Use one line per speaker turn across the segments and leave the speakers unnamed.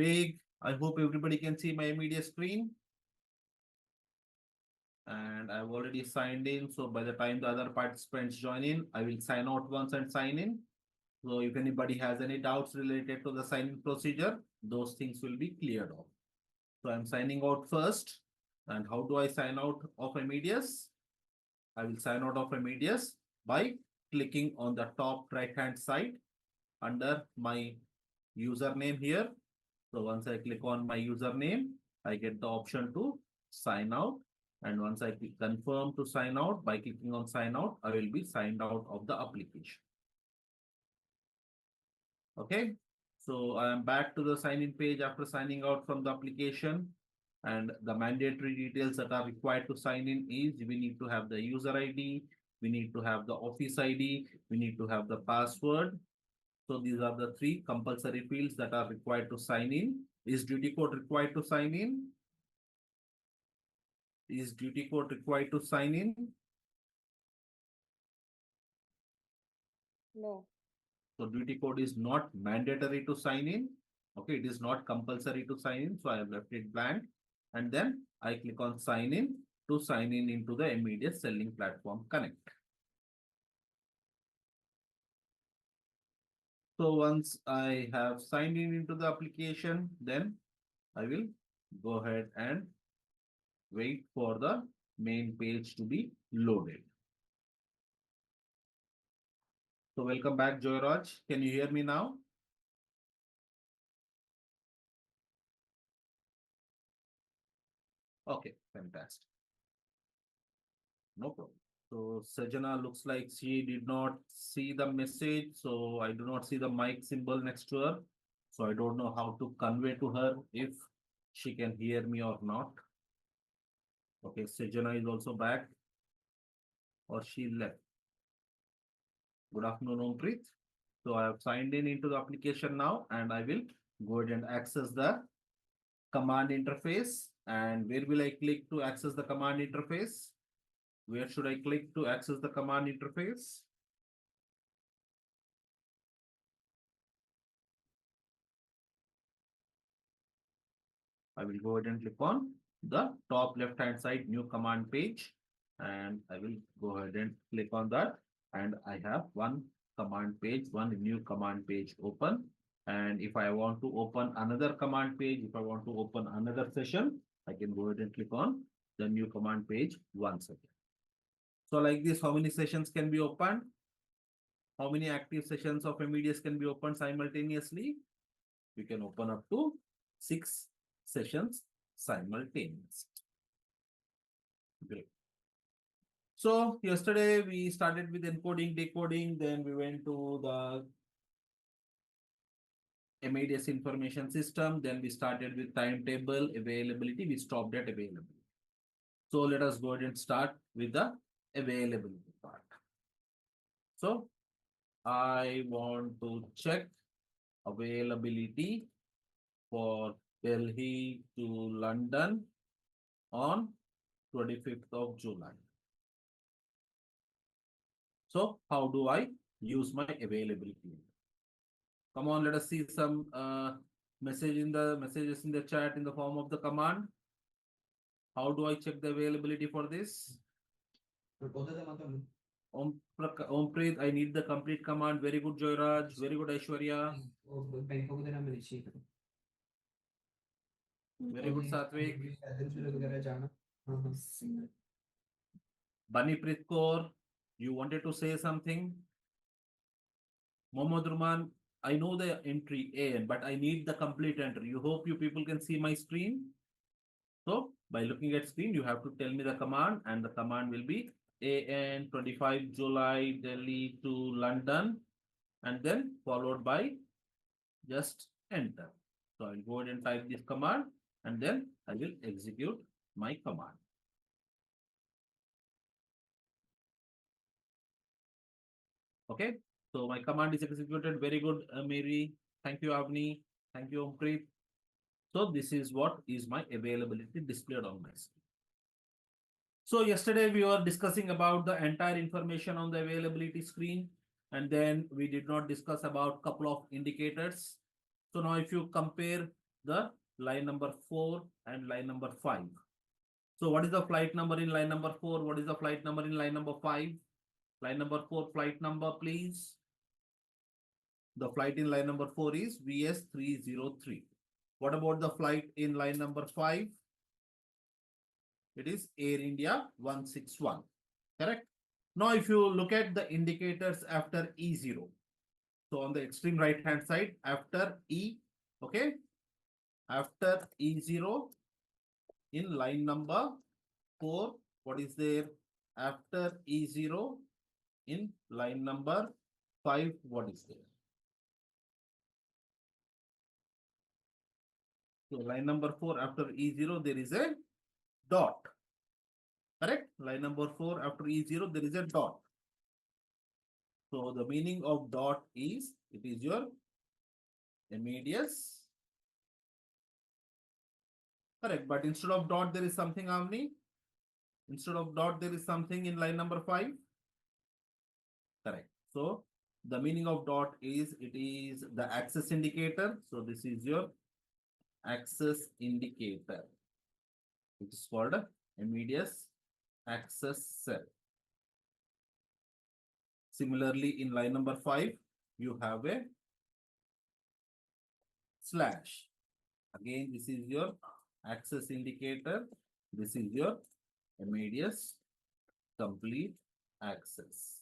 big. I hope everybody can see my media screen. And I've already signed in. So by the time the other participants join in, I will sign out once and sign in. So if anybody has any doubts related to the sign-in procedure, those things will be cleared off. So I'm signing out first. And how do I sign out of Amadeus? I will sign out of Amadeus by clicking on the top right-hand side under my username here. So once I click on my username, I get the option to sign out. And once I click confirm to sign out, by clicking on sign out, I will be signed out of the application. Okay. So I am back to the sign-in page after signing out from the application. And the mandatory details that are required to sign in is we need to have the user ID, we need to have the office ID, we need to have the password. So these are the three compulsory fields that are required to sign in. Is duty code required to sign in? Is duty code required to sign in?
No.
So duty code is not mandatory to sign in. Okay, it is not compulsory to sign in. So I have left it blank. And then I click on sign in to sign in into the immediate selling platform connect. So once I have signed in into the application, then I will go ahead and wait for the main page to be loaded. So welcome back, Joyraj. Can you hear me now? Okay, fantastic. No problem. So Sajana looks like she did not see the message. So I do not see the mic symbol next to her. So I don't know how to convey to her if she can hear me or not. Okay, Sajana is also back or she left. Good afternoon, Ompreet. So I have signed in into the application now and I will go ahead and access the command interface. And where will I click to access the command interface? Where should I click to access the command interface? I will go ahead and click on the top left hand side new command page and I will go ahead and click on that and I have one command page, one new command page open. And if I want to open another command page, if I want to open another session, I can go ahead and click on the new command page once again. So like this, how many sessions can be opened? How many active sessions of Amadeus can be opened simultaneously? We can open up to 6 sessions simultaneously. Great. So yesterday we started with encoding, decoding, then we went to the Amadeus information system, then we started with timetable, availability, we stopped at availability. So let us go ahead and start with the availability part. So I want to check availability for Delhi to London on 25th of July. So how do I use my availability? Come on, let us see some messages in the chat in the form of the command. How do I check the availability for this? Ompreet, I need the complete command. Very good, Joyraj. Very good, Aishwarya. Very good, Satvik. Bunny Kaur, you wanted to say something? Mohammad Ruman, I know the entry AN, but I need the complete entry. You hope you people can see my screen. So by looking at screen, you have to tell me the command and the command will be AN 25 July Delhi to London and then followed by just enter. So I'll go ahead and type this command and then I will execute my command. Okay, so my command is executed. Very good, Mary. Thank you, Avni. Thank you, Ompreet. So this is what is my availability displayed on my screen. So yesterday we were discussing about the entire information on the availability screen, and then we did not discuss about couple of indicators. So now if you compare the line number 4 and line number 5. So what is the flight number in line number 4? What is the flight number in line number 5? Line number 4 flight number, please. The flight in line number 4 is VS303. What about the flight in line number 5? It is Air India 161. Correct? Now, if you look at the indicators after E0, so on the extreme right hand side, after E, okay, after E0 in line number 4, what is there? After E0 in line number 5, what is there? So line number 4 after E0, there is a dot. Correct? Line number 4 after E0, there is a dot. So the meaning of dot is, it is your Amadeus. Correct. But instead of dot, there is something, Avni. Instead of dot, there is something in line number 5. Correct. So the meaning of dot is, it is the axis indicator. So this is your axis indicator, which is called Amadeus axis cell. Similarly, in line number 5, you have a slash. Again, this is your axis indicator. This is your Amadeus complete axis.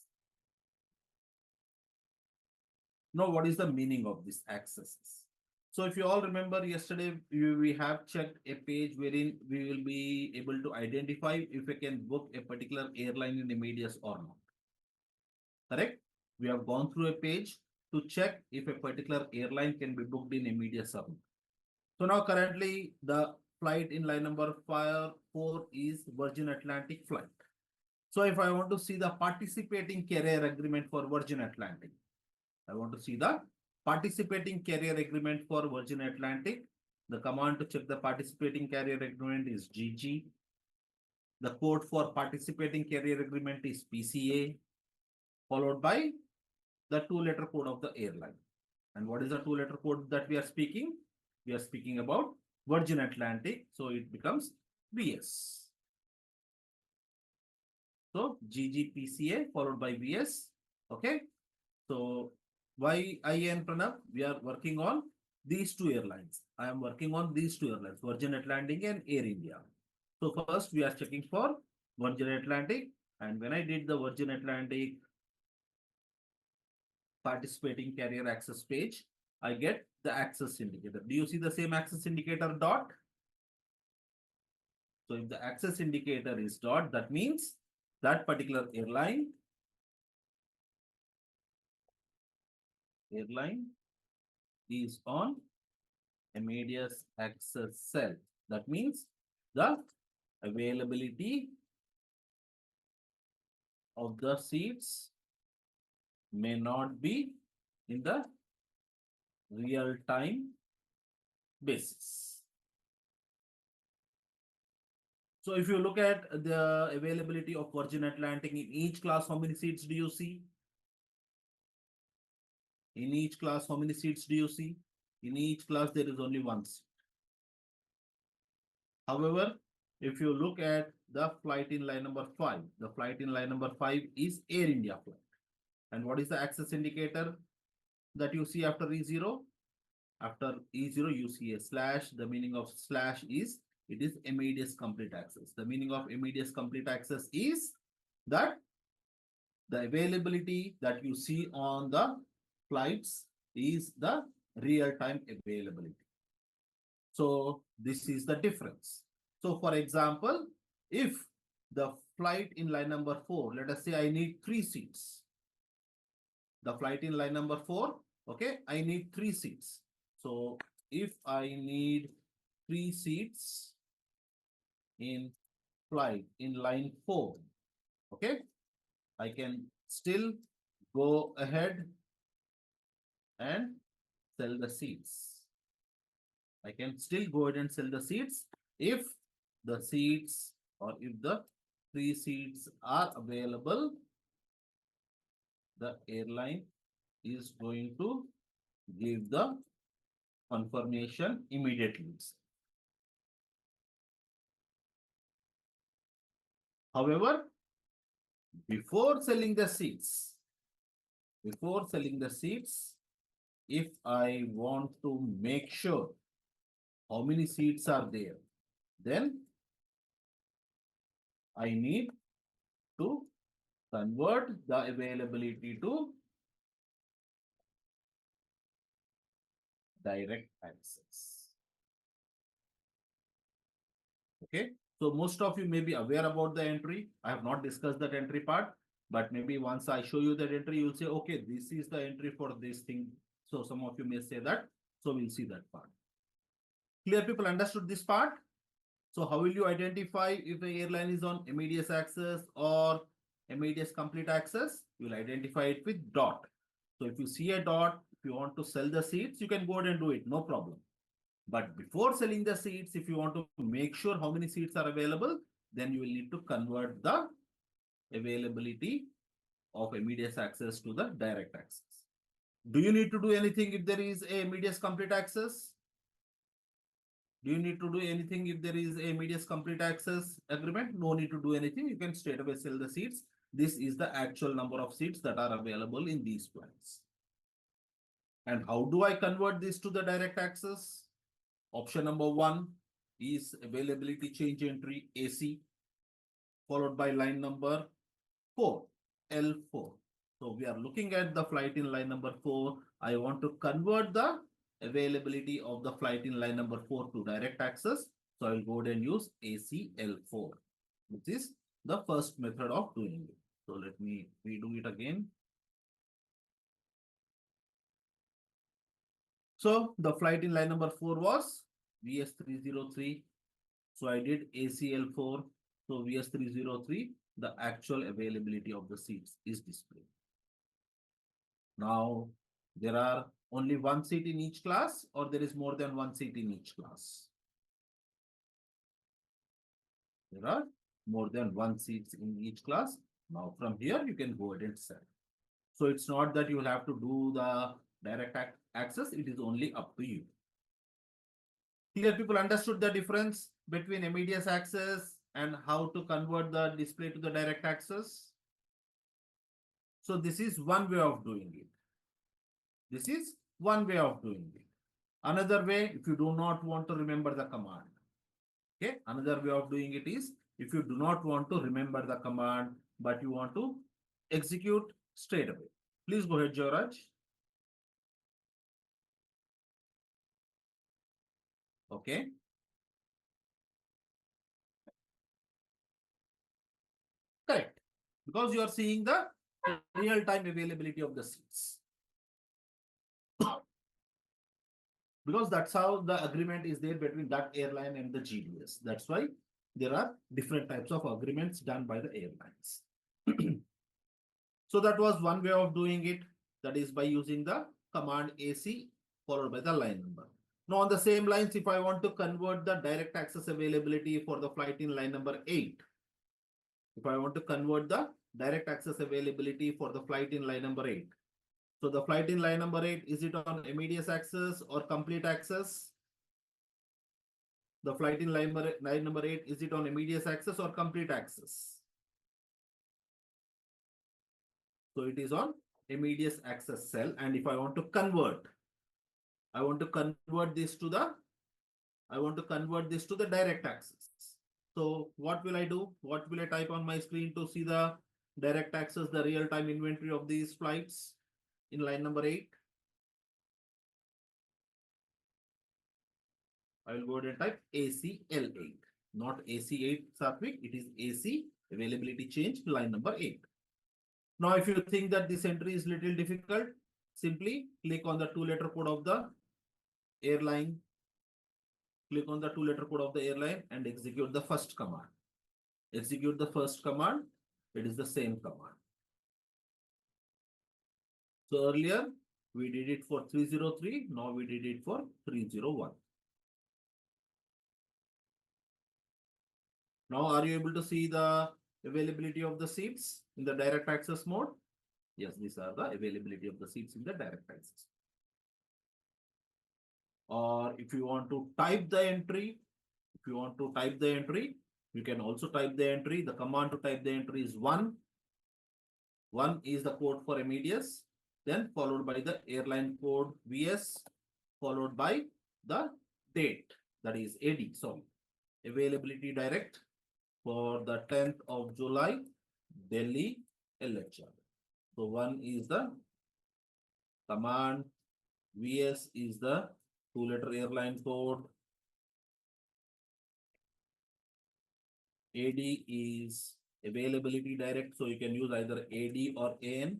Now, what is the meaning of this axis? So if you all remember yesterday, we have checked a page wherein we will be able to identify if we can book a particular airline in Amadeus or not. Correct? We have gone through a page to check if a particular airline can be booked in Amadeus or not. So now currently the flight in line number 4 is Virgin Atlantic flight. So if I want to see the participating carrier agreement for Virgin Atlantic, I want to see the participating carrier agreement for Virgin Atlantic. The command to check the participating carrier agreement is GG. The code for participating carrier agreement is PCA, followed by the two-letter code of the airline. And what is the two-letter code that we are speaking? We are speaking about Virgin Atlantic. So it becomes VS. So GGPCA followed by VS. Okay. So why I and Pranav, we are working on these two airlines. I am working on these two airlines, Virgin Atlantic and Air India. So first we are checking for Virgin Atlantic. And when I did the Virgin Atlantic participating carrier access page, I get the access indicator. Do you see the same access indicator dot? So if the access indicator is dot, that means that particular airline is on Amadeus access cell. That means the availability of the seats may not be in the real time basis. So if you look at the availability of Virgin Atlantic in each class, how many seats do you see? In each class, how many seats do you see? In each class, there is only one seat. However, if you look at the flight in line number 5, the flight in line number 5 is Air India flight. And what is the access indicator that you see after E0? After E0, you see a slash. The meaning of slash is, it is Amadeus complete access. The meaning of Amadeus complete access is that the availability that you see on the flights is the real-time availability. So this is the difference. So for example, if the flight in line number 4, let us say I need 3 seats. The flight in line number 4, okay, I need 3 seats. So if I need 3 seats in flight in line 4, okay, I can still go ahead and sell the seats. I can still go ahead and sell the seats if the seats, or if the 3 seats are available, the airline is going to give the confirmation immediately. However, before selling the seats, before selling the seats, if I want to make sure how many seats are there, then I need to convert the availability to direct access. Okay. So most of you may be aware about the entry. I have not discussed that entry part, but maybe once I show you that entry, you'll say, okay, this is the entry for this thing. So some of you may say that. So we'll see that part. Clear, people understood this part? So how will you identify if the airline is on immediate access or immediate complete access? You will identify it with dot. So if you see a dot, if you want to sell the seats, you can go ahead and do it, no problem. But before selling the seats, if you want to make sure how many seats are available, then you will need to convert the availability of immediate access to the direct access. Do you need to do anything if there is a immediate complete access? Do you need to do anything if there is a immediate complete access agreement? No need to do anything. You can straight away sell the seats. This is the actual number of seats that are available in these plans. And how do I convert this to the direct access? Option number one is availability change entry AC, followed by line number 4, L4. So we are looking at the flight in line number 4. I want to convert the availability of the flight in line number 4 to direct access. So I will go ahead and use ACL4, which is the first method of doing it. So let me redo it again. So the flight in line number 4 was VS303. So I did ACL4. So VS303, the actual availability of the seats is displayed. Now, there are only one seat in each class, or there is more than one seat in each class? There are more than one seats in each class. Now, from here, you can go ahead and sell. So it's not that you will have to do the direct access. It is only up to you. Here, people understood the difference between immediate access and how to convert the display to the direct access. So this is one way of doing it. This is one way of doing it. Another way, if you do not want to remember the command. Okay, another way of doing it is if you do not want to remember the command, but you want to execute straight away. Please go ahead, Joraj. Okay. Correct. Because you are seeing the real-time availability of the seats. Because that's how the agreement is there between that airline and the GDS. That's why there are different types of agreements done by the airlines. So that was one way of doing it. That is by using the command AC followed by the line number. Now on the same lines, if I want to convert the direct access availability for the flight in line number 8, if I want to convert the direct access availability for the flight in line number 8. So the flight in line number 8, is it on immediate access or complete access? The flight in line number 8, is it on immediate access or complete access? So it is on immediate access cell. And if I want to convert, I want to convert this to the direct access. So what will I do? What will I type on my screen to see the direct access, the real-time inventory of these flights in line number 8? I will go ahead and type ACL8, not AC8 Satvik. It is AC availability change line number 8. Now, if you think that this entry is little difficult, simply click on the 2-letter code of the airline. Click on the 2-letter code of the airline and execute the first command. Execute the first command. It is the same command. So earlier we did it for 303. Now we did it for 301. Now, are you able to see the availability of the seats in the direct access mode? Yes, these are the availability of the seats in the direct access. Or if you want to type the entry, if you want to type the entry, you can also type the entry. The command to type the entry is 1. 1 is the code for Amadeus, then followed by the airline code VS, followed by the date, that is AD, sorry, availability direct for the 10th of July, Delhi, LHR. So 1 is the command, VS is the two-letter airline code, AD is availability direct, so you can use either AD or AN.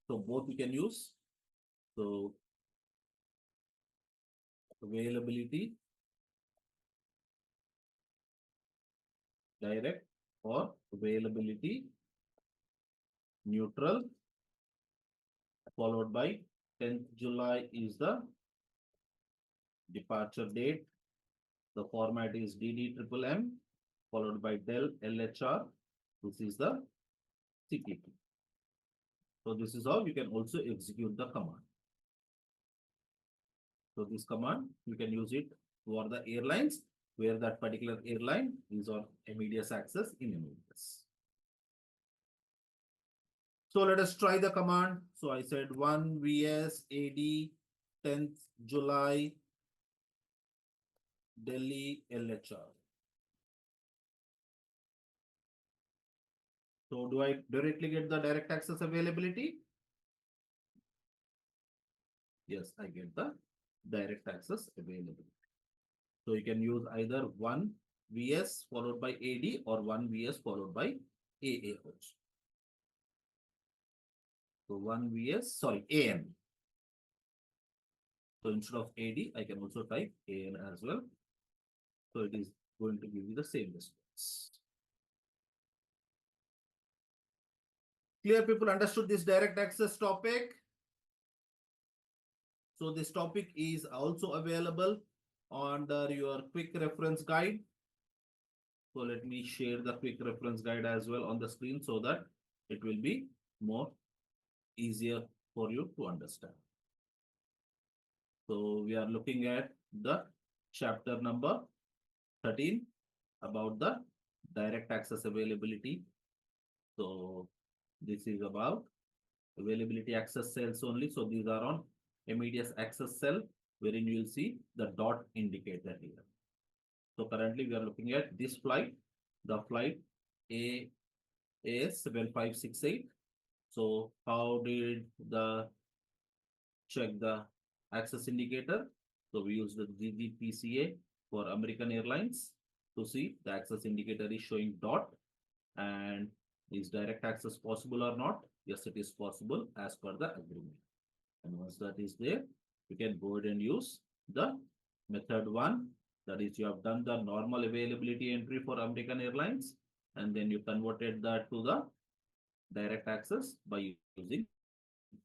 So both you can use. So availability direct or availability neutral, followed by 10th July is the departure date. The format is DD triple M, followed by del LHR. This is the CTP. So this is how you can also execute the command. So this command, you can use it for the airlines where that particular airline is on immediate access in Amadeus. So let us try the command. So I said 1 VS AD 10th July Delhi LHR. So do I directly get the direct access availability? Yes, I get the direct access availability. So you can use either 1 VS followed by AD or 1 VS followed by AA also. So 1 VS, sorry, AN. So instead of AD, I can also type AN as well. So it is going to give you the same response. Clear, people understood this direct access topic? So this topic is also available under your quick reference guide. So let me share the quick reference guide as well on the screen so that it will be more easier for you to understand. So we are looking at the chapter number 13 about the direct access availability. So this is about availability access cells only. So these are on immediate access cell wherein you will see the dot indicator here. So currently we are looking at this flight, the flight AS 7568. So how did the check the access indicator? So we use the GGPCA for American Airlines to see the access indicator is showing dot, and is direct access possible or not? Yes, it is possible as per the agreement. And once that is there, you can go ahead and use the method 1. That is, you have done the normal availability entry for American Airlines, and then you converted that to the direct access by using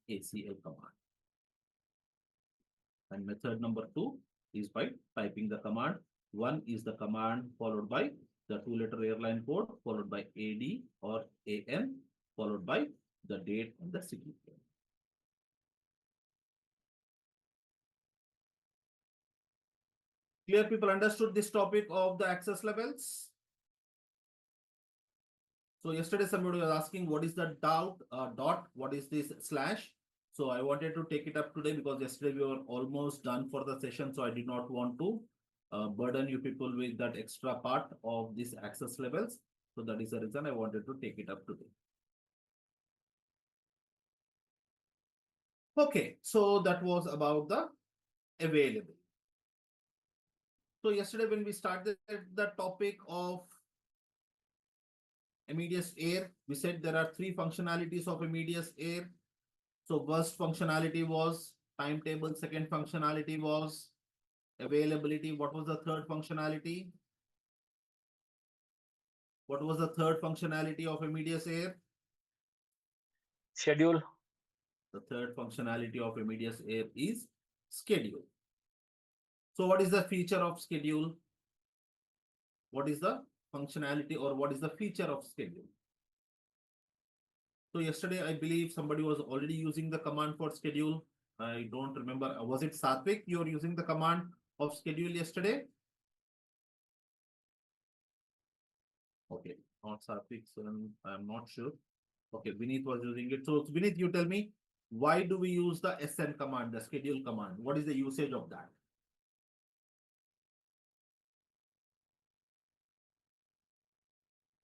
ACL command. And method number 2 is by typing the command. 1 is the command followed by the two-letter airline code, followed by AD or AN, followed by the date and the signature. Clear, people understood this topic of the access levels? So yesterday somebody was asking what is the dot, what is this slash? So I wanted to take it up today because yesterday we were almost done for the session. So I did not want to burden you people with that extra part of these access levels. So that is the reason I wanted to take it up today. Okay, so that was about the available. So yesterday when we started the topic of immediate air, we said there are 3 functionalities of immediate air. So first functionality was timetable, second functionality was availability. What was the third functionality? What was the third functionality of immediate air?
Schedule.
The third functionality of immediate air is schedule. So what is the feature of schedule? What is the functionality or what is the feature of schedule? So yesterday, I believe somebody was already using the command for schedule. I don't remember. Was it Satvik? You are using the command of schedule yesterday? Okay, not Sarthik, so I'm not sure. Okay, Vineet was using it. So Vineet, you tell me, why do we use the SN command, the schedule command? What is the usage of that?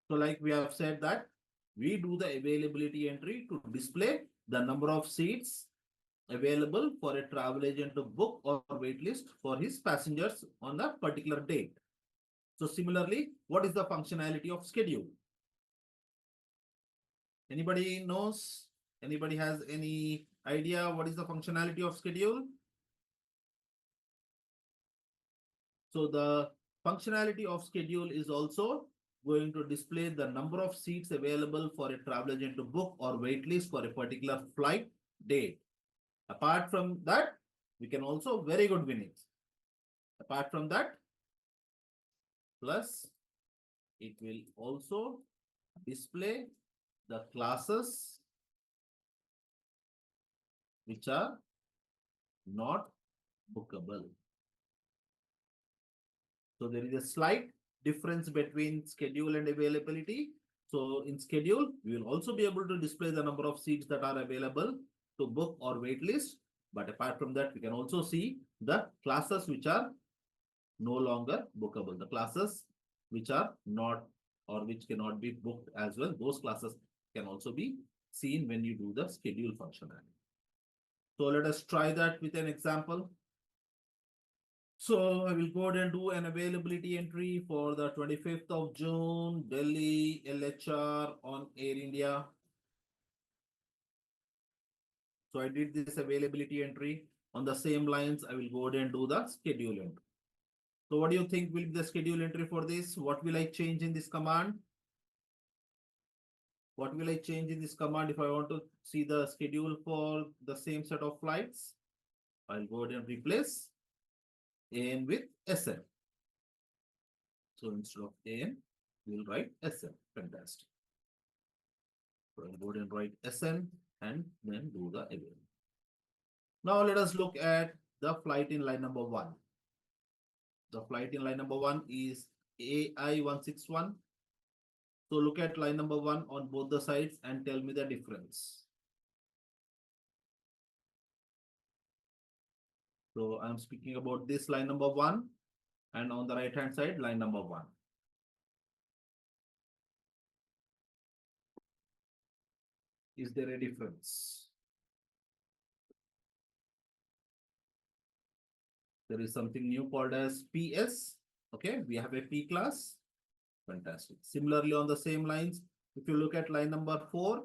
So like we have said that we do the availability entry to display the number of seats available for a travel agent to book or wait list for his passengers on that particular date. So similarly, what is the functionality of schedule? Anybody knows? Anybody has any idea what is the functionality of schedule? So the functionality of schedule is also going to display the number of seats available for a travel agent to book or wait list for a particular flight date. Apart from that, we can also very good winnings. Apart from that, plus it will also display the classes which are not bookable. So there is a slight difference between schedule and availability. So in schedule, we will also be able to display the number of seats that are available to book or wait list. But apart from that, we can also see the classes which are no longer bookable. The classes which are not or which cannot be booked as well. Those classes can also be seen when you do the schedule functionality. So let us try that with an example. So I will go ahead and do an availability entry for the 25th of June, Delhi LHR on Air India. So I did this availability entry. On the same lines, I will go ahead and do the schedule entry. So what do you think will be the schedule entry for this? What will I change in this command? What will I change in this command if I want to see the schedule for the same set of flights? I'll go ahead and replace AN with SN. So instead of AN, we'll write SN. Fantastic. So I'll go ahead and write SN and then do the available. Now let us look at the flight in line number 1. The flight in line number 1 is AI161. So look at line number 1 on both the sides and tell me the difference. So I'm speaking about this line number 1 and on the right hand side, line number 1. Is there a difference? There is something new called as PS. Okay, we have a P class. Fantastic. Similarly, on the same lines, if you look at line number 4,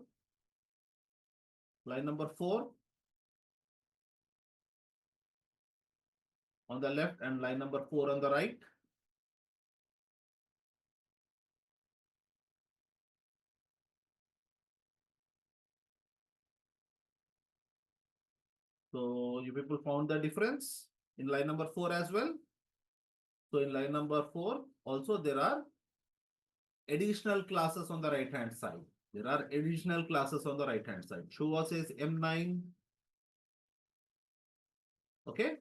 on the left and line number 4 on the right. So you people found the difference in line number 4 as well. So in line number 4, also there are additional classes on the right hand side. There are additional classes on the right hand side. Showa says M9. Okay.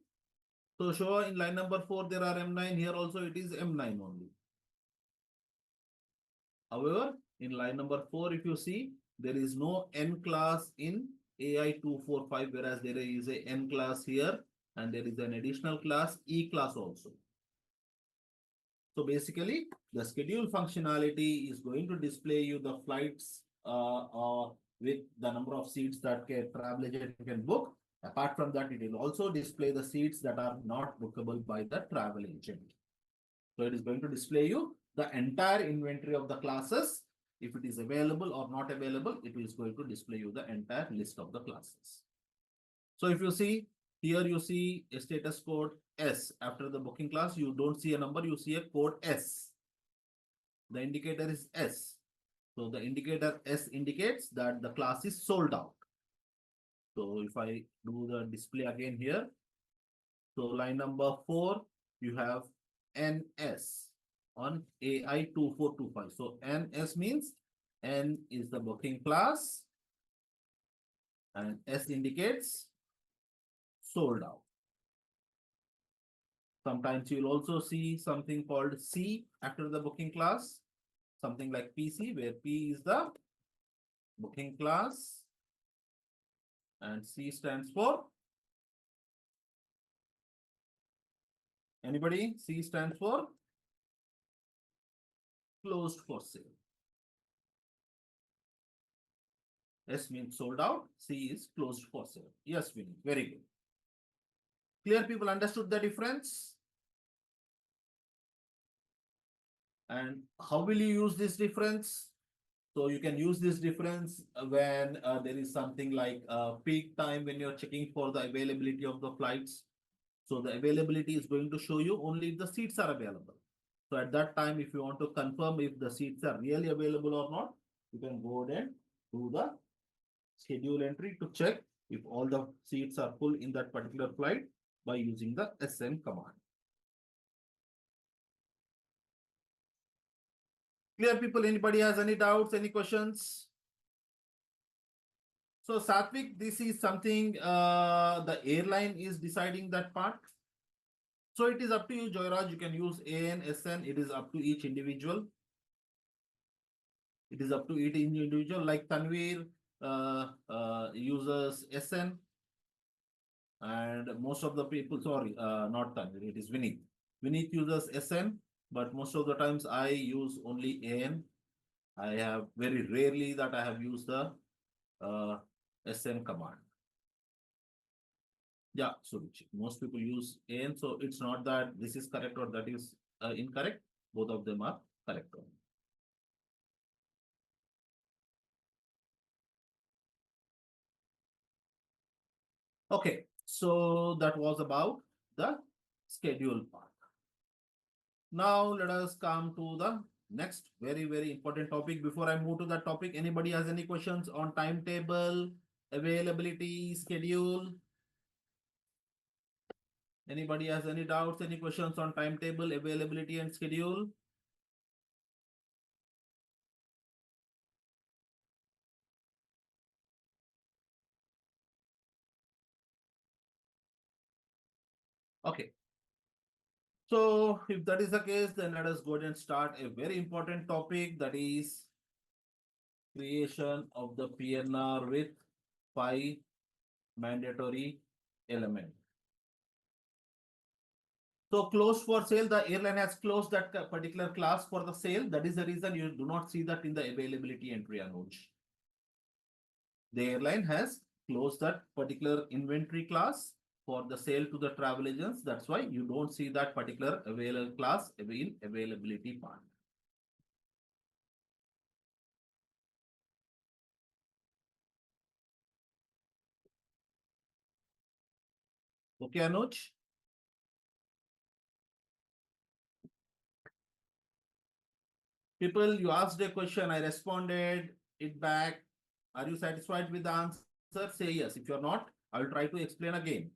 So Showa in line number 4, there are M9. Here also it is M9 only. However, in line number 4, if you see, there is no N class in AI245, whereas there is a N class here and there is an additional class E class also. So basically, the schedule functionality is going to display you the flights with the number of seats that travel agent can book. Apart from that, it will also display the seats that are not bookable by the travel agent. So it is going to display you the entire inventory of the classes. If it is available or not available, it is going to display you the entire list of the classes. So if you see here, you see a status code S after the booking class. You don't see a number, you see a code S. The indicator is S. So the indicator S indicates that the class is sold out. So if I do the display again here, so line number 4, you have NS on AI2425. So NS means N is the booking class and S indicates sold out. Sometimes you'll also see something called C after the booking class, something like PC, where P is the booking class and C stands for anybody? C stands for closed for sale. S means sold out. C is closed for sale. Yes, Vinny. Very good. Clear, people understood the difference? And how will you use this difference? So you can use this difference when there is something like peak time when you're checking for the availability of the flights. So the availability is going to show you only if the seats are available. So at that time, if you want to confirm if the seats are really available or not, you can go ahead and do the schedule entry to check if all the seats are full in that particular flight by using the SN command. Clear, people? Anybody has any doubts, any questions? So Satvik, this is something the airline is deciding that part. So it is up to you, Joyraj. You can use AN, SN. It is up to each individual. It is up to each individual. Like Tanvir uses SN, and most of the people, sorry, not Tanvir, it is Vineet. Vineet uses SN, but most of the times I use only AN. I have very rarely that I have used the SN command. Yeah, so most people use AN, so it's not that this is correct or that is incorrect. Both of them are correct. Okay, so that was about the schedule part. Now let us come to the next very, very important topic. Before I move to that topic, anybody has any questions on timetable, availability, schedule? Anybody has any doubts, any questions on timetable, availability, and schedule? Okay. So if that is the case, then let us go ahead and start a very important topic, that is creation of the PNR with 5 mandatory elements. So closed for sale, the airline has closed that particular class for the sale. That is the reason you do not see that in the availability entry, Anuj. The airline has closed that particular inventory class for the sale to the travel agents. That's why you don't see that particular available class in availability part. Okay, Anuj? People, you asked a question, I responded it back. Are you satisfied with the answer? Say yes. If you're not, I will try to explain again.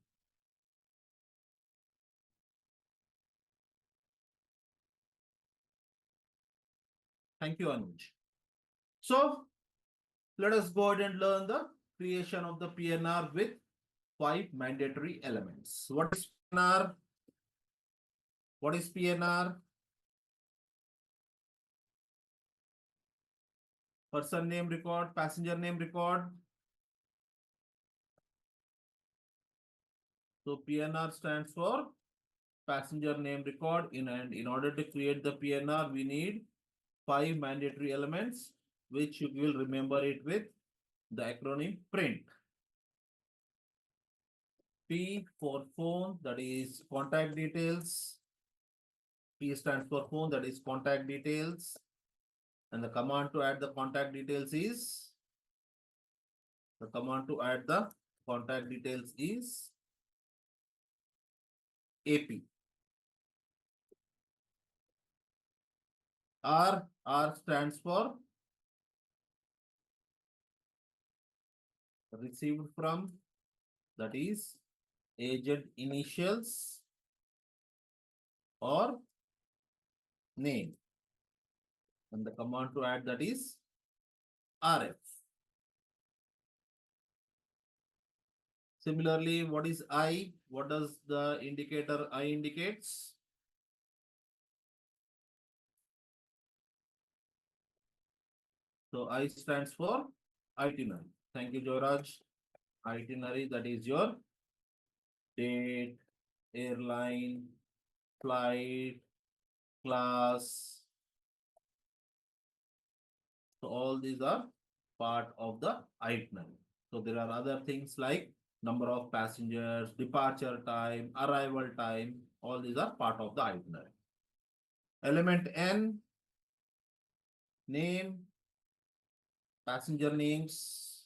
Thank you, Anuj. So let us go ahead and learn the creation of the PNR with 5 mandatory elements. What is PNR? What is PNR? Person name record, passenger name record. So PNR stands for passenger name record. And in order to create the PNR, we need 5 mandatory elements, which you will remember it with the acronym PRINT. P for phone, that is contact details. P stands for phone, that is contact details. And the command to add the contact details is AP. R stands for received from, that is agent initials or name. And the command to add that is RF. Similarly, what is I? What does the indicator I indicates? So I stands for itinerary. Thank you, Joyraj. Itinerary, that is your date, airline, flight, class. So all these are part of the itinerary. So there are other things like number of passengers, departure time, arrival time. All these are part of the itinerary. Element N, name, passenger names.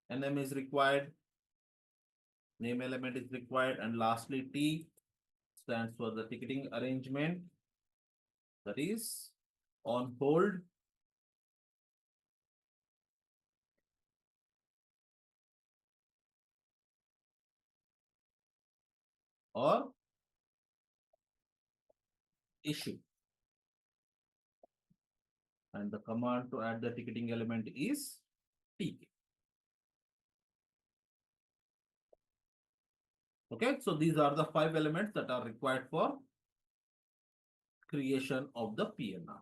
NM is required. Name element is required. And lastly, T stands for the ticketing arrangement. That is on hold, or issue. And the command to add the ticketing element is TK. Okay, so these are the 5 elements that are required for creation of the PNR.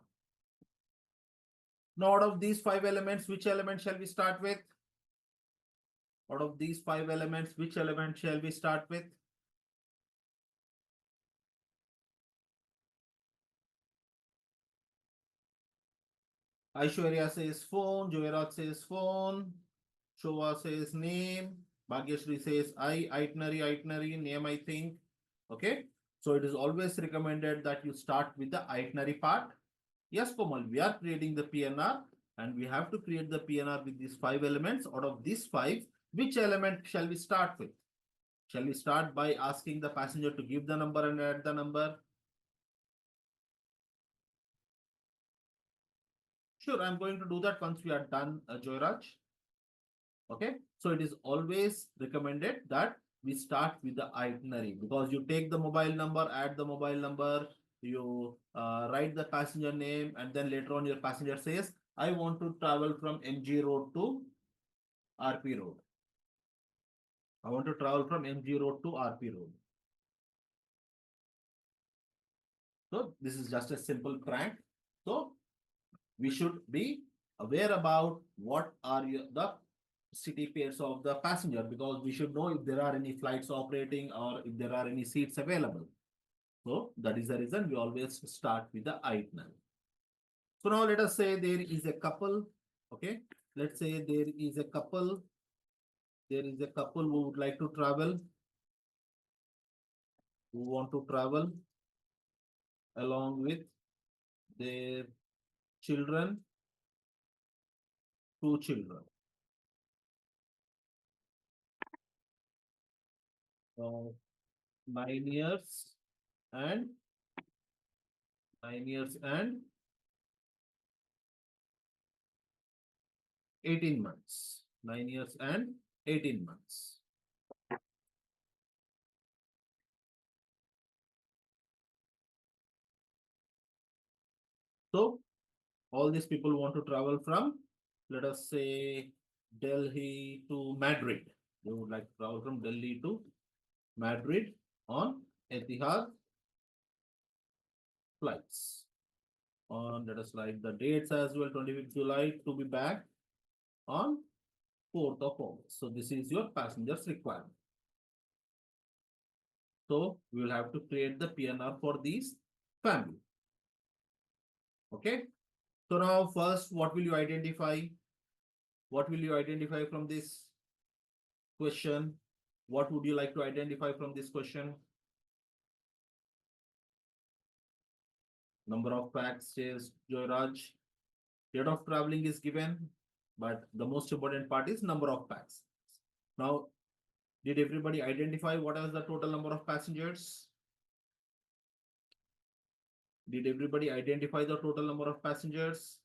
Now, out of these 5 elements, which element shall we start with? Out of these 5 elements, which element shall we start with? Aishwarya says phone, Joyraj says phone, Shova says name, Bhagyashree says itinerary, name, I think. Okay, so it is always recommended that you start with the itinerary part. Yes, Komal, we are creating the PNR and we have to create the PNR with these 5 elements. Out of these 5, which element shall we start with? Shall we start by asking the passenger to give the number and add the number? Sure, I'm going to do that once we are done, Joyraj. Okay, so it is always recommended that we start with the itinerary, because you take the mobile number, add the mobile number, you write the passenger name, and then later on your passenger says, I want to travel from MG Road to RP Road. I want to travel from MG Road to RP Road. So this is just a simple prank. So we should be aware about what are the city pairs of the passenger, because we should know if there are any flights operating or if there are any seats available. So that is the reason we always start with the itinerary. So now let us say there is a couple. Okay, let's say there is a couple. There is a couple who would like to travel, who want to travel along with their children, 2 children. 9 years and 9 years and 18 months. 9 years and 18 months. So all these people want to travel from, let us say, Delhi to Madrid. They would like to travel from Delhi to Madrid on Etihad flights. On, let us write the dates as well, 25th July to be back on 4th of August. So this is your passengers requirement. So we will have to create the PNR for these family. Okay. So now first, what will you identify? What will you identify from this question? What would you like to identify from this question? Number of packs says Joyraj. Date of traveling is given, but the most important part is number of packs. Now, did everybody identify what is the total number of passengers? Did everybody identify the total number of passengers?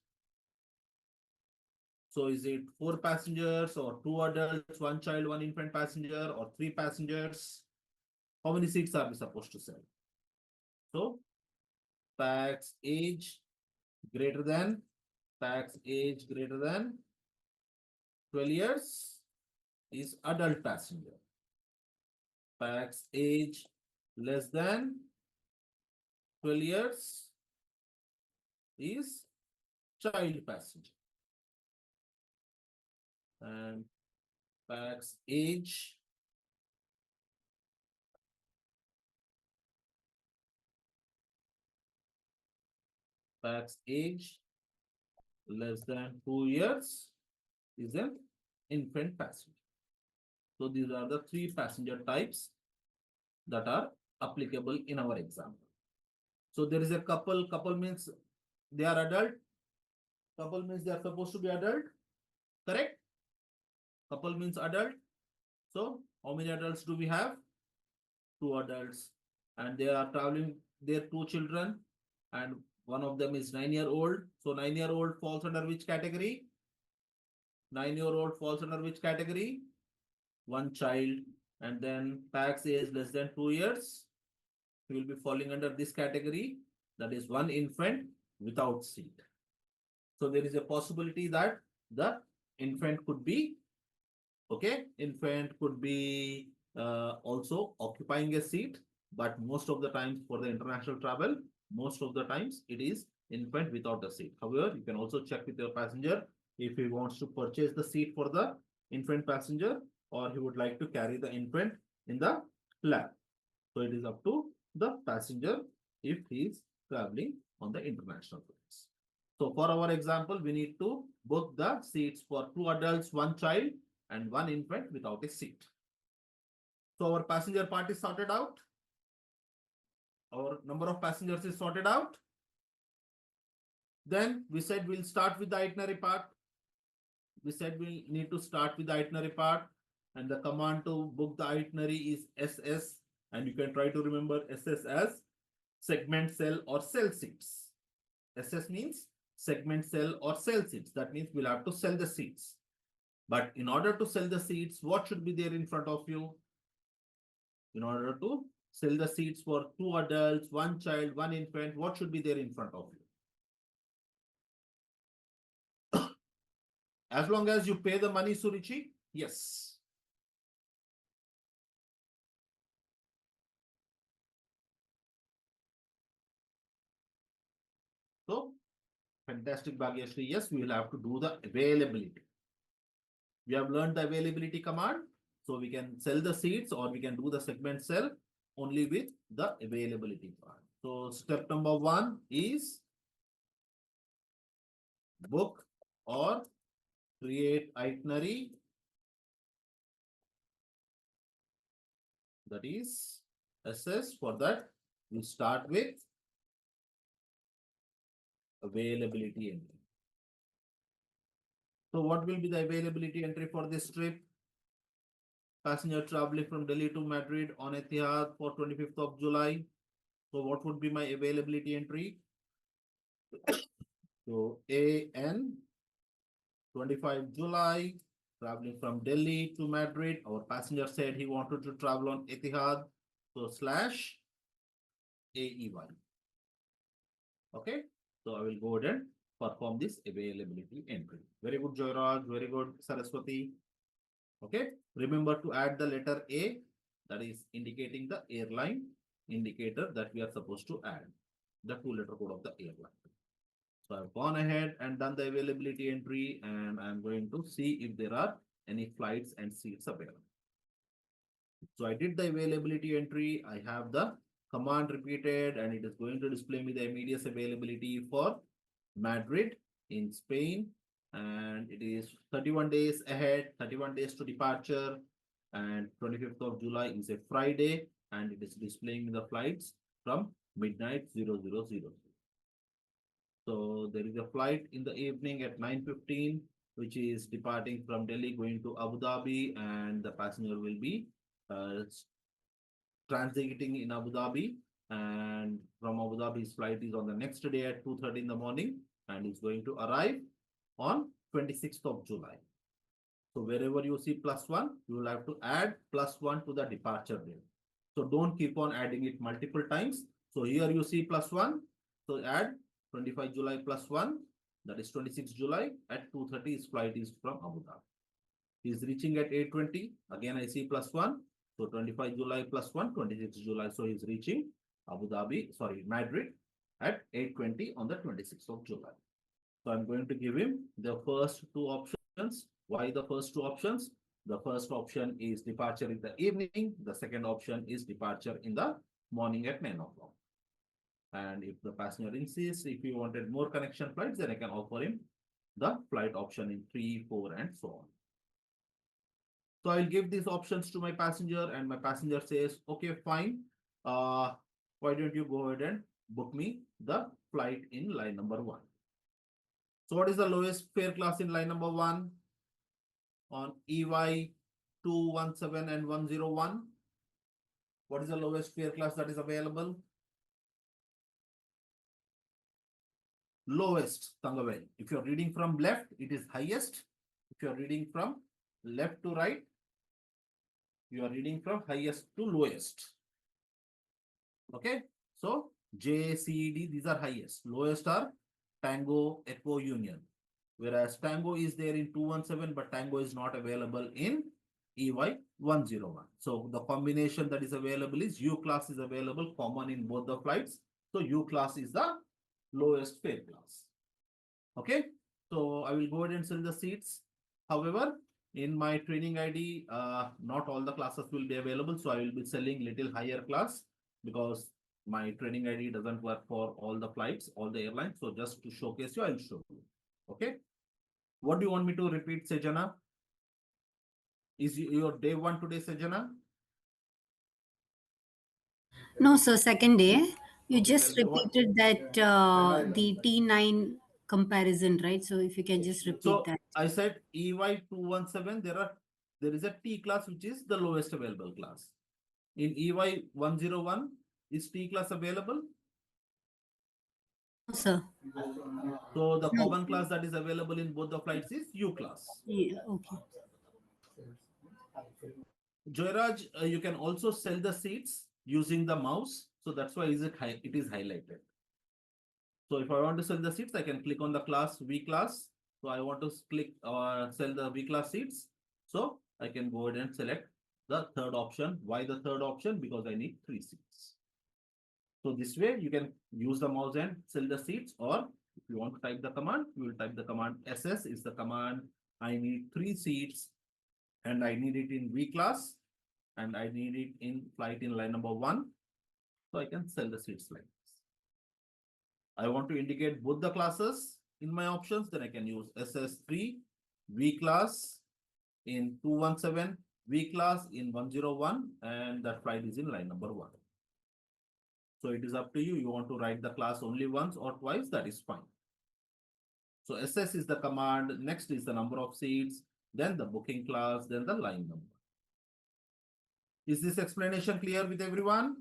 So is it 4 passengers or 2 adults, 1 child, 1 infant passenger, or 3 passengers? How many seats are we supposed to sell? So packs age greater than, packs age greater than 12 years is adult passenger. Pax age less than 12 years is child passenger. And pax age less than 2 years is an infant passenger. So these are the three passenger types that are applicable in our example. So there is a couple. Couple means they are adult. Couple means they are supposed to be adult. Correct? Couple means adult. So how many adults do we have? Two adults. And they are traveling their two children. And one of them is 9-year-old. So 9-year-old falls under which category? 9-year-old falls under which category? One child. And then pax age less than 2 years. He will be falling under this category. That is one infant without seat. So there is a possibility that the infant could be, okay, infant could be also occupying a seat, but most of the times for the international travel, most of the times it is infant without a seat. However, you can also check with your passenger if he wants to purchase the seat for the infant passenger or he would like to carry the infant in the lap. So it is up to the passenger if he is traveling on the international flights. So for our example, we need to book the seats for two adults, one child, and one infant without a seat. So our passenger part is sorted out. Our number of passengers is sorted out. Then we said we'll start with the itinerary part. We said we need to start with the itinerary part, and the command to book the itinerary is SS, and you can try to remember SS as segment, cell, or cell seats. SS means segment, cell, or cell seats. That means we'll have to sell the seats. But in order to sell the seats, what should be there in front of you? In order to sell the seats for two adults, one child, one infant, what should be there in front of you? As long as you pay the money, Surichi, yes. So, fantastic, Bhagyashree. Yes, we will have to do the availability. We have learned the availability command. So we can sell the seats or we can do the segment sell only with the availability part. So step number 1 is book or create itinerary. That is SS. For that, we start with availability entry. So what will be the availability entry for this trip? Passenger traveling from Delhi to Madrid on Etihad for 25th of July. So what would be my availability entry? So AN 25 July, traveling from Delhi to Madrid. Our passenger said he wanted to travel on Etihad. So slash AEY. Okay. So I will go ahead and perform this availability entry. Very good, Joyraj. Very good, Saraswati. Okay. Remember to add the letter A, that is indicating the airline indicator that we are supposed to add, the 2-letter code of the airline. So I've gone ahead and done the availability entry, and I'm going to see if there are any flights and seats available. So I did the availability entry. I have the command repeated, and it is going to display me the immediate availability for Madrid in Spain. And it is 31 days ahead, 31 days to departure. And 25th of July is a Friday, and it is displaying the flights from midnight 0000. So there is a flight in the evening at 9:15, which is departing from Delhi going to Abu Dhabi, and the passenger will be transiting in Abu Dhabi. And from Abu Dhabi, his flight is on the next day at 2:30 in the morning, and is going to arrive on 26th of July. So wherever you see +1, you will have to add +1 to the departure date. So don't keep on adding it multiple times. So here you see +1. So add 25 July +1. That is 26 July at 2:30. His flight is from Abu Dhabi. He's reaching at 8:20. Again, I see +1. So 25 July +1, 26 July. So he's reaching Madrid at 8:20 on the 26th of July. So I'm going to give him the first two options. Why the first two options? The first option is departure in the evening. The second option is departure in the morning at 9 o'clock. And if the passenger insists, if he wanted more connection flights, then I can offer him the flight option in 3, 4, and so on. So I'll give these options to my passenger, and my passenger says, okay, fine. Why don't you go ahead and book me the flight in line number 1? So what is the lowest fare class in line number 1 on EY 217 and 101? What is the lowest fare class that is available? Lowest, Tangavel. If you're reading from left, it is highest. If you're reading from left to right, you are reading from highest to lowest. Okay, so J, C, D, these are highest. Lowest are Tango, Echo, Union. Whereas Tango is there in 217, but Tango is not available in EY 101. So the combination that is available is U class is available common in both the flights. So U class is the lowest fare class. Okay, so I will go ahead and sell the seats. However, in my training ID, not all the classes will be available. So I will be selling little higher class because my training ID doesn't work for all the flights, all the airlines. So just to showcase you, I'll show you. Okay. What do you want me to repeat, Sejana? Is your day 1 today, Sejana?
No, sir, second day. You
Okay,
just repeated that the T9 comparison, right? So if you can just repeat
so
that.
I said EY 217, there is a T class, which is the lowest available class. In EY 101, is T class available?
No, sir.
So the
No.
common class that is available in both the flights is U class.
Yeah, okay.
Joyraj, you can also sell the seats using the mouse. So that's why it is highlighted. So if I want to sell the seats, I can click on the class V class. So I want to click sell the V class seats. So I can go ahead and select the third option. Why the third option? Because I need 3 seats. So this way you can use the mouse and sell the seats, or if you want to type the command, you will type the command SS is the command. I need 3 seats and I need it in V class and I need it in flight in line number 1. So I can sell the seats like this. I want to indicate both the classes in my options, then I can use SS3 V class in 217, V class in 101, and that flight is in line number 1. So it is up to you. You want to write the class only once or twice, that is fine. So SS is the command, next is the number of seats, then the booking class, then the line number. Is this explanation clear with everyone?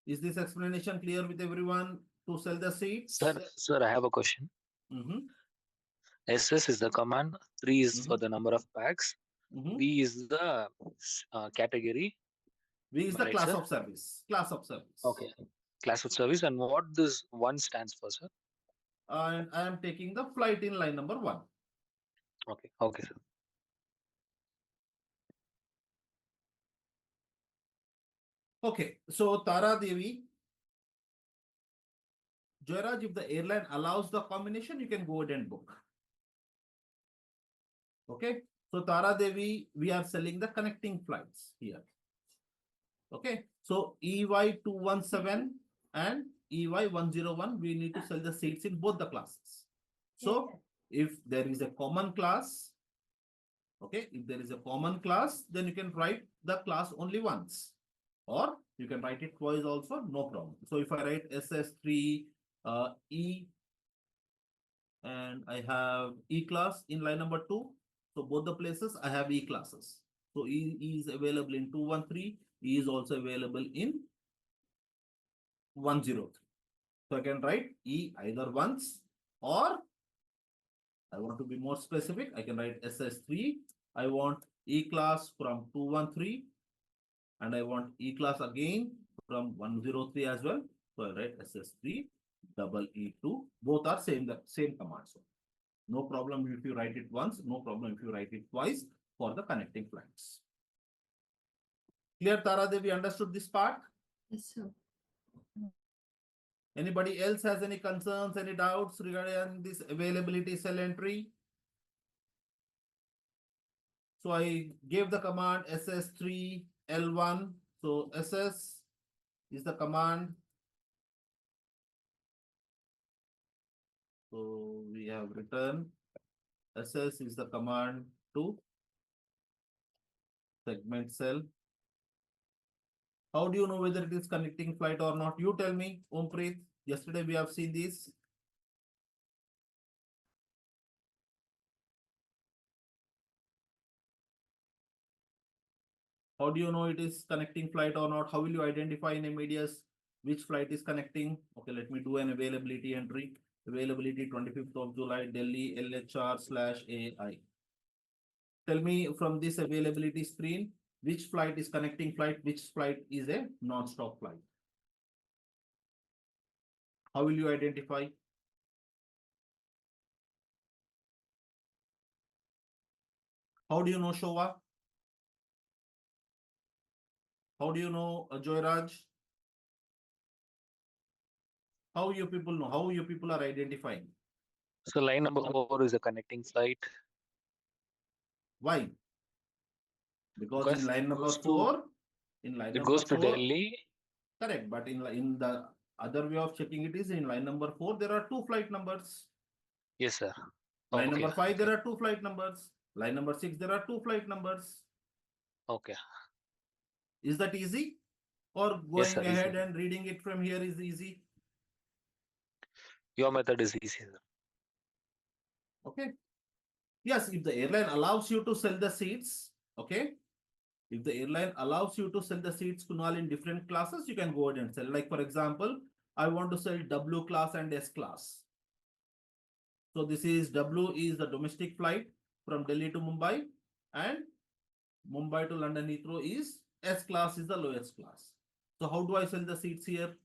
Is this explanation clear with everyone to sell the seats?
Sir, I have a question.
Mm-hmm.
SS is the command, 3 is for
Mm-hmm.
the number of packs,
Mm-hmm.
V is the category,
V is the
right,
class
sir?
of service. Class of service.
Okay. Class of service, and what this 1 stands for, sir?
And I am taking the flight in line number 1.
Okay, okay, sir.
Okay, so Tara Devi, Joyraj, if the airline allows the combination, you can go ahead and book. Okay, so Tara Devi, we are selling the connecting flights here. Okay, so EY 217 and EY 101, we need to sell the seats in both the classes. So if there is a common class, okay, if there is a common class, then you can write the class only once, or you can write it twice also, no problem. So if I write SS3 E and I have E class in line number 2, so both the places I have E classes. So E is available in 213, E is also available in 103. So I can write E either once, or I want to be more specific, I can write SS3. I want E class from 213 and I want E class again from 103 as well. So I write SS3 double E2. Both are the same commands. No problem if you write it once, no problem if you write it twice for the connecting flights. Clear, Tara Devi, understood this part?
Yes, sir.
Anybody else has any concerns, any doubts regarding this availability cell entry? So I gave the command ss3l1. So ss is the command. So we have written ss is the command to segment cell. How do you know whether it is connecting flight or not? You tell me, Ompreet. Yesterday we have seen this. How do you know it is connecting flight or not? How will you identify in Amadeus which flight is connecting? Okay, let me do an availability entry. Availability 25th of July, Delhi LHR/AI. Tell me from this availability screen, which flight is connecting flight, which flight is a non-stop flight. How will you identify? How do you know Shova? How do you know Joyraj? How you people know? How you people are identifying?
So line number 4 is a connecting flight
Why? Because in
because
line number four, in line
it
number
goes to
four,
Delhi.
correct. But in the other way of checking it is in line number 4, there are two flight numbers.
Yes, sir.
Line
Okay.
number 5,
Okay.
there are two flight numbers. Line number 6, there are two flight numbers.
Okay.
Is that easy? Or
Yes,
going
sir.
ahead
Easy.
and reading it from here is easy?
Your method is easy, sir.
Okay. Yes, if the airline allows you to sell the seats, okay. If the airline allows you to sell the seats, Kunal, in different classes, you can go ahead and sell. Like for example, I want to sell W class and S class. So this is W is the domestic flight from Delhi to Mumbai, and Mumbai to London Heathrow is S class is the lowest class. So how do I sell the seats here?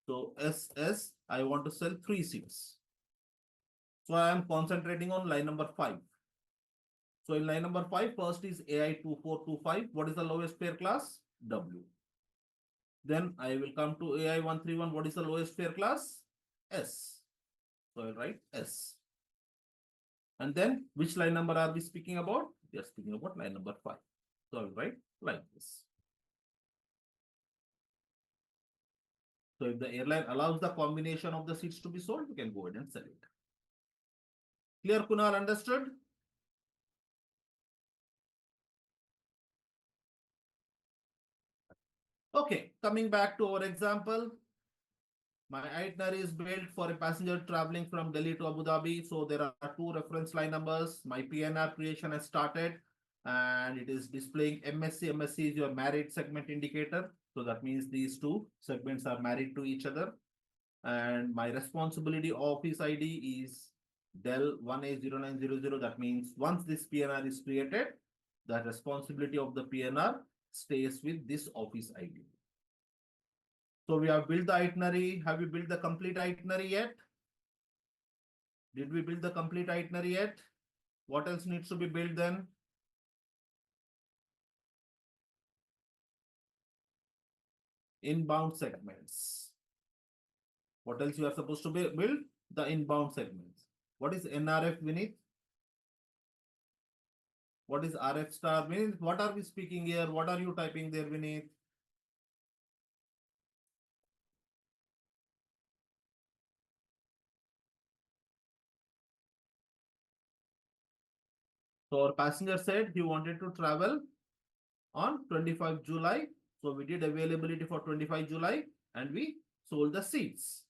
So SS, I want to sell 3 seats. So I am concentrating on line number 5. So in line number 5, first is AI 2425. What is the lowest fare class? W. Then I will come to AI 131. What is the lowest fare class? S. So I'll write S. And then which line number are we speaking about? We are speaking about line number 5. So I'll write like this. So if the airline allows the combination of the seats to be sold, you can go ahead and sell it. Clear, Kunal, understood? Okay, coming back to our example. My itinerary is built for a passenger traveling from Delhi to Abu Dhabi. So there are two reference line numbers. My PNR creation has started and it is displaying MSC. MSC is your married segment indicator. So that means these two segments are married to each other. And my responsibility office ID is Del 1A0900. That means once this PNR is created, the responsibility of the PNR stays with this office ID. So we have built the itinerary. Have we built the complete itinerary yet? Did we build the complete itinerary yet? What else needs to be built then? Inbound segments. What else you are supposed to build? The inbound segments. What is NRF, Vinith? What is RF star? Vinith, what are we speaking here? What are you typing there, Vinith? So our passenger said he wanted to travel on 25 July. So we did availability for 25 July and we sold the seats.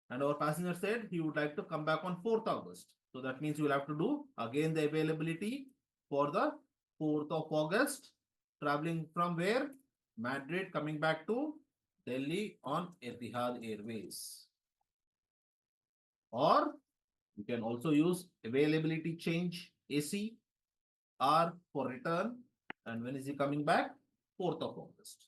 And our passenger said he would like to come back on 4th August. So that means you will have to do again the availability for the 4th of August, traveling from where? Madrid, coming back to Delhi on Etihad Airways. Or you can also use availability change AC R for return. And when is he coming back? 4th of August.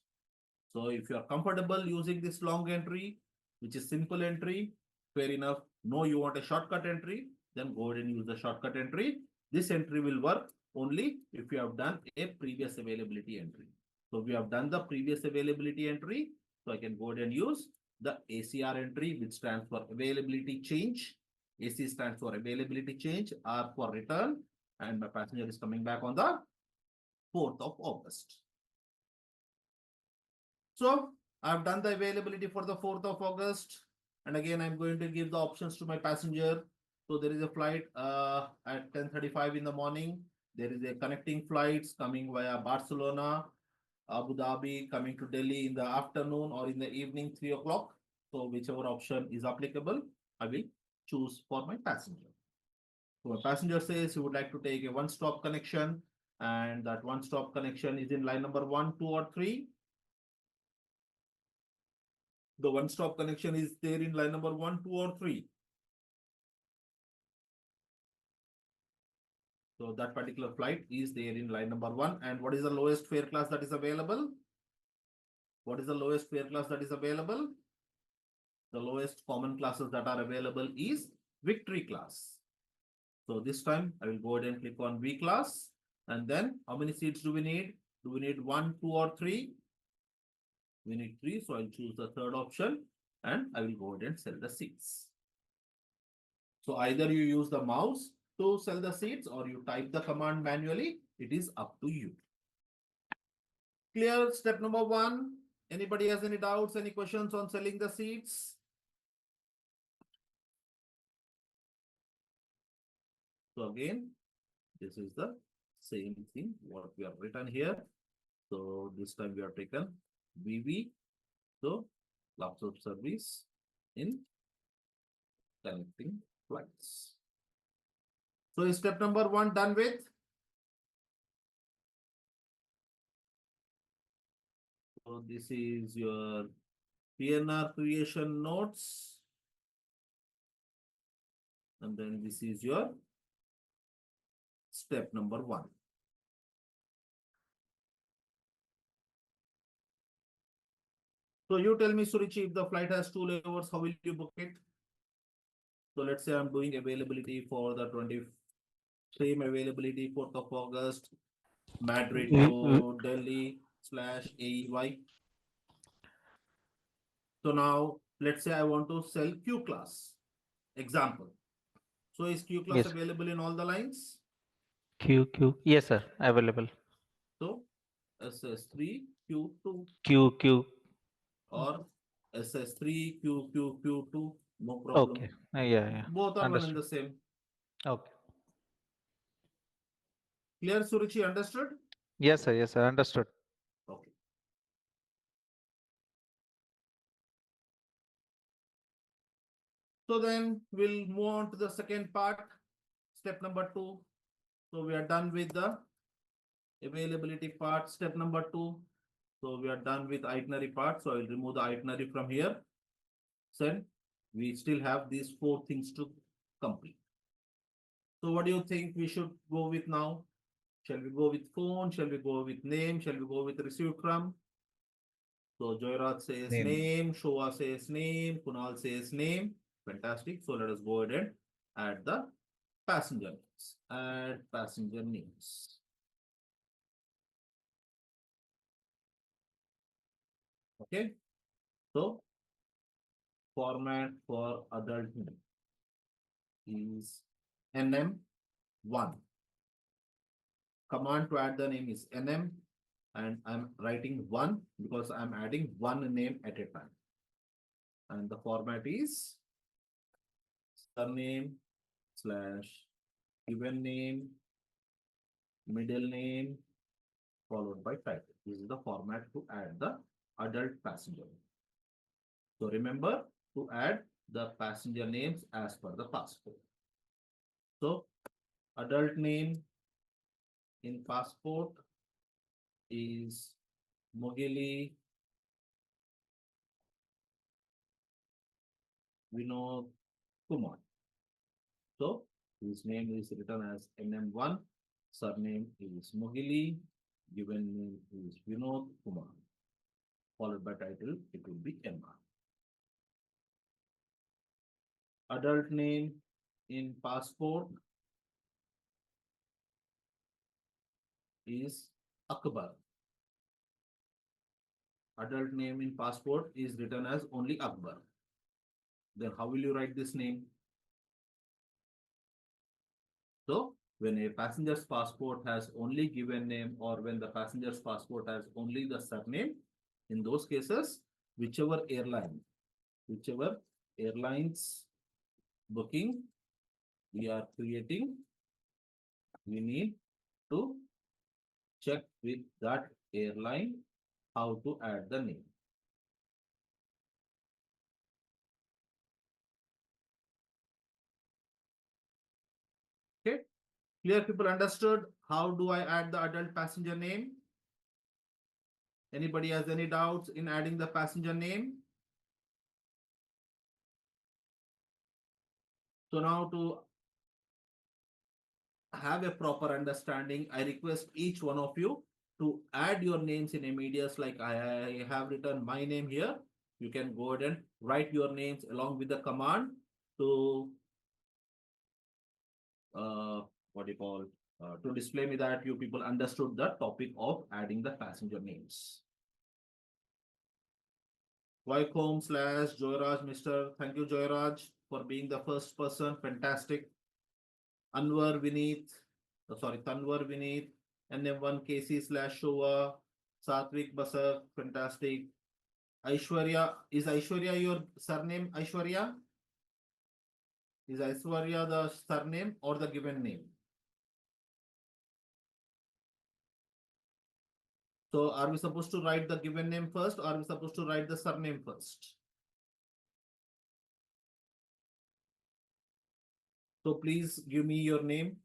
So if you are comfortable using this long entry, which is simple entry, fair enough. No, you want a shortcut entry, then go ahead and use the shortcut entry. This entry will work only if you have done a previous availability entry. So we have done the previous availability entry. So I can go ahead and use the ACR entry, which stands for availability change. AC stands for availability change, R for return, and my passenger is coming back on the 4th of August. So I've done the availability for the 4th of August. And again, I'm going to give the options to my passenger. So there is a flight at 10:35 in the morning. There is a connecting flights coming via Barcelona, Abu Dhabi, coming to Delhi in the afternoon or in the evening, 3 o'clock. So whichever option is applicable, I will choose for my passenger. So a passenger says he would like to take a one-stop connection, and that one-stop connection is in line number 1, 2, or 3. The one-stop connection is there in line number 1, 2, or 3. So that particular flight is there in line number 1. And what is the lowest fare class that is available? What is the lowest fare class that is available? The lowest common classes that are available is Victory class. So this time I will go ahead and click on V class. And then how many seats do we need? Do we need 1, 2, or 3? We need 3. So I'll choose the third option and I will go ahead and sell the seats. So either you use the mouse to sell the seats or you type the command manually. It is up to you. Clear step number 1. Anybody has any doubts, any questions on selling the seats? So again, this is the same thing what we have written here. So this time we have taken VV. So lots of service in connecting flights. So is step number 1 done with? So this is your PNR creation notes. And then this is your step number 1. So you tell me, Surichi, if the flight has 2 layovers, how will you book it? So let's say I'm doing availability for the same availability 4th of August, Madrid to Delhi / AEY. So now let's say I want to sell Q class. Example. So is Q class
Yes.
available in all the lines?
Q. Yes, sir. Available.
So SS3 Q2
Q.
or SS3 Q2, no
Okay.
problem.
Yeah.
Both are one and
Understood.
the same.
Okay.
Clear, Surichi? Understood?
Yes, sir. Yes, sir. Understood.
Okay. So then we'll move on to the second part, step number 2. So we are done with the availability part, step number 2. So we are done with itinerary part. So I will remove the itinerary from here. Then we still have these 4 things to complete. So what do you think we should go with now? Shall we go with phone? Shall we go with name? Shall we go with received from? So Joyrat says name, Shoa says name, Kunal says name. Fantastic. So let us go ahead and add the passenger names. Add passenger names. Okay. So format for adult name is NM1. Command to add the name is NM, and I'm writing 1 because I'm adding one name at a time. And the format is surname / given name, middle name, followed by title. This is the format to add the adult passenger. So remember to add the passenger names as per the passport. So adult name in passport is Mogili Vinod Kumar. So his name is written as NM1, surname is Mogili, given name is Vinod Kumar, followed by title, it will be MR. Adult name in passport is Akbar. Adult name in passport is written as only Akbar. Then how will you write this name? So when a passenger's passport has only given name or when the passenger's passport has only the surname, in those cases, whichever airlines booking we are creating, we need to check with that airline how to add the name. Okay, clear people understood how do I add the adult passenger name? Anybody has any doubts in adding the passenger name? So now to have a proper understanding, I request each one of you to add your names in Amadeus. Like I have written my name here. You can go ahead and write your names along with the command to what do you call to display me that you people understood the topic of adding the passenger names. Wycombe slash Joyraj, Mr. Thank you, Joyraj, for being the first person. Fantastic. Anwar Vineet, Tanwar Vineet, NM1 KC slash Shova, Satvik Basar, fantastic. Aishwarya, is Aishwarya your surname? Aishwarya? Is Aishwarya the surname or the given name? So are we supposed to write the given name first or are we supposed to write the surname first? So please give me your name.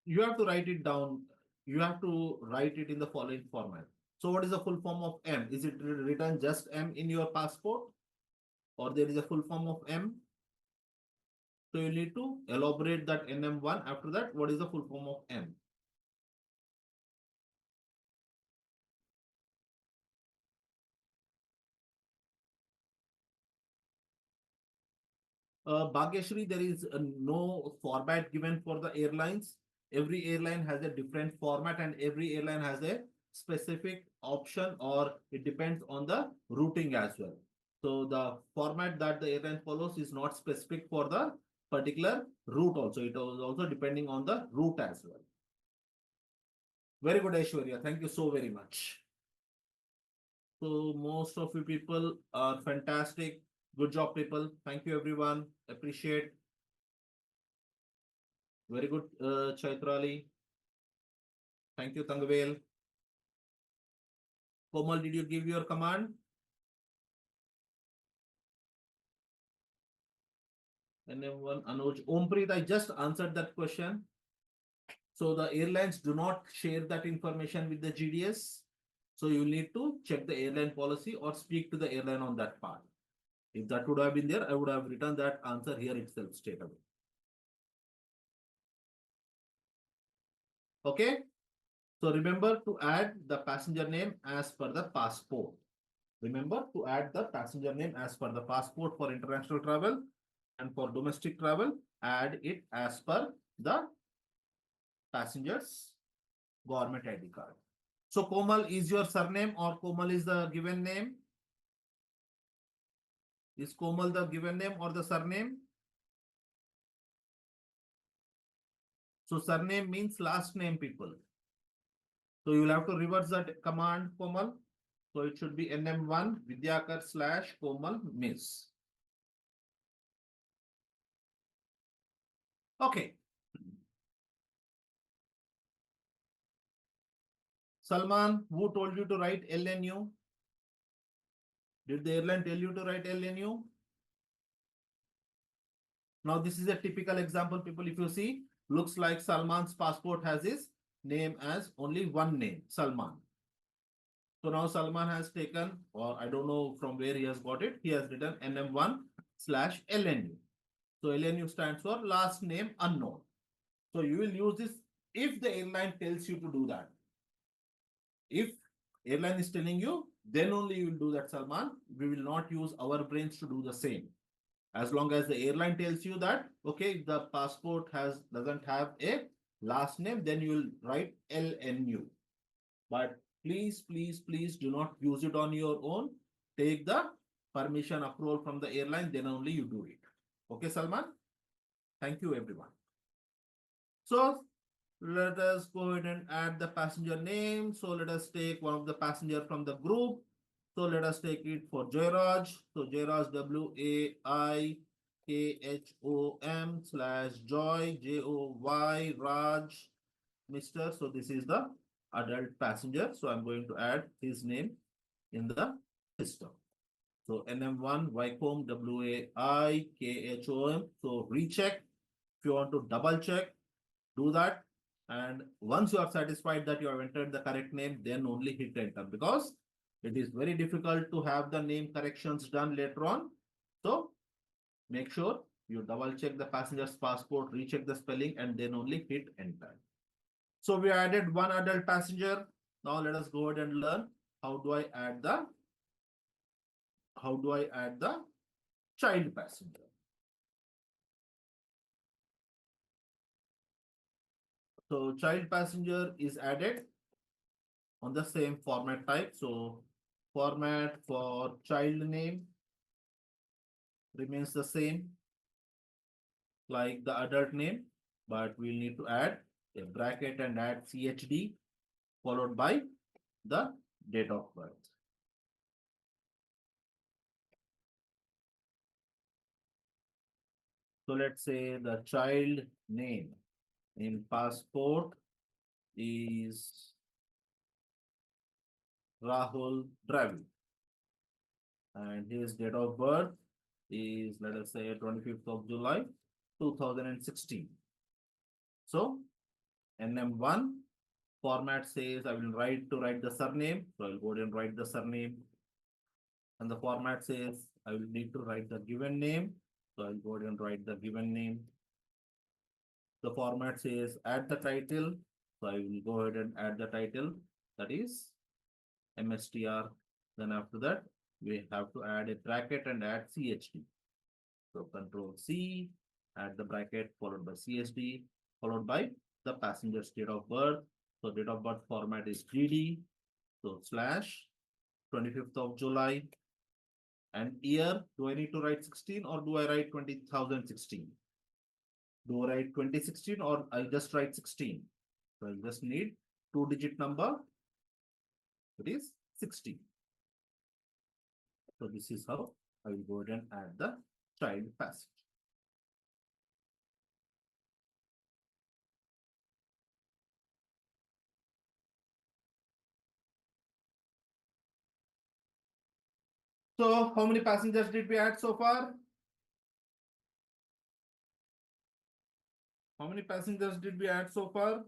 You have to write it down. You have to write it in the following format. So what is the full form of M? Is it written just M in your passport? Or there is a full form of M? So you need to elaborate that NM1. After that, what is the full form of M? Bhagyashri, there is no format given for the airlines. Every airline has a different format and every airline has a specific option or it depends on the routing as well. So the format that the airline follows is not specific for the particular route also. It is also depending on the route as well. Very good, Aishwarya. Thank you so very much. So most of you people are fantastic. Good job, people. Thank you, everyone. Appreciate. Very good, Chaitrali. Thank you, Tangvel. Komal, did you give your command? And then one Anuj. Ompreet, I just answered that question. So the airlines do not share that information with the GDS. So you need to check the airline policy or speak to the airline on that part. If that would have been there, I would have written that answer here itself straight away. Okay. So remember to add the passenger name as per the passport. Remember to add the passenger name as per the passport for international travel and for domestic travel, add it as per the passenger's government ID card. So Komal is your surname or Komal is the given name? Is Komal the given name or the surname? So surname means last name, people. So you will have to reverse that command, Komal. So it should be NM1 Vidyakar slash Komal Miss. Okay. Salman, who told you to write LNU? Did the airline tell you to write LNU? Now this is a typical example, people. If you see, looks like Salman's passport has his name as only one name, Salman. So now Salman has taken, or I don't know from where he has got it, he has written NM1 slash LNU. So LNU stands for last name unknown. So you will use this if the airline tells you to do that. If airline is telling you then only you will do that, Salman. We will not use our brains to do the same. As long as the airline tells you that, okay, the passport doesn't have a last name, then you will write LNU. But please do not use it on your own. Take the permission approval from the airline, then only you do it. Okay, Salman? Thank you, everyone. So let us go ahead and add the passenger name. So let us take one of the passenger from the group. So let us take it for Jairaj. So Jairaj, WAIKHOM/Joy, JOY, Raj, Mr. So this is the adult passenger. So I'm going to add his name in the system. So NM1, Wycombe, WAIKHOM. So recheck. If you want to double check, do that. And once you are satisfied that you have entered the correct name, then only hit enter, because it is very difficult to have the name corrections done later on. So make sure you double check the passenger's passport, recheck the spelling, and then only hit enter. So we added one adult passenger. Now let us go ahead and learn how do I add the child passenger. So child passenger is added on the same format type. So format for child name remains the same like the adult name, but we'll need to add a bracket and add CHD followed by the date of birth. So let's say the child name in passport is Rahul Dravid, and his date of birth is, let us say, 25th of July 2016. So NM1 format says I will write the surname. So I'll go ahead and write the surname. And the format says I will need to write the given name. So I'll go ahead and write the given name. The format says add the title. So I will go ahead and add the title, that is MSTR. Then after that, we have to add a bracket and add CHD. So Control C, add the bracket followed by CSD, followed by the passenger's date of birth. So date of birth format is GD. So slash 25th of July. And year, do I need to write 16 or do I write 2016? Do I write 2016 or I just write 16? So I just need 2-digit number. It is 16. So this is how I will go ahead and add the child passenger. So how many passengers did we add so far? How many passengers did we add so far?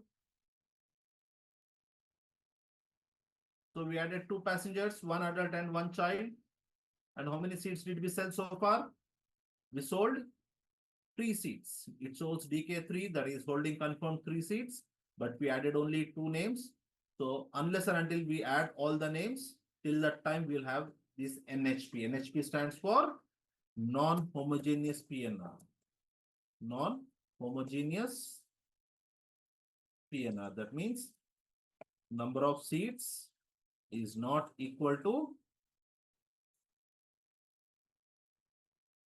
So we added 2 passengers, 1 adult and 1 child. And how many seats did we sell so far? We sold 3 seats. It shows DK3, that is holding confirmed 3 seats, but we added only 2 names. So unless and until we add all the names, till that time we'll have this NHP. NHP stands for non-homogeneous PNR. Non-homogeneous PNR. That means number of seats is not equal to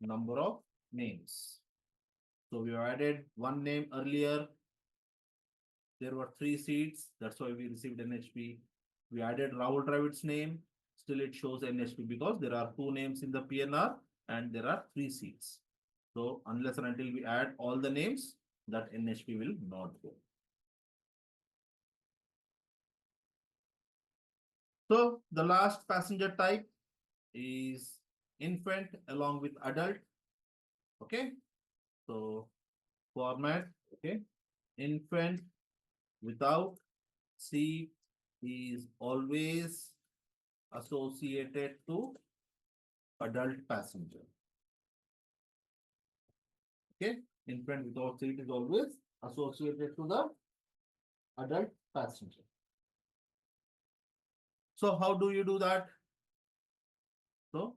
number of names. So we added 1 name earlier. There were 3 seats. That's why we received NHP. We added Rahul Dravid's name. Still it shows NHP because there are 2 names in the PNR and there are 3 seats. So unless and until we add all the names, that NHP will not go. So the last passenger type is infant along with adult. Okay. So format, okay. Infant without C is always associated to adult passenger. Okay. Infant without seat is always associated to the adult passenger. So how do you do that? So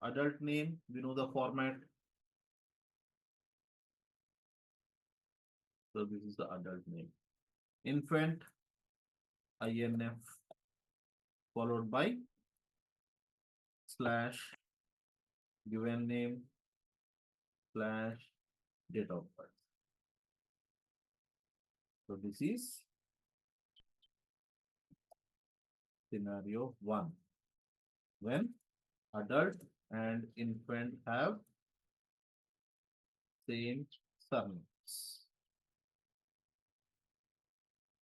adult name, we know the format. So this is the adult name. Infant, INF, followed by slash given name slash date of birth. So this is scenario 1 when adult and infant have same surnames.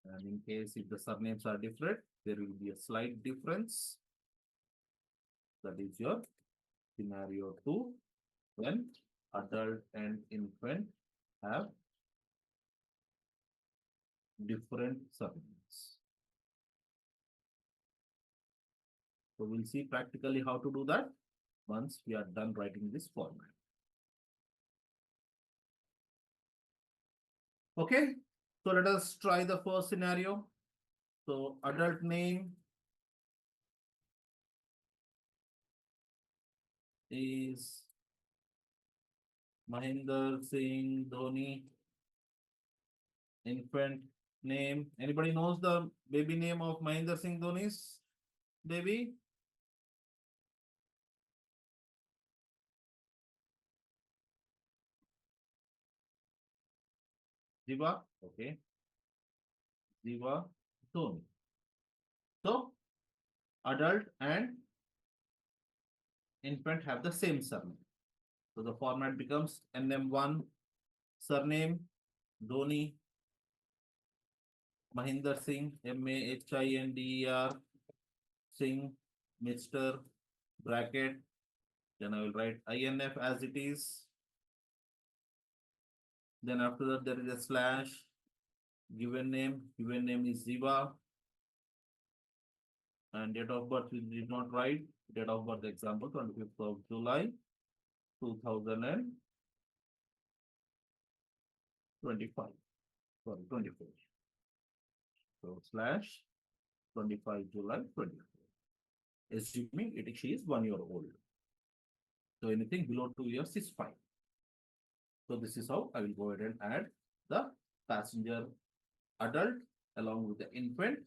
And in case if the surnames are different, there will be a slight difference. That is your scenario 2 when adult and infant have different surnames. So we'll see practically how to do that once we are done writing this format. Okay, so let us try the first scenario. So adult name is Mahinder Singh Dhoni. Infant name. Anybody knows the baby name of Mahinder Singh Dhoni's baby? Diva. Okay. Diva Dhoni. So adult and infant have the same surname. So the format becomes NM1 surname Dhoni Mahinder Singh Mahinder Singh Mr. bracket. Then I will write INF as it is. Then after that there is a slash given name is Ziva. And date of birth we did not write. Date of birth example 25th of July 2025. Sorry, 24. So slash 25 July 24. Assuming she is 1 year old. So anything below 2 years is fine. So this is how I will go ahead and add the passenger adult along with the infant.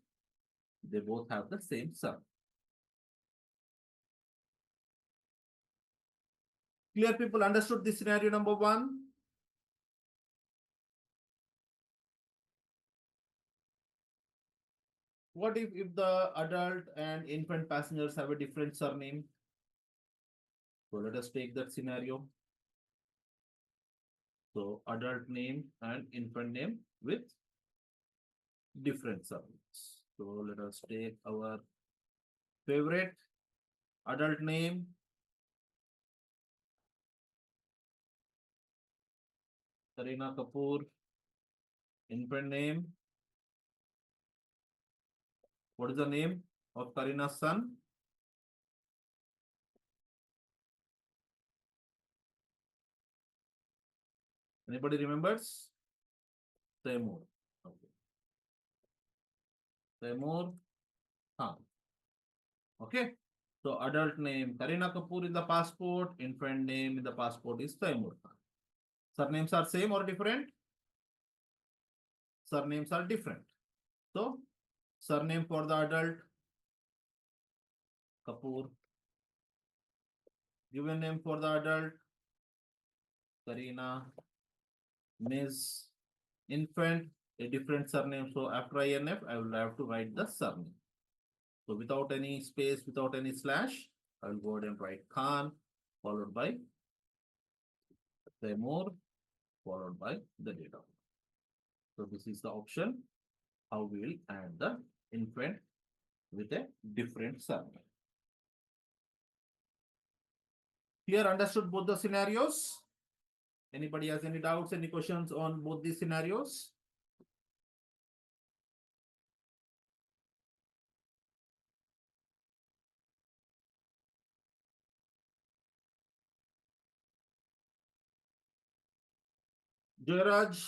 They both have the same surname. Clear, people understood this scenario number 1? What if the adult and infant passengers have a different surname? So let us take that scenario. So adult name and infant name with different surnames. So let us take our favorite adult name. Kareena Kapoor. Infant name. What is the name of Kareena's son? Anybody remembers? Taimur. Okay. Taimur Khan. Okay. So adult name Kareena Kapoor in the passport. Infant name in the passport is Taimur Khan. Surnames are same or different? Surnames are different. So surname for the adult Kapoor. Given name for the adult Kareena. Ms. Infant a different surname. So after INF, I will have to write the surname. So without any space, without any slash, I will go ahead and write Khan, followed by Taimur, followed by the data. So this is the option how we will add the infant with a different surname. Here, understood both the scenarios? Anybody has any doubts, any questions on both these scenarios? Joyraj,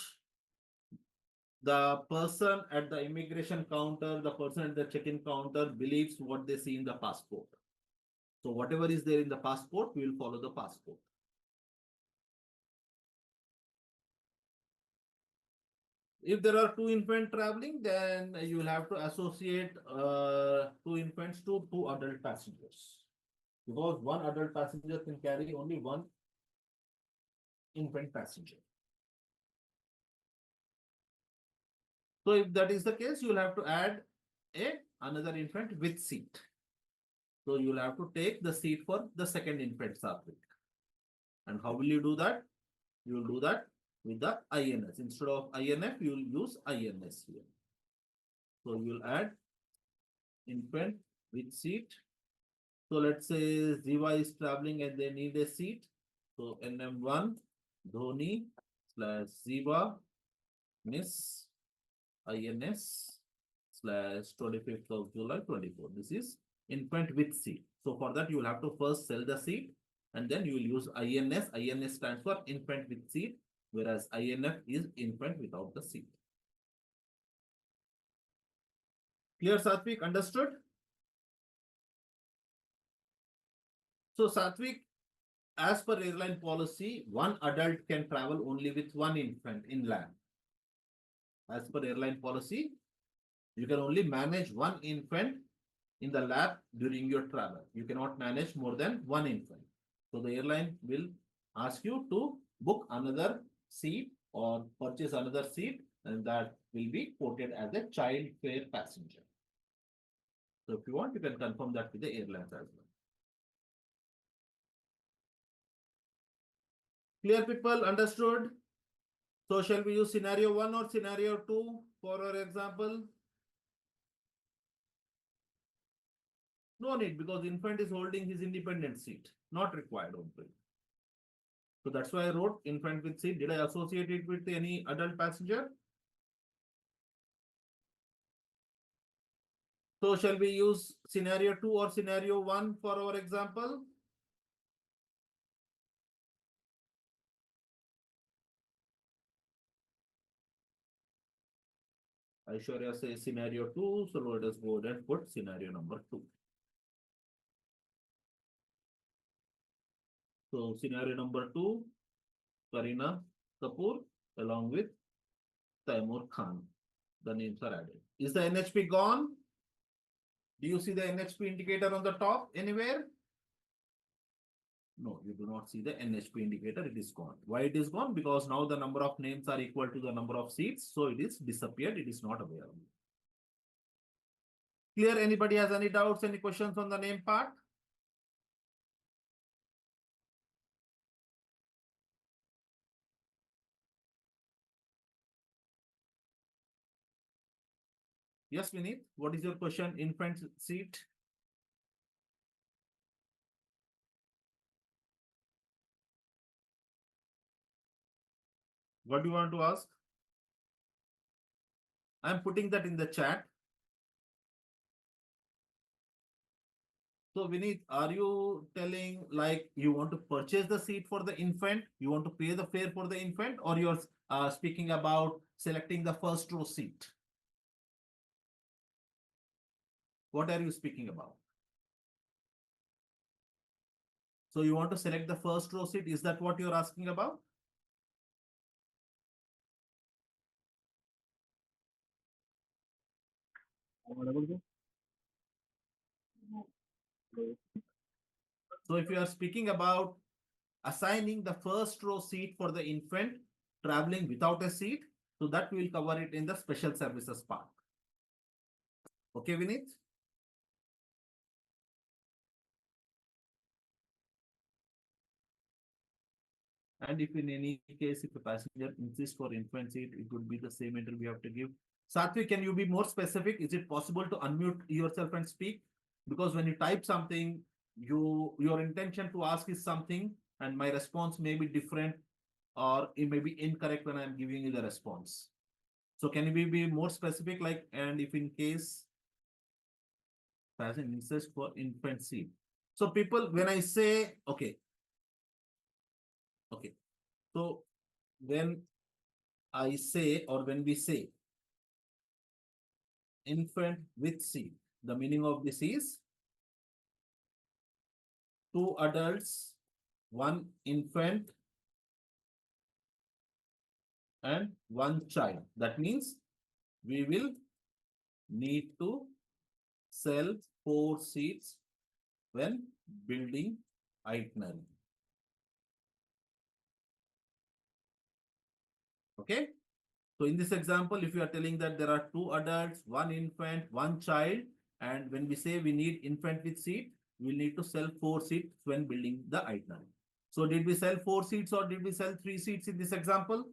the person at the immigration counter, the person at the check-in counter believes what they see in the passport. So whatever is there in the passport, we will follow the passport. If there are two infants traveling, then you will have to associate two infants to two adult passengers. Because one adult passenger can carry only one infant passenger. So if that is the case, you will have to add another infant with seat. So you will have to take the seat for the second infant, Satvik. And how will you do that? You will do that with the INS. Instead of INF, you will use INS here. So you will add infant with seat. So let's say Ziva is traveling and they need a seat. So NM1 Dhoni / Ziva Miss INS / 25th of July 24. This is infant with seat. So for that, you will have to first sell the seat and then you will use INS. INS stands for infant with seat, whereas INF is infant without the seat. Clear, Satvik? Understood? So, Satvik, as per airline policy, one adult can travel only with one infant inland. As per airline policy, you can only manage one infant in the lab during your travel. You cannot manage more than one infant. So the airline will ask you to book another seat or purchase another seat, and that will be quoted as a child fare passenger. So if you want, you can confirm that with the airlines as well. Clear, people? Understood? So shall we use scenario 1 or scenario 2 for our example? No need, because infant is holding his independent seat. Not required, open. So that's why I wrote infant with seat. Did I associate it with any adult passenger? So shall we use scenario 2 or scenario 1 for our example? Aishwarya says scenario 2. So let us go ahead and put scenario number 2. So scenario number 2, Karina Kapoor along with Taimur Khan. The names are added. Is the NHP gone? Do you see the NHP indicator on the top anywhere? No, you do not see the NHP indicator. It is gone. Why it is gone? Because now the number of names are equal to the number of seats. So it is disappeared. It is not available. Clear? Anybody has any doubts, any questions on the name part? Yes, Vineet. What is your question? Infant seat. What do you want to ask? I'm putting that in the chat. So Vineet, are you telling like you want to purchase the seat for the infant? You want to pay the fare for the infant, or you're speaking about selecting the first row seat? What are you speaking about? So you want to select the first row seat? Is that what you're asking about? So if you are speaking about assigning the first row seat for the infant traveling without a seat, so that we will cover it in the special services part. Okay, Vineet? And if in any case, if a passenger insists for infant seat, it would be the same entry we have to give. Satvik, can you be more specific? Is it possible to unmute yourself and speak? Because when you type something, your intention to ask is something, and my response may be different, or it may be incorrect when I'm giving you the response. So can you be more specific? Like, and if in case passenger insists for infant seat. So people, when I say, okay. So when I say, or when we say infant with seat. The meaning of this is two adults, one infant, and one child. That means we will need to sell 4 seats when building itinerary. Okay. So in this example, if you are telling that there are two adults, one infant, one child, and when we say we need infant with seat, we need to sell 4 seats when building the itinerary. So did we sell 4 seats or did we sell 3 seats in this example?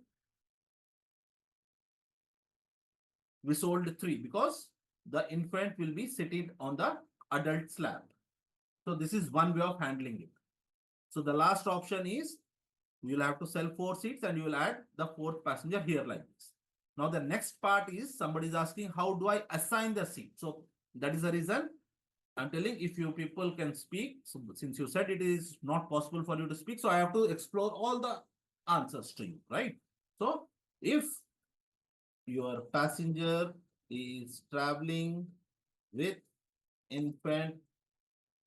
We sold 3 because the infant will be seated on the adult's lap. So this is one way of handling it. So the last option is you will have to sell 4 seats and you will add the 4th passenger here like this. Now the next part is somebody is asking how do I assign the seat? So that is the reason I'm telling if you people can speak. So since you said it is not possible for you to speak, so I have to explore all the answers to you, right? So if your passenger is traveling with infant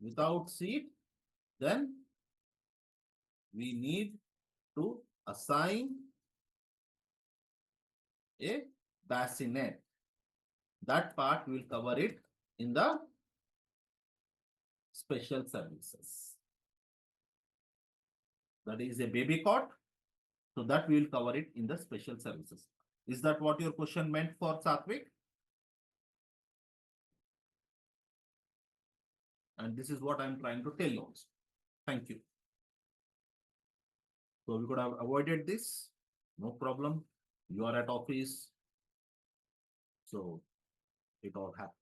without seat, then we need to assign a bassinet. That part we will cover it in the special services. That is a baby cot. So that we will cover it in the special services. Is that what your question meant for Satvik? And this is what I'm trying to tell you also. Thank you. So we could have avoided this. No problem. You are at office. So it all happens.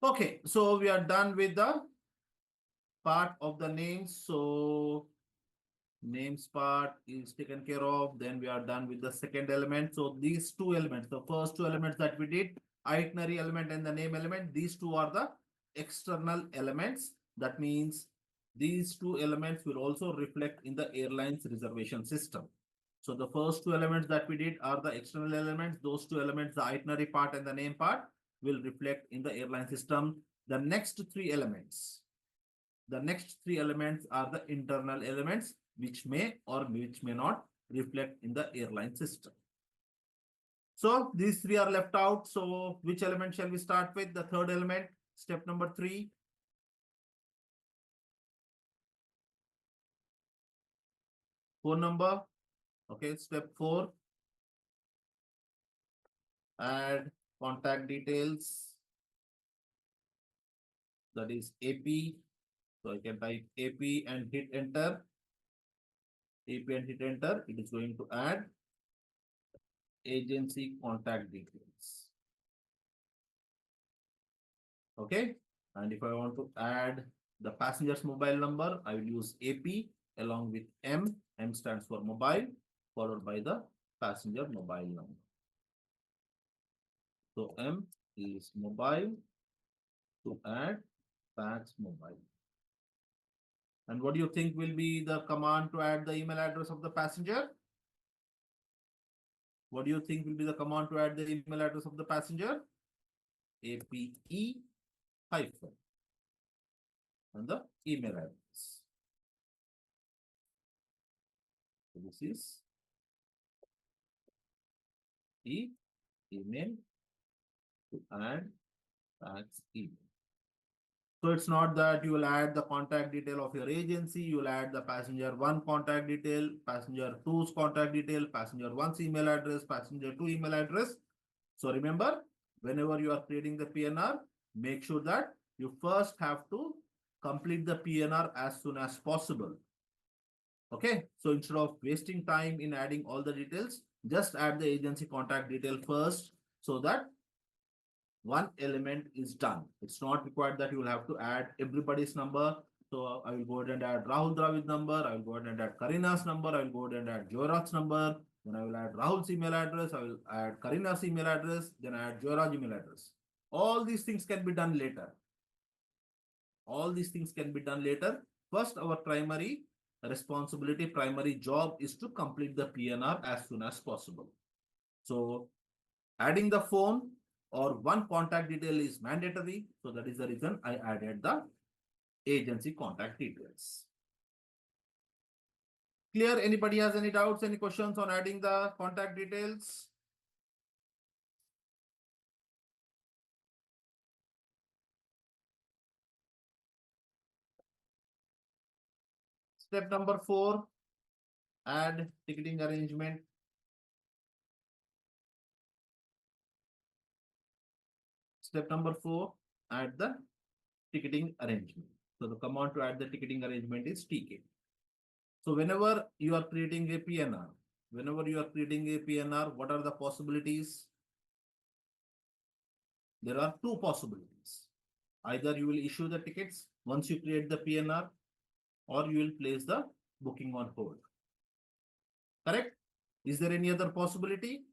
Okay, so we are done with the part of the names. So names part is taken care of. Then we are done with the second element. So these two elements, the first two elements that we did, itinerary element and the name element, these two are the external elements. That means these two elements will also reflect in the airline's reservation system. So the first two elements that we did are the external elements. Those two elements, the itinerary part and the name part, will reflect in the airline system. The next three elements are the internal elements, which may or which may not reflect in the airline system. So these three are left out. So which element shall we start with? The third element, step number 3. Phone number. Okay, step 4. Add contact details. That is AP. So I can type AP and hit enter. AP and hit enter. It is going to add agency contact details. Okay. And if I want to add the passenger's mobile number, I will use AP along with M. M stands for mobile, followed by the passenger mobile number. So M is mobile to add fax mobile. And what do you think will be the command to add the email address of the passenger? What do you think will be the command to add the email address of the passenger? APE hyphen and the email address. So this is email to add fax email. So it's not that you will add the contact detail of your agency, you will add the passenger 1 contact detail, passenger 2's contact detail, passenger 1's email address, passenger 2 email address. So remember, whenever you are creating the PNR, make sure that you first have to complete the PNR as soon as possible. Okay, so instead of wasting time in adding all the details, just add the agency contact detail first so that one element is done. It's not required that you will have to add everybody's number. So I will go ahead and add Rahul Dravid's number. I will go ahead and add Karina's number. I will go ahead and add Joyraj's number. Then I will add Rahul's email address. I will add Karina's email address. Then I add Joyraj's email address. All these things can be done later. All these things can be done later. First, our primary responsibility, primary job is to complete the PNR as soon as possible. So adding the phone, or one contact detail is mandatory. So that is the reason I added the agency contact details. Clear? Anybody has any doubts, any questions on adding the contact details? Step number 4, add ticketing arrangement. Step number 4, add the ticketing arrangement. So the command to add the ticketing arrangement is TK. So whenever you are creating a PNR, what are the possibilities? There are two possibilities. Either you will issue the tickets once you create the PNR, or you will place the booking on hold. Correct? Is there any other possibility?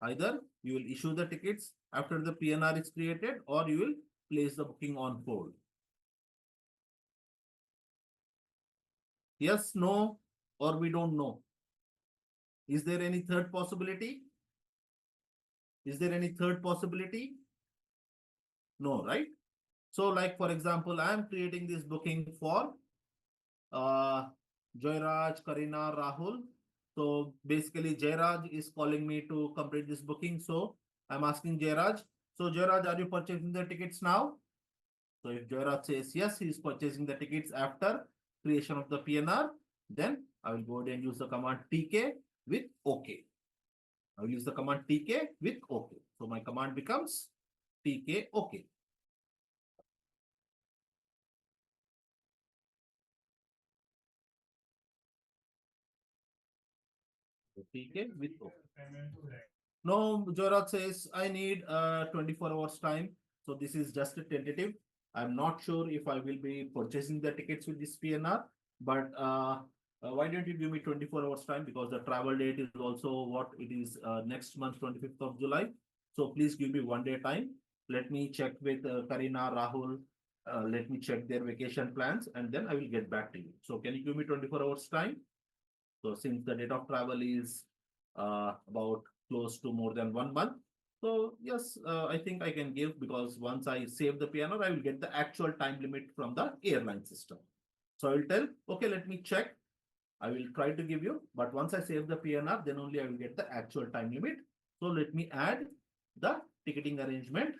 Either you will issue the tickets after the PNR is created, or you will place the booking on hold. Yes, no, or we don't know. Is there any third possibility? Is there any third possibility? No, right? So like, for example, I am creating this booking for uh, Joyraj, Karina, Rahul. So basically Jayraj is calling me to complete this booking. So I'm asking Jayraj. So Jayraj, are you purchasing the tickets now? So if Jayraj says yes, he is purchasing the tickets after creation of the PNR, then I will go ahead and use the command TK with OK. I will use the command TK with OK. So my command becomes TK OK. So TK with OK. No, Jorat says I need 24 hours time. So this is just a tentative. I'm not sure if I will be purchasing the tickets with this PNR, but why don't you give me 24 hours time? Because the travel date is also what it is next month, 25th of July. So please give me 1 day time. Let me check with Karina, Rahul. Let me check their vacation plans, and then I will get back to you. So can you give me 24 hours time? So since the date of travel is about close to more than 1 month, so yes, I think I can give, because once I save the PNR, I will get the actual time limit from the airline system. So I will tell, okay, let me check. I will try to give you, but once I save the PNR, then only I will get the actual time limit. So let me add the ticketing arrangement.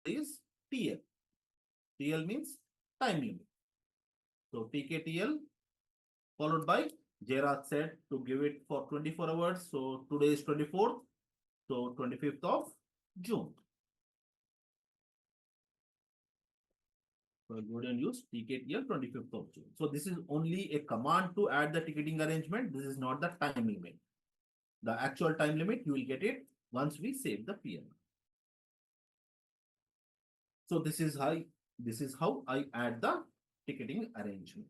Is TL. TL means time limit. So TKTL followed by Jairaj said to give it for 24 hours. So today is 24th. So 25th of June. So go ahead and use TKTL 25th of June. So this is only a command to add the ticketing arrangement. This is not the time limit. The actual time limit, you will get it once we save the PM. So this is how I add the ticketing arrangement.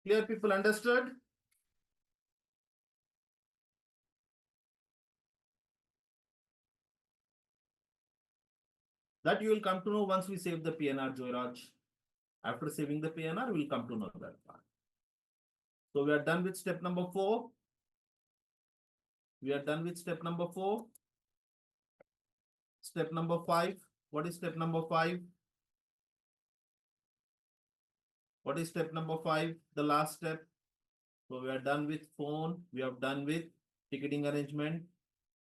Clear, people, understood? That you will come to know once we save the PNR, Joyraj. After saving the PNR, we will come to know that part. So we are done with step number 4. We are done with step number 4. Step number 5. What is step number 5? What is step number 5? The last step. So we are done with phone. We have done with ticketing arrangement.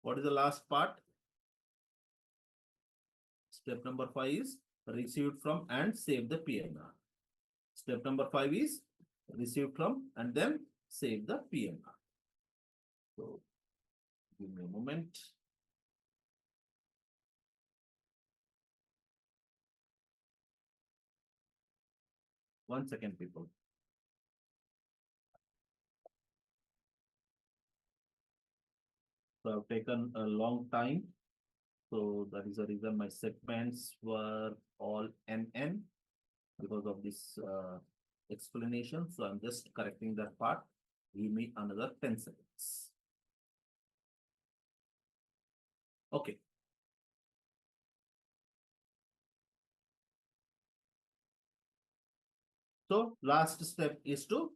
What is the last part? Step number 5 is received from and save the PNR. Step number 5 is received from and then save the PNR. So give me a moment. One second, people. So I've taken a long time. So that is the reason my segments were all NN because of this explanation. So I'm just correcting that part. Give me another 10 seconds. Okay. So last step is to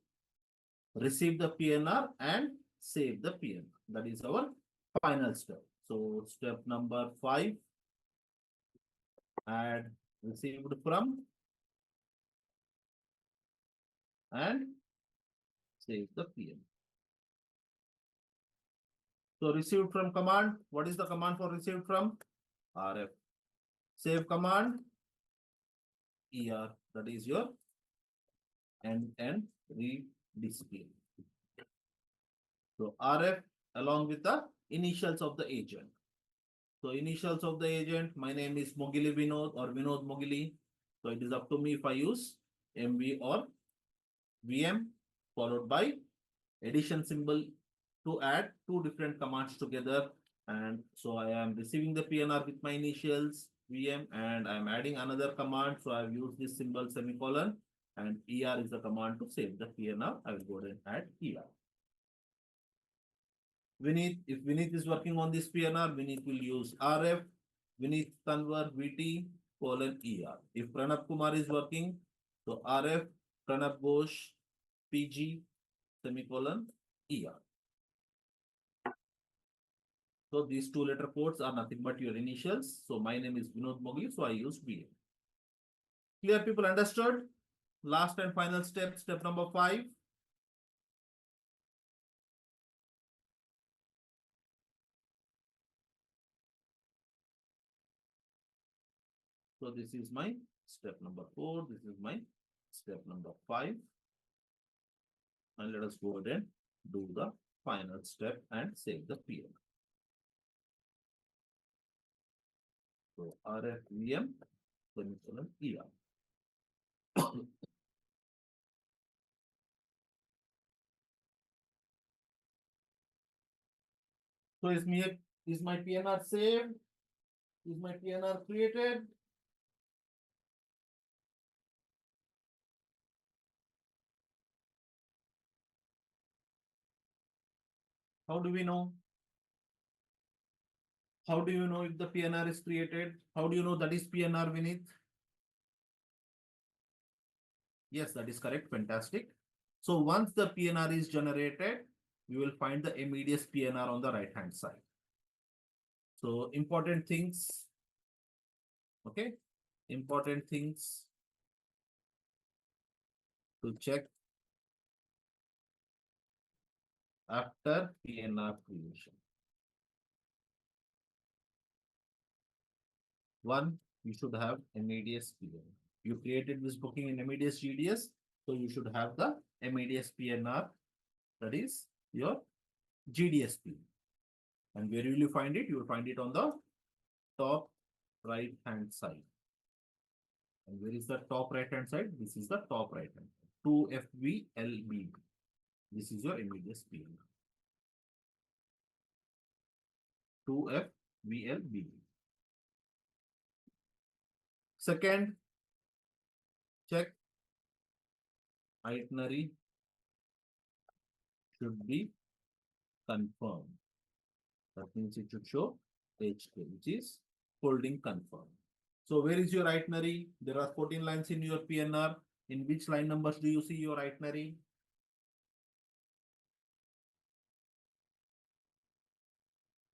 receive the PNR and save the PNR. That is our final step. So step number 5, add received from and save the PNR. So received from command, what is the command for received from? RF. Save command, ER, that is your end read display. So RF along with the initials of the agent. So initials of the agent, my name is Mogili Vinod or Vinod Mogili. So it is up to me if I use MV or VM followed by addition symbol to add two different commands together. And so I am receiving the PNR with my initials VM and I am adding another command. So I have used this symbol semicolon and ER is the command to save the PNR. I will go ahead and add ER. Vineet, if Vineet is working on this PNR, Vineet will use RF, Vineet Tanwar VT colon ER. If Pranab Kumar is working, so RF, Pranab Ghosh, PG semicolon ER. So these two letter codes are nothing but your initials. So my name is Vinod Mogli, so I use BA. Clear, people, understood? Last and final step, step number 5. So this is my step number 4. This is my step number 5. And let us go ahead and do the final step and save the PM. So RFVM semicolon ER. So is my PNR saved? Is my PNR created? How do we know? How do you know if the PNR is created? How do you know that is PNR, Vineet? Yes, that is correct. Fantastic. So once the PNR is generated, you will find the immediate PNR on the right hand side. So important things. Okay. Important things to check after PNR creation. One, you should have immediate PNR. You created this booking in immediate GDS, so you should have the immediate PNR, that is your GDSP. And where will you find it? You will find it on the top right hand side. And where is the top right hand side? This is the top right hand side. 2FVLB. This is your immediate PNR. 2FVLB. Second, check itinerary should be confirmed. That means it should show HK, which is holding confirmed. So where is your itinerary? There are 14 lines in your PNR. In which line numbers do you see your itinerary?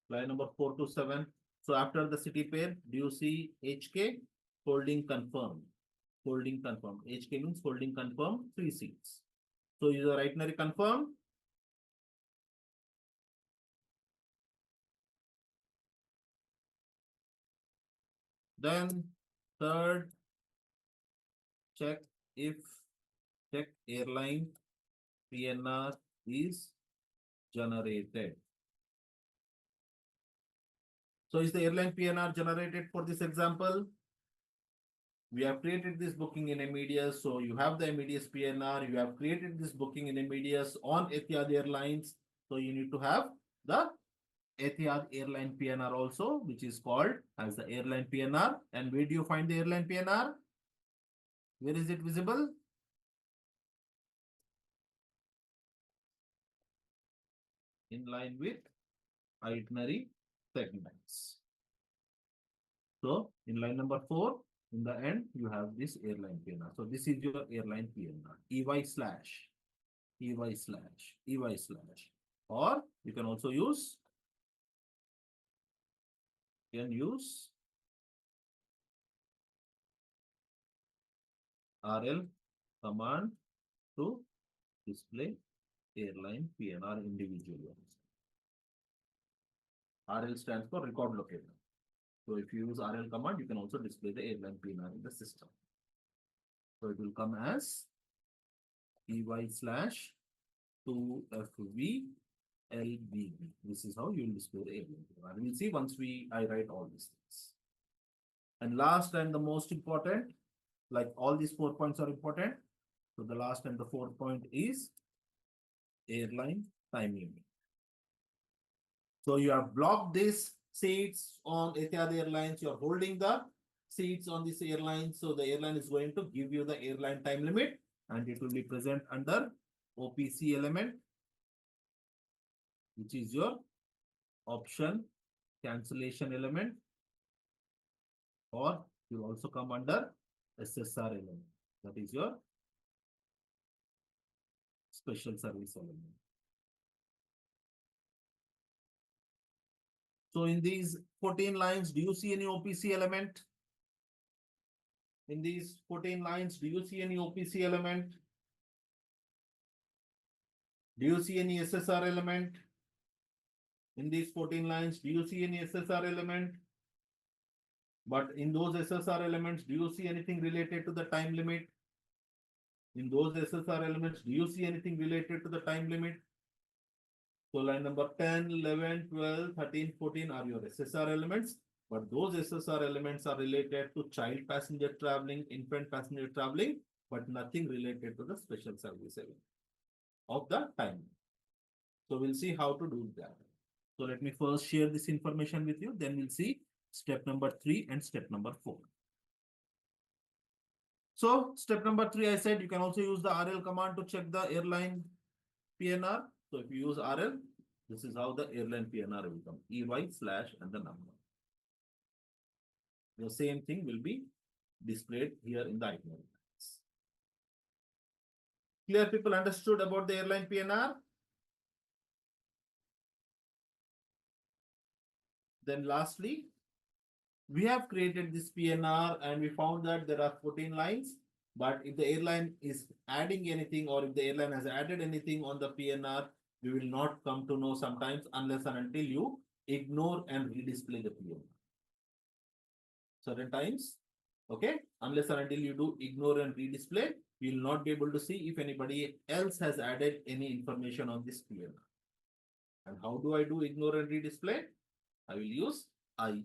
Line number 4 to 7. So after the city pair, do you see HK? Holding confirmed. Holding confirmed. HK means holding confirmed 3 seats. So is your itinerary confirmed? Then third, check airline PNR is generated. So is the airline PNR generated for this example? We have created this booking in Amadeus. So you have the Amadeus PNR. You have created this booking in Amadeus on Etihad Airlines. So you need to have the Etihad Airline PNR also, which is called as the airline PNR. And where do you find the airline PNR? Where is it visible? In line with itinerary segments. So in line number 4, In the end, you have this airline PNR. So this is your airline PNR. EY slash, EY slash, EY slash. Or you can also use, RL command to display airline PNR individually. RL stands for record locator. So if you use RL command, you can also display the airline PNR in the system. So it will come as EY slash 2FV LBB. This is how you will display the airline PNR. We'll see once I write all these things. And last and the most important, like all these 4 points are important. So the last and the fourth point is airline time limit. So you have blocked these seats on Etihad Airlines. You are holding the seats on this airline. So the airline is going to give you the airline time limit, and it will be present under OPC element, which is your option cancellation element, or you also come under SSR element. That is your special service element. So in these 14 lines, do you see any OPC element? In these 14 lines, do you see any OPC element? Do you see any SSR element? In these 14 lines, do you see any SSR element? But in those SSR elements, do you see anything related to the time limit? In those SSR elements, do you see anything related to the time limit? So line number 10, 11, 12, 13, 14 are your SSR elements, but those SSR elements are related to child passenger traveling, infant passenger traveling, but nothing related to the special service element of the time. So we'll see how to do that. So let me first share this information with you, then we'll see step number 3 and step number 4. So step number 3, I said you can also use the RL command to check the airline PNR. So if you use RL, this is how the airline PNR will come, EY slash and the number. The same thing will be displayed here in the itinerary. Clear, people understood about the airline PNR? Then lastly, we have created this PNR and we found that there are 14 lines. But if the airline is adding anything, or if the airline has added anything on the PNR, we will not come to know sometimes unless and until you ignore and redisplay the PNR. Certain times, okay, unless and until you do ignore and redisplay, we will not be able to see if anybody else has added any information on this PNR. And how do I do ignore and redisplay? I will use IR.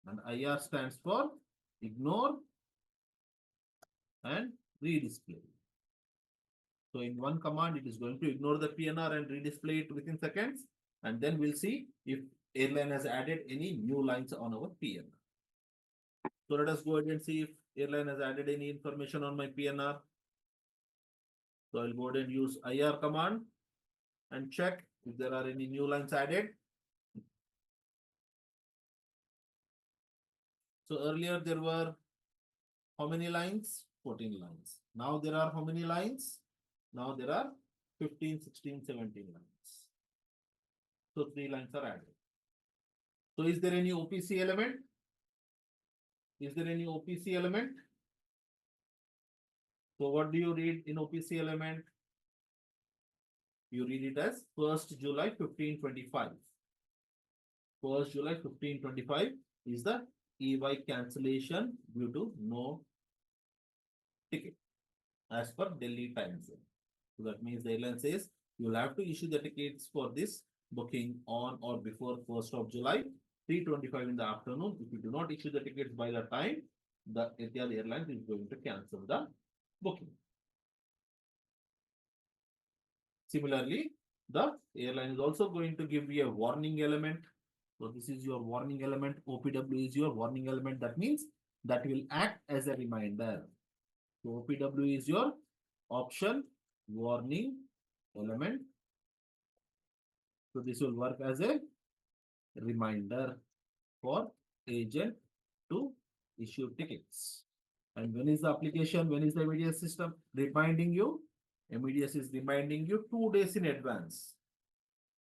And IR stands for ignore and redisplay. So in one command, it is going to ignore the PNR and redisplay it within seconds. And then we'll see if airline has added any new lines on our PNR. So let us go ahead and see if airline has added any information on my PNR. So I'll go ahead and use IR command and check if there are any new lines added. So earlier there were how many lines? 14 lines. Now there are how many lines? Now there are 15, 16, 17 lines. So 3 lines are added. So is there any OPC element? Is there any OPC element? So what do you read in OPC element? You read it as 1st July 1525. 1st July 1525 is the EY cancellation due to no ticket as per Delhi time zone. So that means the airline says you will have to issue the tickets for this booking on or before 1st of July, 3:25 in the afternoon. If you do not issue the tickets by the time, the Etihad Airlines is going to cancel the booking. Similarly, the airline is also going to give you a warning element. So this is your warning element. OPW is your warning element. That means that will act as a reminder. So OPW is your option warning element. So this will work as a reminder for agent to issue tickets. And when is the application? When is the Amadeus system reminding you? Amadeus is reminding you 2 days in advance.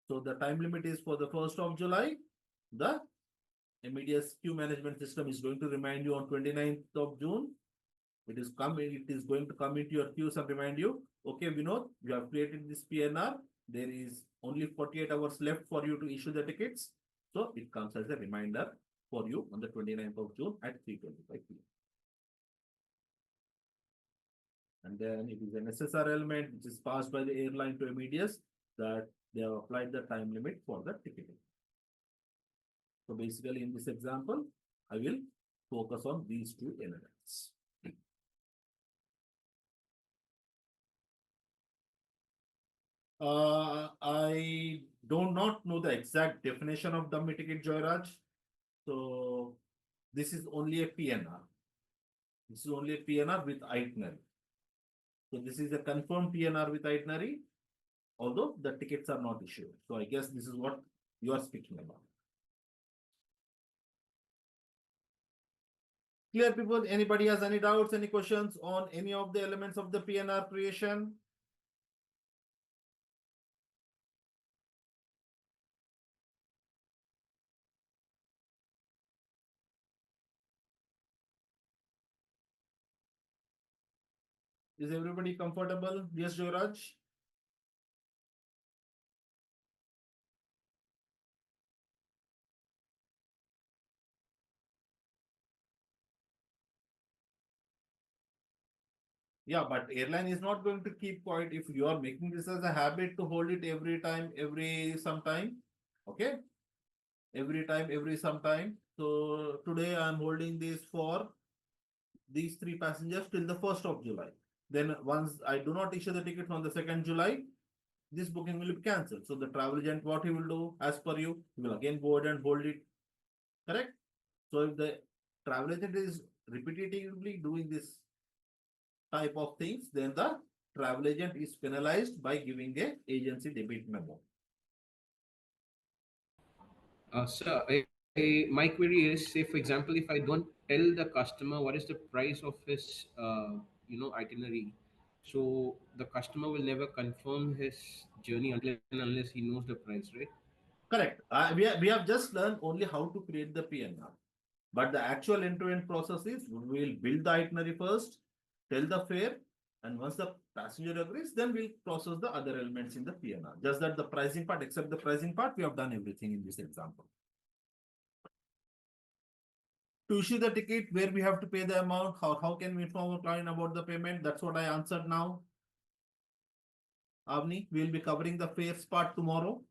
So the time limit is for the 1st of July. The Amadeus queue management system is going to remind you on 29th of June. It is going to come into your queues and remind you, okay, Vinod, you have created this PNR. There is only 48 hours left for you to issue the tickets. So it comes as a reminder for you on the 29th of June at 3:25 p.m. And then it is an SSR element which is passed by the airline to Amadeus that they have applied the time limit for the ticketing. So basically in this example, I will focus on these two elements. I do not know the exact definition of dummy ticket, Joyraj. So this is only a PNR. This is only a PNR with itinerary. So this is a confirmed PNR with itinerary, although the tickets are not issued. So I guess this is what you are speaking about. Clear, people? Anybody has any doubts, any questions on any of the elements of the PNR creation? Is everybody comfortable? Yes, Joyraj? Yeah, but airline is not going to keep quiet if you are making this as a habit to hold it every time, every sometime. Okay. Every time, every sometime. So today I'm holding this for these 3 passengers till the 1st of July. Then once I do not issue the ticket on the 2nd July, this booking will be cancelled. So the travel agent, what he will do as per you, he will again go ahead and hold it. Correct? So if the travel agent is repetitively doing this type of things, then the travel agent is penalized by giving a agency debit memo.
My query is, say for example, if I don't tell the customer what is the price of his, itinerary, so the customer will never confirm his journey until and unless he knows the price, right?
Correct. We have just learned only how to create the PNR. But the actual end-to-end process is we will build the itinerary first, tell the fare, and once the passenger agrees, then we'll process the other elements in the PNR. Just that the pricing part, except the pricing part, we have done everything in this example. To issue the ticket, where we have to pay the amount, how can we inform a client about the payment? That's what I answered now. Avni, we'll be covering the fares part tomorrow.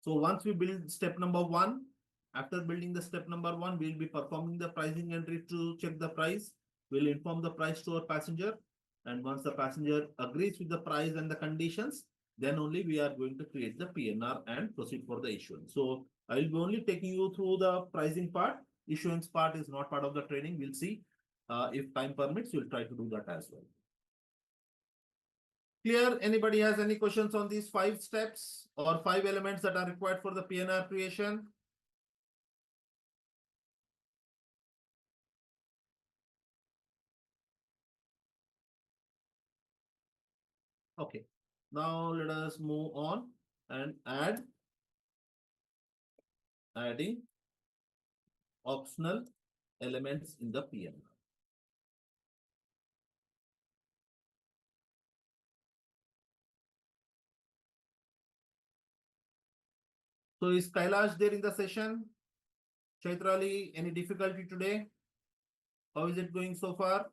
So once we build step number 1, after building the step number 1, we'll be performing the pricing entry to check the price. We'll inform the price to our passenger. And once the passenger agrees with the price and the conditions, then only we are going to create the PNR and proceed for the issuance. So I will be only taking you through the pricing part. Issuance part is not part of the training. We'll see. If time permits, we'll try to do that as well. Clear? Anybody has any questions on these 5 steps or 5 elements that are required for the PNR creation? Okay. Now let us move on and adding optional elements in the PNR. So is Kailash there in the session? Chaitrali, any difficulty today? How is it going so far?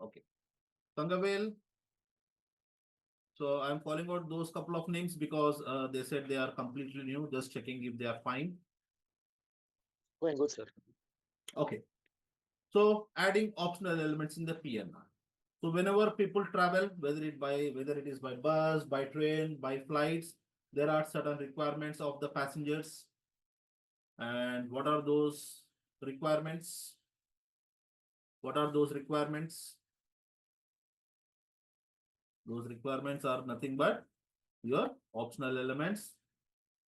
Okay. Tangavel. So I'm calling out those couple of names because they said they are completely new. Just checking if they are fine.
Going good, sir.
Okay. So adding optional elements in the PNR. So whenever people travel, whether it is by bus, by train, by flights, there are certain requirements of the passengers. And what are those requirements? What are those requirements? Those requirements are nothing but your optional elements,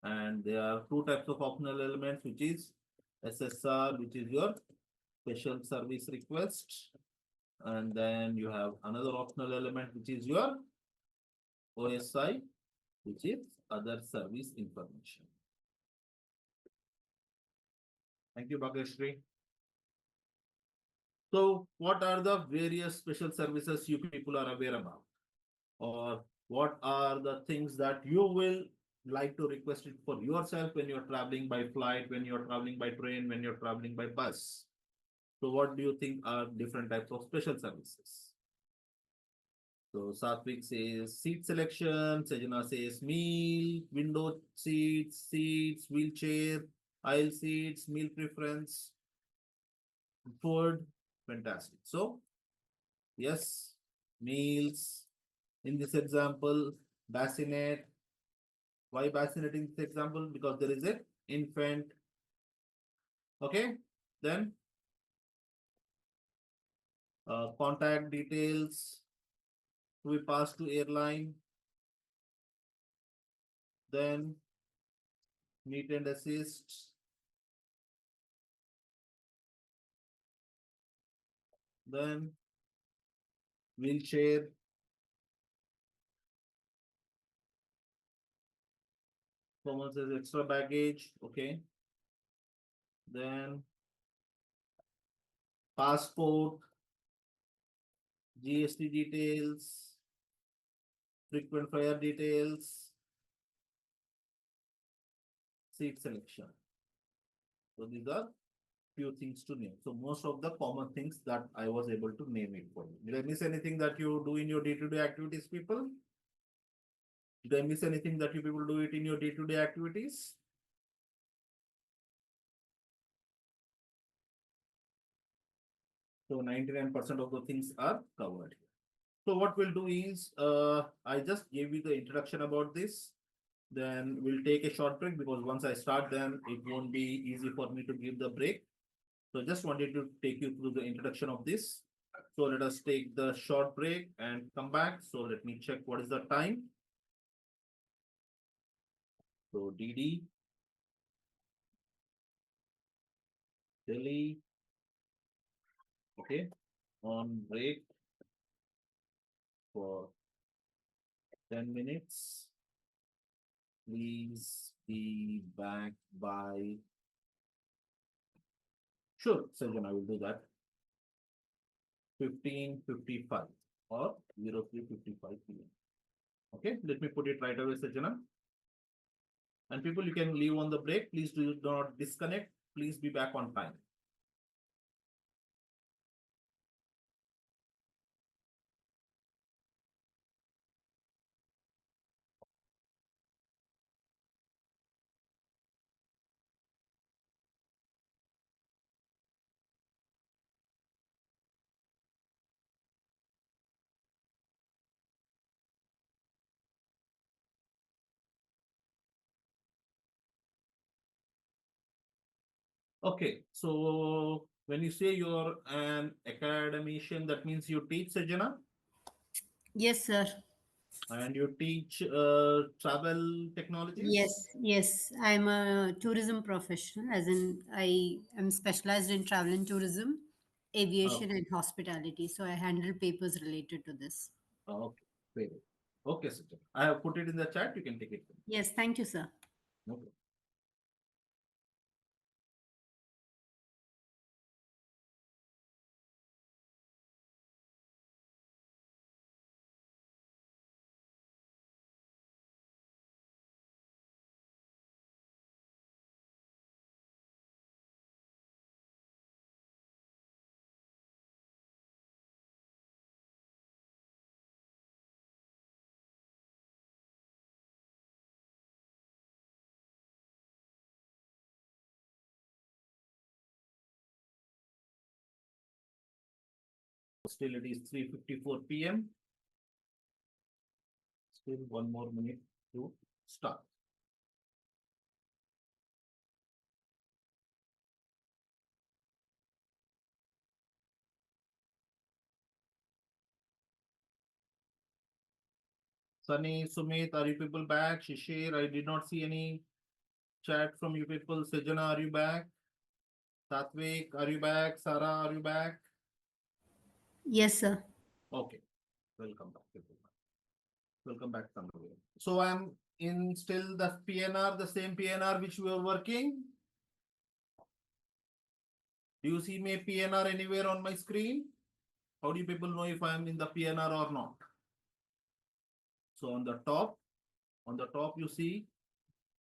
and there are two types of optional elements, which is SSR, which is your special service request, and then you have another optional element, which is your OSI, which is other service information. Thank you, Bhagreshri. So, what are the various special services you people are aware about? Or what are the things that you will like to request it for yourself when you're traveling by flight, when you're traveling by train, when you're traveling by bus? So, what do you think are different types of special services? So, Satvik says seat selection, Sejana says meal, window seats, wheelchair, aisle seats, meal preference, food. Fantastic. So, yes, meals. In this example, bassinet. Why bassinet in this example? Because there is an infant. Okay. Then contact details to be passed to airline. Then meet and assist. Then wheelchair. Someone says extra baggage. Okay. Then passport, GST details, frequent flyer details, seat selection. So these are few things to name. So most of the common things that I was able to name it for you. Did I miss anything that you do in your day-to-day activities, people? Did I miss anything that you people do it in your day-to-day activities? So 99% of the things are covered here. So what we'll do is, I just gave you the introduction about this. Then we'll take a short break because once I start, then it won't be easy for me to give the break. So just wanted to take you through the introduction of this. So let us take the short break and come back. So let me check what is the time. So DD, Delhi, okay, on break for 10 minutes. Please be back by, sure, Sajan, I will do that. 15:55 or 03:55 p.m. Okay, let me put it right away, Sajana. And people, you can leave on the break. Please do not disconnect. Please be back on time. Okay, so when you say you're an academician, that means you teach, Sajana,
Yes, sir.
and you teach travel
Yes,
technologies.
yes. I'm a tourism professional, as in I am specialized in travel and tourism, aviation,
Okay,
and hospitality. So I handle papers related to this.
okay, very good. Okay, Sajana. I have put it in the chat. You can take it.
Yes, thank you, sir.
Okay. Still, it is 3:54 p.m. Still one more minute to start. Sunny, Sumit, are you people back? Shishir, I did not see any chat from you people. Sejana, are you back? Satvik, are you back? Sarah, are you back?
Yes, sir.
Okay, welcome back. Welcome back, Tanvir. So I'm in still the PNR, the same PNR which we were working. Do you see my PNR anywhere on my screen? How do you people know if I'm in the PNR or not? So on the top you see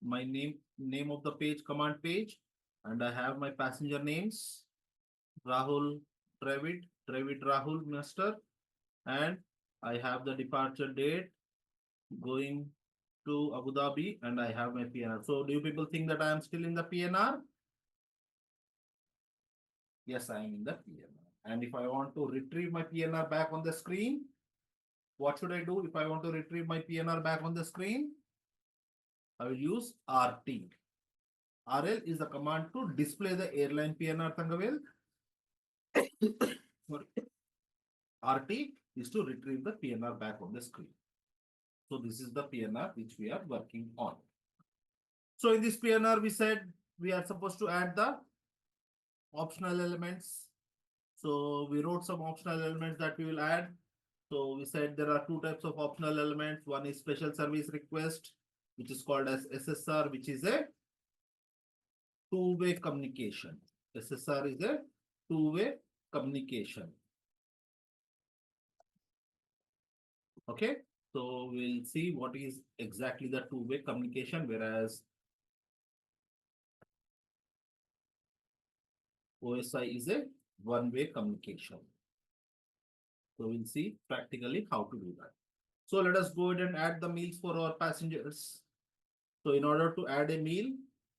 my name of the page, command page, and I have my passenger names, Rahul Dravid Rahul Master, and I have the departure date going to Abu Dhabi, and I have my PNR. So do you people think that I am still in the PNR? Yes, I am in the PNR. And if I want to retrieve my PNR back on the screen, what should I do if I want to retrieve my PNR back on the screen? I will use RT. RL is the command to display the airline PNR, Tangavel. Sorry. RT is to retrieve the PNR back on the screen. So this is the PNR which we are working on. So in this PNR, we said we are supposed to add the optional elements. So we wrote some optional elements that we will add. So we said there are two types of optional elements. One is special service request, which is called as SSR, which is a two-way communication. SSR is a two-way communication. Okay, so we'll see what is exactly the two-way communication, whereas OSI is a one-way communication. So we'll see practically how to do that. So let us go ahead and add the meals for our passengers. So in order to add a meal,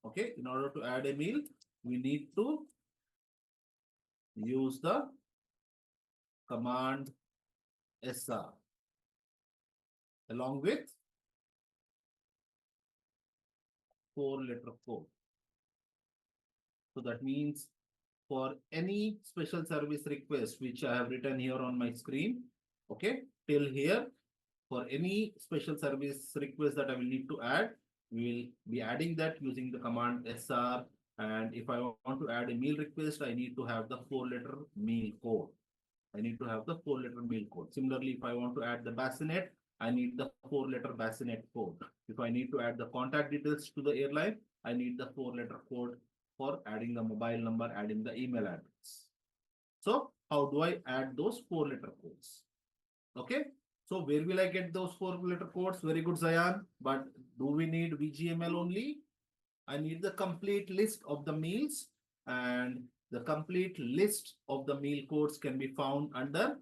okay, in order to add a meal, we need to use the command SR along with 4-letter code. So that means for any special service request, which I have written here on my screen, okay, till here, for any special service request that I will need to add, we will be adding that using the command SR. And if I want to add a meal request, I need to have the 4-letter meal code. I need to have the 4-letter meal code. Similarly, if I want to add the bassinet, I need the 4-letter bassinet code. If I need to add the contact details to the airline, I need the 4-letter code for adding the mobile number, adding the email address. So how do I add those 4-letter codes? Okay. So where will I get those 4-letter codes? Very good, Zayan. But do we need VGML only? I need the complete list of the meals, and the complete list of the meal codes can be found under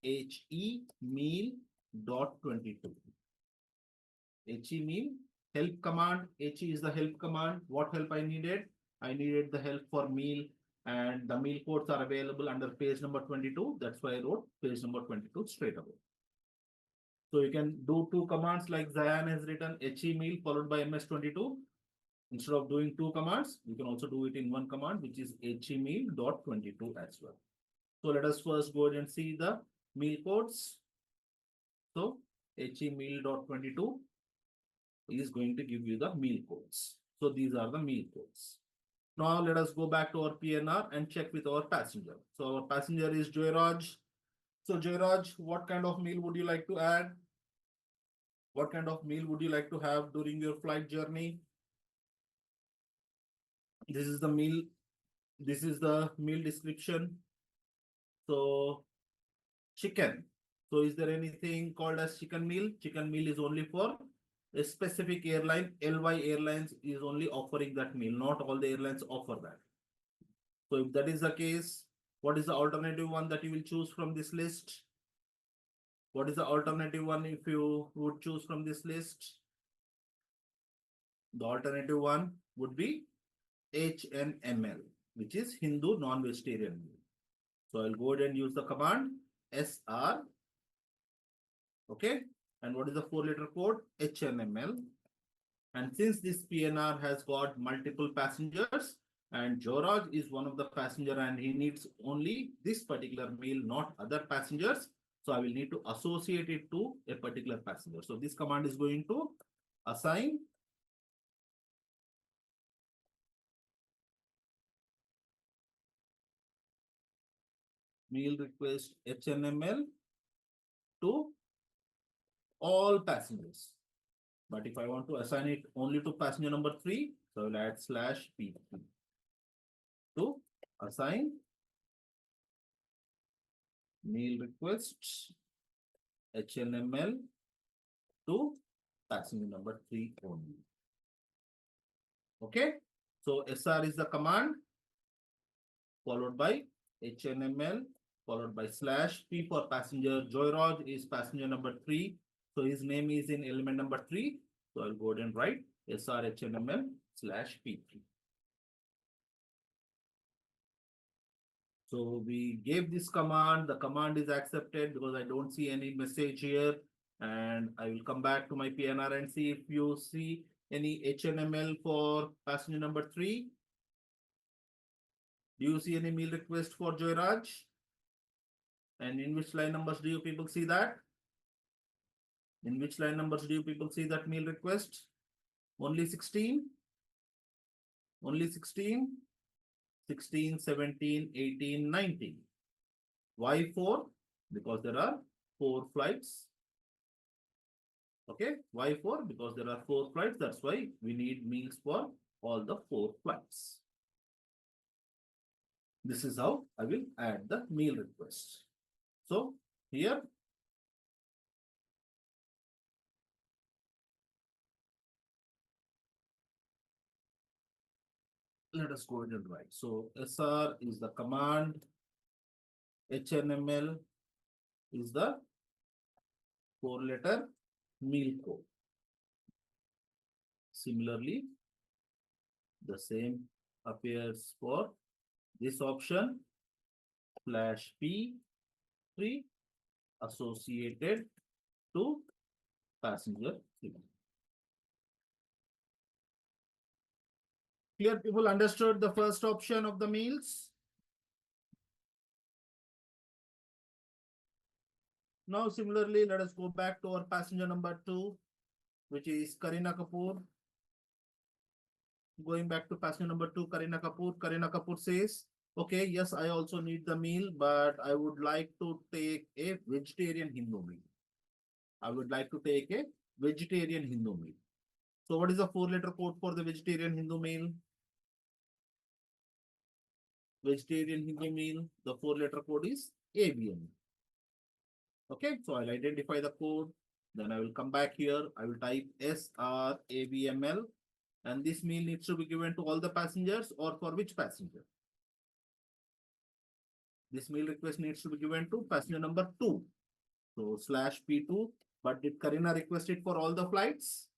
HE meal.22. HE meal help command. HE is the help command. What help I needed? I needed the help for meal, and the meal codes are available under page number 22. That's why I wrote page number 22 straight away. So you can do two commands like Zayan has written HE meal followed by MS22. Instead of doing two commands, you can also do it in one command, which is HE meal.22 as well. So let us first go ahead and see the meal codes. So HE meal.22 is going to give you the meal codes. So these are the meal codes. Now let us go back to our PNR and check with our passenger. So our passenger is Joyraj. So Joyraj, what kind of meal would you like to add? What kind of meal would you like to have during your flight journey? This is the meal. This is the meal description. So chicken. So is there anything called as chicken meal? Chicken meal is only for a specific airline. LY Airlines is only offering that meal. Not all the airlines offer that. So if that is the case, what is the alternative one that you will choose from this list? What is the alternative one if you would choose from this list? The alternative one would be HNML, which is Hindu non-vegetarian meal. So I'll go ahead and use the command SR. Okay. And what is the 4-letter code? HNML. And since this PNR has got multiple passengers, and Joraj is one of the passenger and he needs only this particular meal, not other passengers. So I will need to associate it to a particular passenger. So this command is going to assign meal request HNML to all passengers. But if I want to assign it only to passenger number 3, so I will add slash p to assign meal requests HNML to passenger number 3 only. Okay. So SR is the command followed by HNML followed by slash p for passenger. Joyraj is passenger number 3. So his name is in element number 3. So I'll go ahead and write SR HNML slash p3. So we gave this command. The command is accepted because I don't see any message here. And I will come back to my PNR and see if you see any HNML for passenger number 3. Do you see any meal request for Joyraj? And in which line numbers do you people see that? In which line numbers do you people see that meal request? Only 16? Only 16? 16, 17, 18, 19. Why 4? Because there are 4 flights. Okay, why 4? Because there are 4 flights. That's why we need meals for all the 4 flights. This is how I will add the meal request. So here, let us go ahead and write. So SR is the command, HNML is the 4-letter meal code. Similarly, the same appears for this option slash P3 associated to passenger 3. Clear, people understood the first option of the meals? Now similarly, let us go back to our passenger number 2, which is Kareena Kapoor. Going back to passenger number 2, Kareena Kapoor. Kareena Kapoor says, okay, yes, I also need the meal, but I would like to take a vegetarian Hindu meal. I would like to take a vegetarian Hindu meal. So what is the 4-letter code for the vegetarian Hindu meal? Vegetarian Hindu meal, the 4-letter code is ABM. Okay, so I'll identify the code. Then I will come back here. I will type SRABML. And this meal needs to be given to all the passengers, or for which passenger? This meal request needs to be given to passenger number 2. So slash P2. But did Kareena request it for all the flights?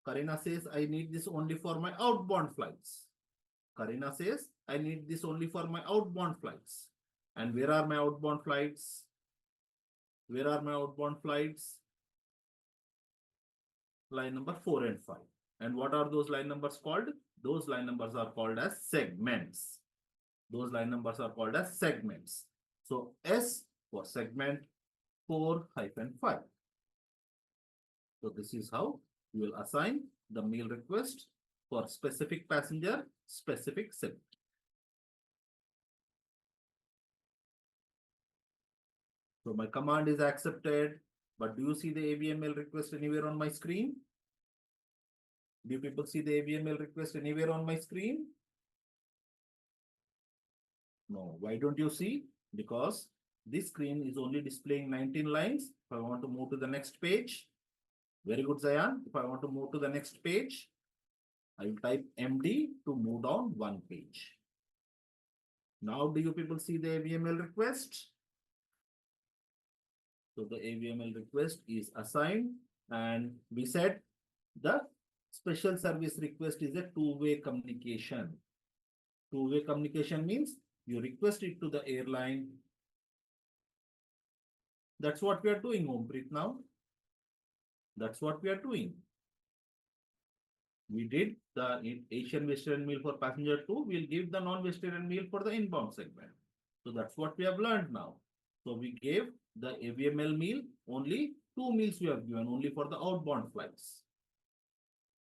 Kareena says, I need this only for my outbound flights. Kareena says, I need this only for my outbound flights. And where are my outbound flights? Where are my outbound flights? Line number 4 and 5. And what are those line numbers called? Those line numbers are called as segments. Those line numbers are called as segments. So S for segment 4-5. So this is how you will assign the meal request for specific passenger, specific segment. So my command is accepted, but do you see the AVML request anywhere on my screen? Do you people see the AVML request anywhere on my screen? No, why don't you see? Because this screen is only displaying 19 lines. If I want to move to the next page, very good, Zayan. If I want to move to the next page, I will type MD to move down 1 page. Now, do you people see the AVML request? So the AVML request is assigned, and we said the special service request is a two-way communication. Two-way communication means you request it to the airline. That's what we are doing, Ompreet, now. That's what we are doing. We did the Asian vegetarian meal for passenger 2. We'll give the non-vegetarian meal for the inbound segment. So that's what we have learned now. So we gave the AVML meal, only 2 meals we have given, only for the outbound flights.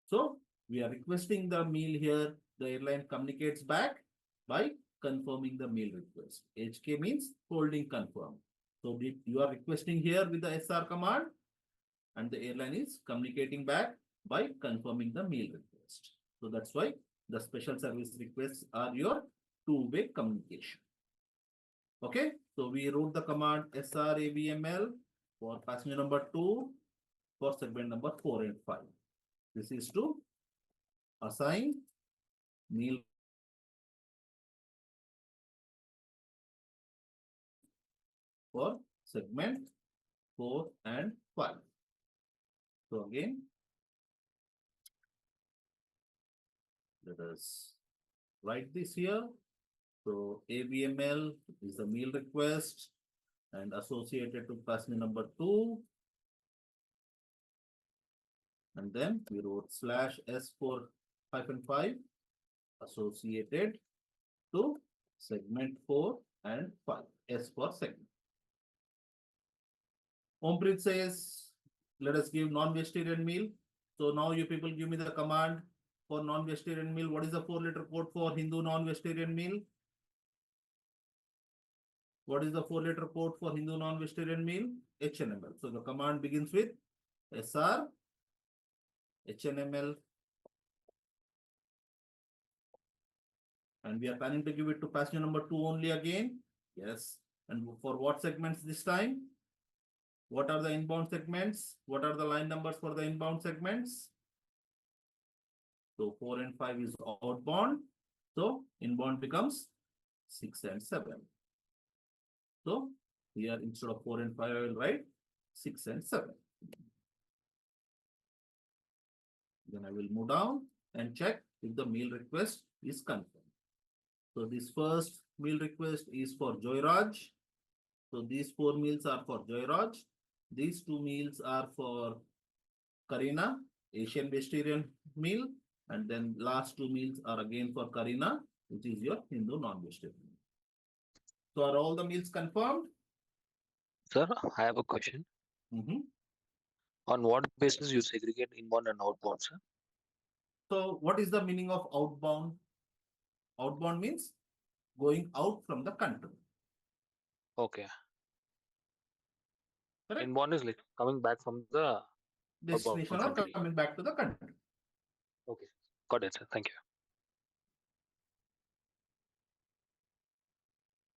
So we are requesting the meal here. The airline communicates back by confirming the meal request. HK means holding confirm. So you are requesting here with the SR command, and the airline is communicating back by confirming the meal request. So that's why the special service requests are your two-way communication. Okay, so we wrote the command SRAVML for passenger number 2 for segment number 4 and 5. This is to assign meal for segment 4 and 5. So again, let us write this here. So AVML is the meal request and associated to passenger number 2. And then we wrote /S4-5 associated to segment 4 and 5. S for segment. Ompreet says, let us give non-vegetarian meal. So now you people give me the command for non-vegetarian meal. What is the 4-letter code for Hindu non-vegetarian meal? What is the 4-letter code for Hindu non-vegetarian meal? HNML. So the command begins with SR, HNML. And we are planning to give it to passenger number 2 only again. Yes. And for what segments this time? What are the inbound segments? What are the line numbers for the inbound segments? So 4 and 5 is outbound. So inbound becomes 6 and 7. So here instead of 4 and 5, I will write 6 and 7. Then I will move down and check if the meal request is confirmed. So this first meal request is for Joyraj. So these 4 meals are for Joyraj. These 2 meals are for Karina, Asian vegetarian meal. And then last 2 meals are again for Karina, which is your Hindu non-vegetarian. So are all the meals confirmed?
Sir, I have a question. On what basis you segregate inbound and outbound, sir?
So what is the meaning of outbound? Outbound means going out from the country.
Okay.
Correct?
Inbound is like coming back from the
Destination or
country.
coming back to the country.
Okay. Got it, sir. Thank you.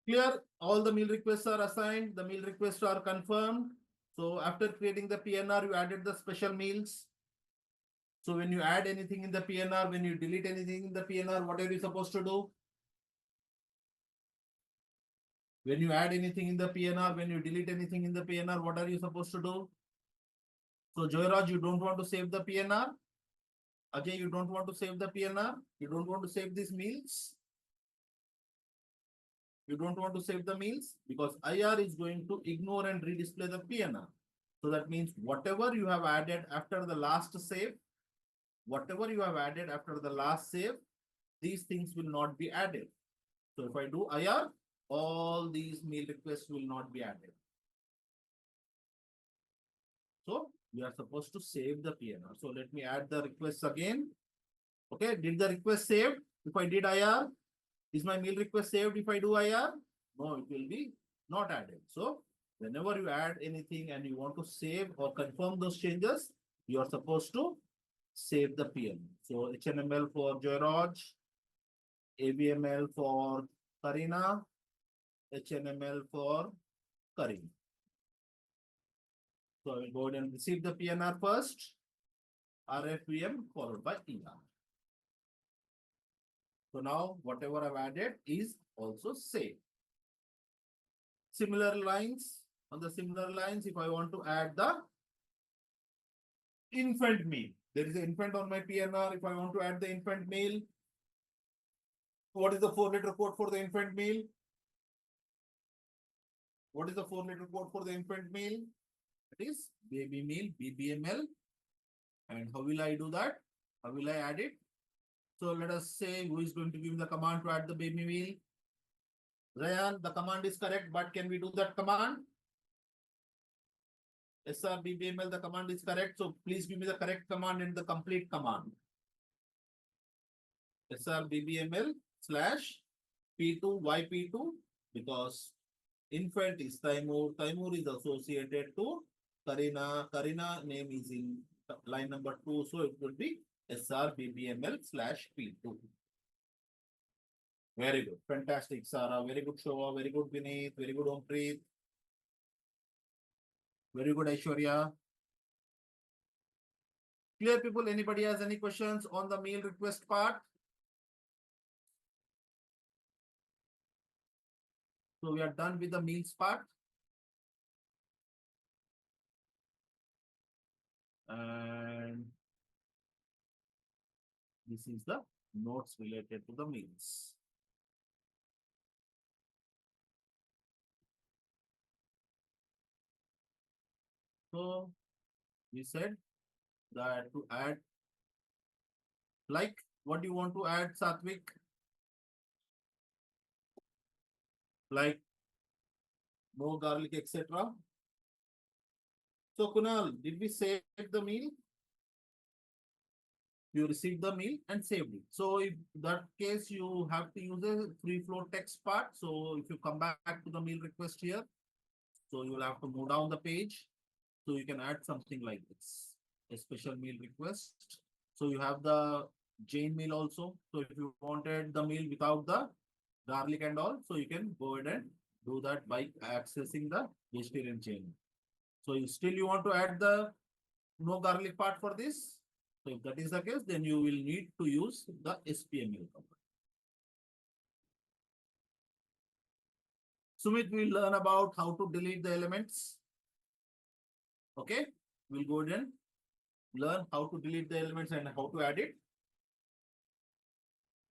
Clear, all the meal requests are assigned, the meal requests are confirmed. So after creating the PNR, you added the special meals. So when you add anything in the PNR, when you delete anything in the PNR, what are you supposed to do? When you add anything in the PNR, when you delete anything in the PNR, what are you supposed to do? So Joyraj, you don't want to save the PNR. Ajay, you don't want to save the PNR. You don't want to save these meals. You don't want to save the meals because IR is going to ignore and redisplay the PNR. So that means whatever you have added after the last save, these things will not be added. So if I do IR, all these meal requests will not be added. So we are supposed to save the PNR. So let me add the requests again. Okay, did the request saved? If I did IR, is my meal request saved if I do IR? No, it will be not added. So whenever you add anything and you want to save or confirm those changes, you are supposed to save the PNR. So HNML for Joyraj, AVML for Karina, HNML for Karim. So I will go ahead and receive the PNR first, RFVM followed by ER. So now whatever I've added is also saved. Similar lines, on the similar lines, if I want to add the infant meal, there is an infant on my PNR. If I want to add the infant meal, what is the 4-letter code for the infant meal? What is the 4-letter code for the infant meal? It is baby meal, BBML. And how will I do that? How will I add it? So let us say who is going to give the command to add the baby meal. Rayan, the command is correct, but can we do that command? SRBBML, the command is correct. So please give me the correct command and the complete command. SRBBML slash P2, why P2? Because infant is Taimur. Taimur is associated to Karina. Karina name is in line number 2. So it will be SRBBML slash P2. Very good. Fantastic, Sarah. Very good, Shova. Very good, Vineet. Very good, Ompreet. Very good, Aishwarya. Clear, people? Anybody has any questions on the mail request part? So we are done with the meals part. And this is the notes related to the meals. So we said that to add, like, what do you want to add, Satvik? Like no garlic, etc. So Kunal, did we save the meal? You received the meal and saved it. So if that case, you have to use a free flow text part. So if you come back to the meal request here, so you will have to move down the page. So you can add something like this, a special meal request. So you have the Jain meal also. So if you wanted the meal without the garlic and all, so you can go ahead and do that by accessing the vegetarian Jain. So you want to add the no garlic part for this. So if that is the case, then you will need to use the SPML command. Sumit will learn about how to delete the elements. Okay, we'll go ahead and learn how to delete the elements and how to add it.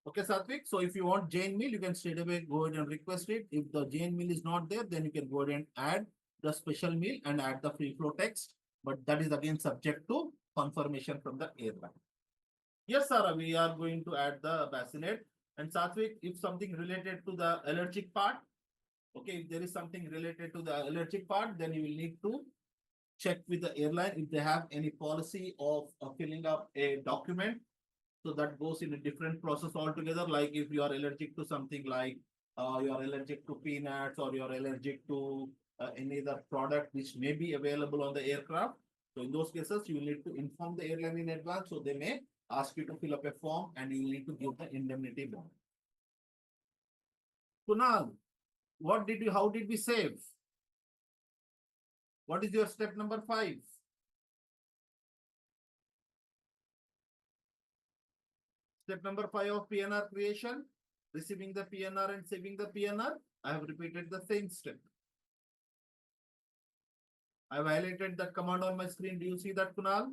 Okay, Satvik. So if you want Jain meal, you can straight away go ahead and request it. If the Jain meal is not there, then you can go ahead and add the special meal and add the free flow text. But that is again subject to confirmation from the airline. Yes, Sarah, we are going to add the bassinet. And Satvik, if something related to the allergic part, okay, if there is something related to the allergic part, then you will need to check with the airline if they have any policy of filling up a document. So that goes in a different process altogether. Like if you are allergic to something like you are allergic to peanuts or you are allergic to any other product which may be available on the aircraft. So in those cases, you will need to inform the airline in advance. So they may ask you to fill up a form and you need to give the indemnity bond. Kunal, how did we save? What is your step number 5? Step number 5 of PNR creation, receiving the PNR and saving the PNR. I have repeated the same step. I have highlighted that command on my screen. Do you see that, Kunal?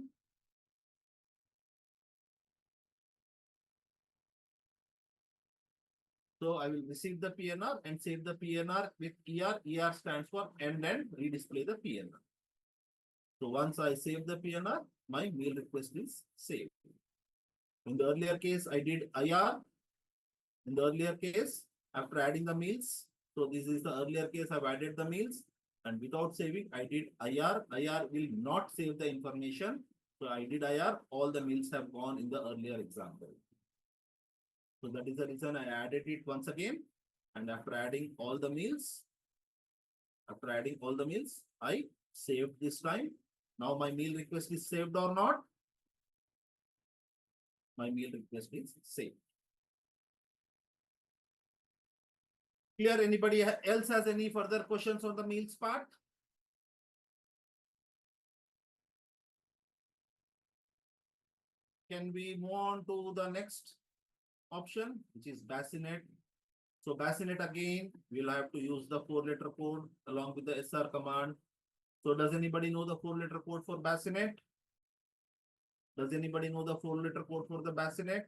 So I will receive the PNR and save the PNR with ER. ER stands for end and redisplay the PNR. So once I save the PNR, my mail request is saved. In the earlier case, I did IR. In the earlier case, after adding the meals, so this is the earlier case, I've added the meals and without saving, I did IR. IR will not save the information. So I did IR, all the meals have gone in the earlier example. So that is the reason I added it once again. And after adding all the meals, I saved this time. Now my meal request is saved or not? My meal request is saved. Clear? Anybody else has any further questions on the meals part? Can we move on to the next option, which is bassinet? So bassinet again, we'll have to use the 4-letter code along with the SR command. So does anybody know the 4-letter code for bassinet? Does anybody know the 4-letter code for the bassinet?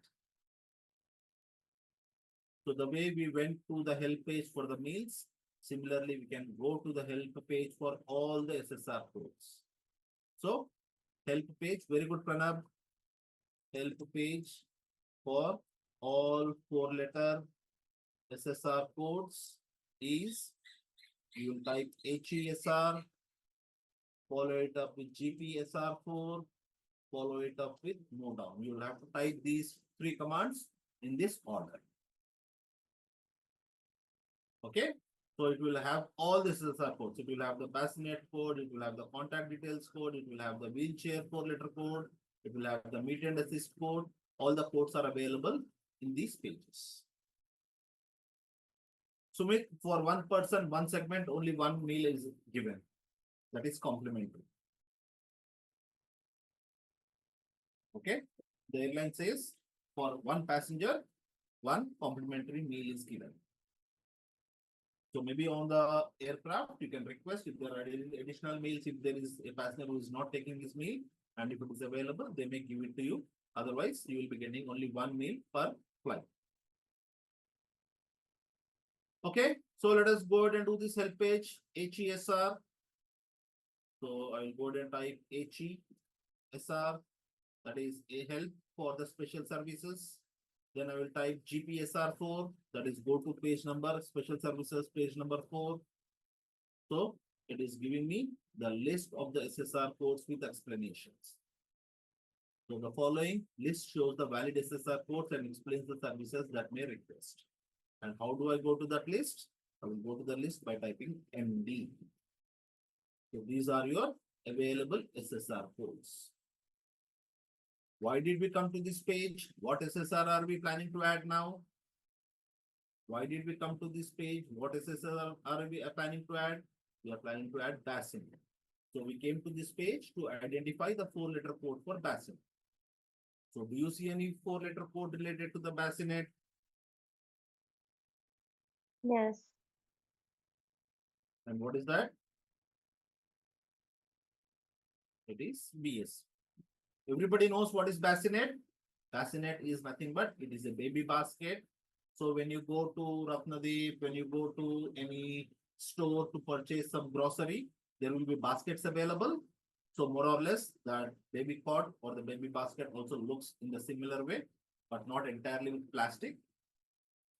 So the way we went to the help page for the meals, similarly, we can go to the help page for all the SSR codes. So help page, very good, Pranab. Help page for all 4-letter SSR codes. is you will type HESR, follow it up with GPSR4, follow it up with move down. You will have to type these three commands in this order. Okay, so it will have all the SSR codes. It will have the bassinet code, it will have the contact details code, it will have the wheelchair 4-letter code, it will have the meet and assist code. All the codes are available in these pages. Sumit, for one person, one segment, only one meal is given. That is complimentary. Okay, the airline says for one passenger, one complimentary meal is given. So maybe on the aircraft, you can request if there are additional meals, if there is a passenger who is not taking his meal, and if it is available, they may give it to you. Otherwise, you will be getting only one meal per flight. Okay, so let us go ahead and do this help page, HESR. So I will go ahead and type HESR, that is a help for the special services. Then I will type GPSR4, that is go to page number, special services, page number 4. So it is giving me the list of the SSR codes with explanations. So the following list shows the valid SSR codes and explains the services that may request. And how do I go to that list? I will go to the list by typing MD. So these are your available SSR codes. Why did we come to this page? What SSR are we planning to add now? Why did we come to this page? What SSR are we planning to add? We are planning to add bassinet. So we came to this page to identify the 4-letter code for bassinet. So do you see any 4-letter code related to the bassinet?
Yes.
And what is that? It is BS. Everybody knows what is bassinet. Bassinet is nothing but it is a baby basket. So when you go to Ratnadeep, when you go to any store to purchase some grocery, there will be baskets available. So more or less that baby cot or the baby basket also looks in the similar way, but not entirely with plastic.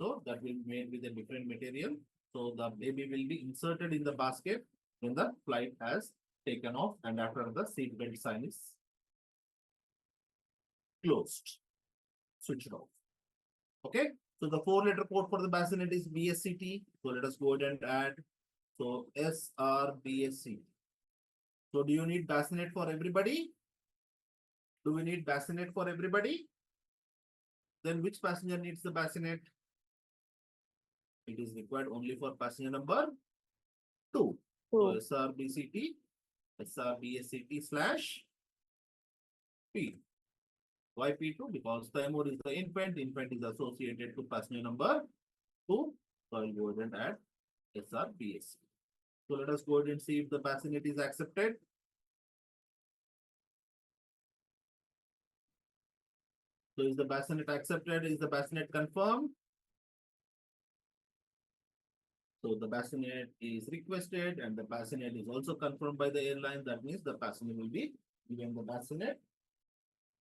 So that will be made with a different material. So the baby will be inserted in the basket when the flight has taken off and after the seat belt sign is closed, switched off. Okay, so the 4-letter code for the bassinet is BSCT. So let us go ahead and add. So SRBSCT. So do you need bassinet for everybody? Do we need bassinet for everybody? Then which passenger needs the bassinet? It is required only for passenger number 2. So SRBCT, SRBSCT slash P. Why P2? Because Taimur is the infant is associated to passenger number 2. So I'll go ahead and add SRBSC. So let us go ahead and see if the bassinet is accepted. So is the bassinet accepted? Is the bassinet confirmed? So the bassinet is requested and the bassinet is also confirmed by the airline. That means the passenger will be given the bassinet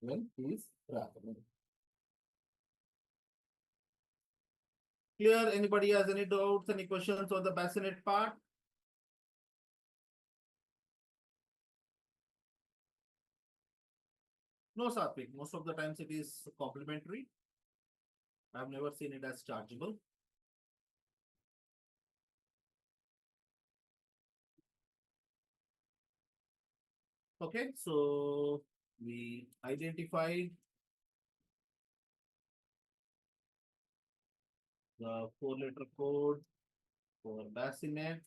when he is traveling. Clear? Anybody has any doubts, any questions on the bassinet part? No, Satvik. Most of the times it is complimentary. I have never seen it as chargeable. Okay, so we identified the 4-letter code for bassinet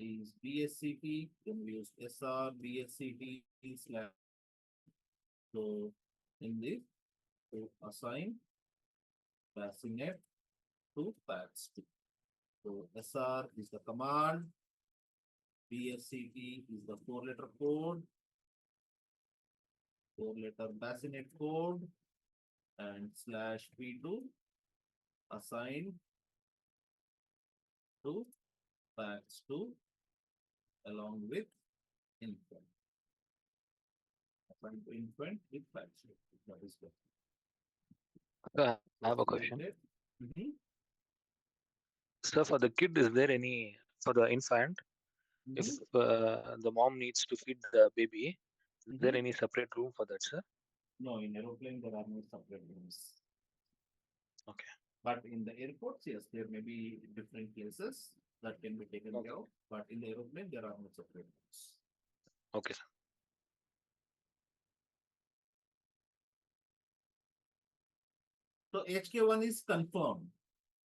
is BSCT. Then we use SR BSCT slash. So in this, to assign bassinet to PAX2. So SR is the command, BSCT is the 4-letter code, 4-letter bassinet code, and slash P2 assign to PAX2 along with infant. Assign to infant with PAX2. That is good.
Sir, I have a question.
Mhm.
Sir, for the kid, is there any for the infant? If
Mhm.
the mom needs to feed the baby, is there
Mhm.
any separate room for that, sir?
No, in aeroplane there are no separate rooms.
Okay.
But in the airports, yes, there may be different places that can be taken care
Okay.
of. But in the aeroplane, there are no separate rooms.
Okay, sir.
So HK1 is confirmed.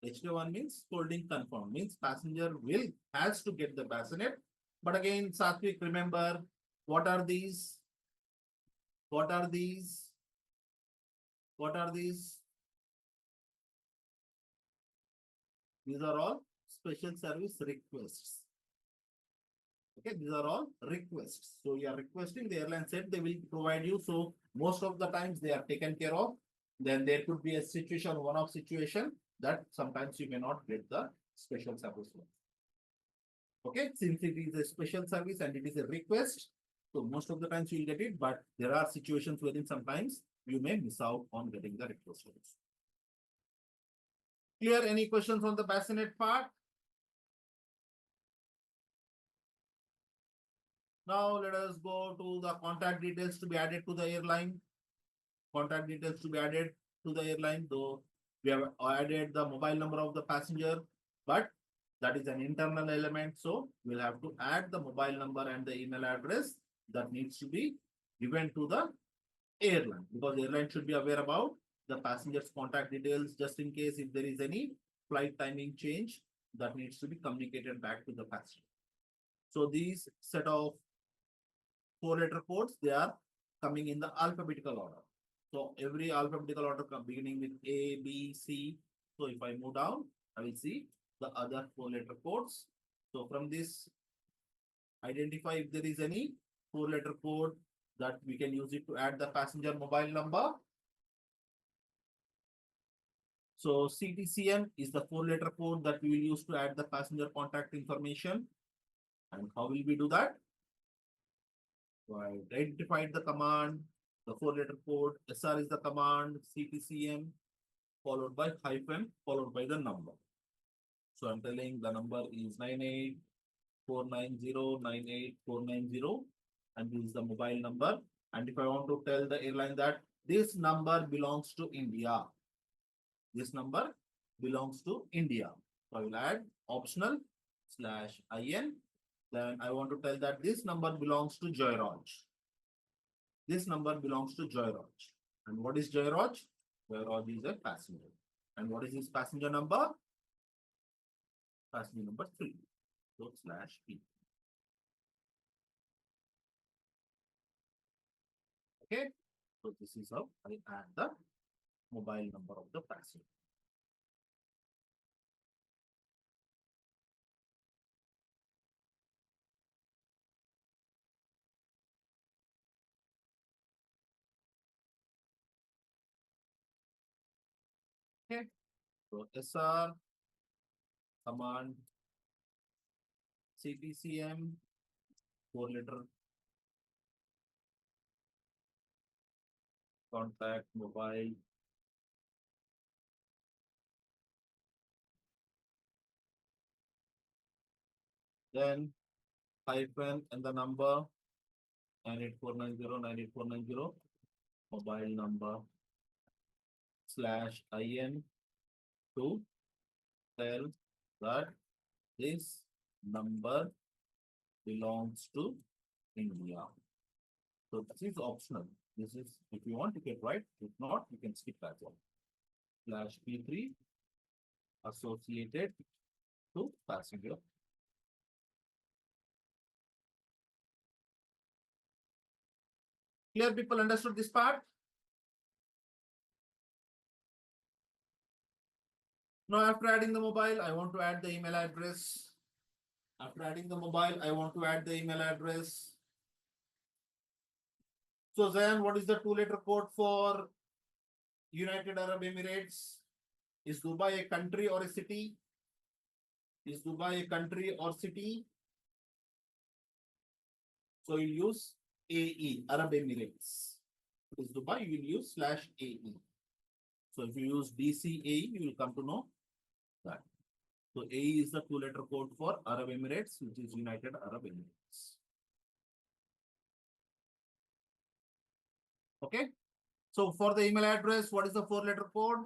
HK1 means holding confirmed, means passenger will has to get the bassinet. But again, Satvik, remember what are these? What are these? What are these? These are all special service requests. Okay, these are all requests. So you are requesting, the airline said they will provide you. So most of the times they are taken care of. Then there could be a situation, one-off situation that sometimes you may not get the special service one. Okay, since it is a special service and it is a request, so most of the times you will get it, but there are situations wherein sometimes you may miss out on getting the request also. Clear? Any questions on the bassinet part? Now let us go to the contact details to be added to the airline. Contact details to be added to the airline, though we have added the mobile number of the passenger, but that is an internal element. So we'll have to add the mobile number and the email address that needs to be given to the airline, because the airline should be aware about the passenger's contact details just in case if there is any flight timing change that needs to be communicated back to the passenger. So these set of 4-letter codes, they are coming in the alphabetical order. So every alphabetical order beginning with A, B, C. So if I move down, I will see the other 4-letter codes. So from this, identify if there is any 4-letter code that we can use it to add the passenger mobile number. So CTCM is the 4-letter code that we will use to add the passenger contact information. And how will we do that? So I identified the command, the 4-letter code, SR is the command, CTCM, followed by hyphen, followed by the number. So I'm telling the number is 9849098490, and this is the mobile number. And if I want to tell the airline that this number belongs to India, this number belongs to India. So I will add optional /IN. Then I want to tell that this number belongs to Joyraj. This number belongs to Joyraj. And what is Joyraj? Joyraj is a passenger. And what is his passenger number? Passenger number 3. So /P. Okay. So this is how I add the mobile number of the passenger. Okay. So SR command CTCM 4-letter contact mobile. Then hyphen and the number 9849098490, mobile number /IN to tell that this number belongs to India. So this is optional. This is if you want, you can write. If not, you can skip that one. /P3 associated to passenger. Clear, people understood this part? Now after adding the mobile, I want to add the email address. After adding the mobile, I want to add the email address. So then what is the 2-letter code for United Arab Emirates? Is Dubai a country or a city? Is Dubai a country or city? So you use AE, Arab Emirates. Is Dubai, you will use /AE. So if you use DCAE, you will come to know that. So AE is the two-letter code for Arab Emirates, which is United Arab Emirates. Okay. So for the email address, what is the four-letter code?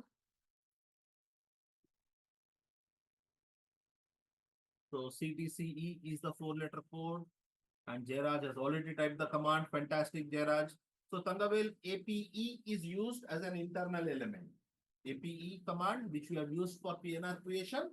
So CTCE is the four-letter code. And Jairaj has already typed the command. Fantastic, Jairaj. So Tangavel, APE is used as an internal element. APE command, which we have used for PNR creation.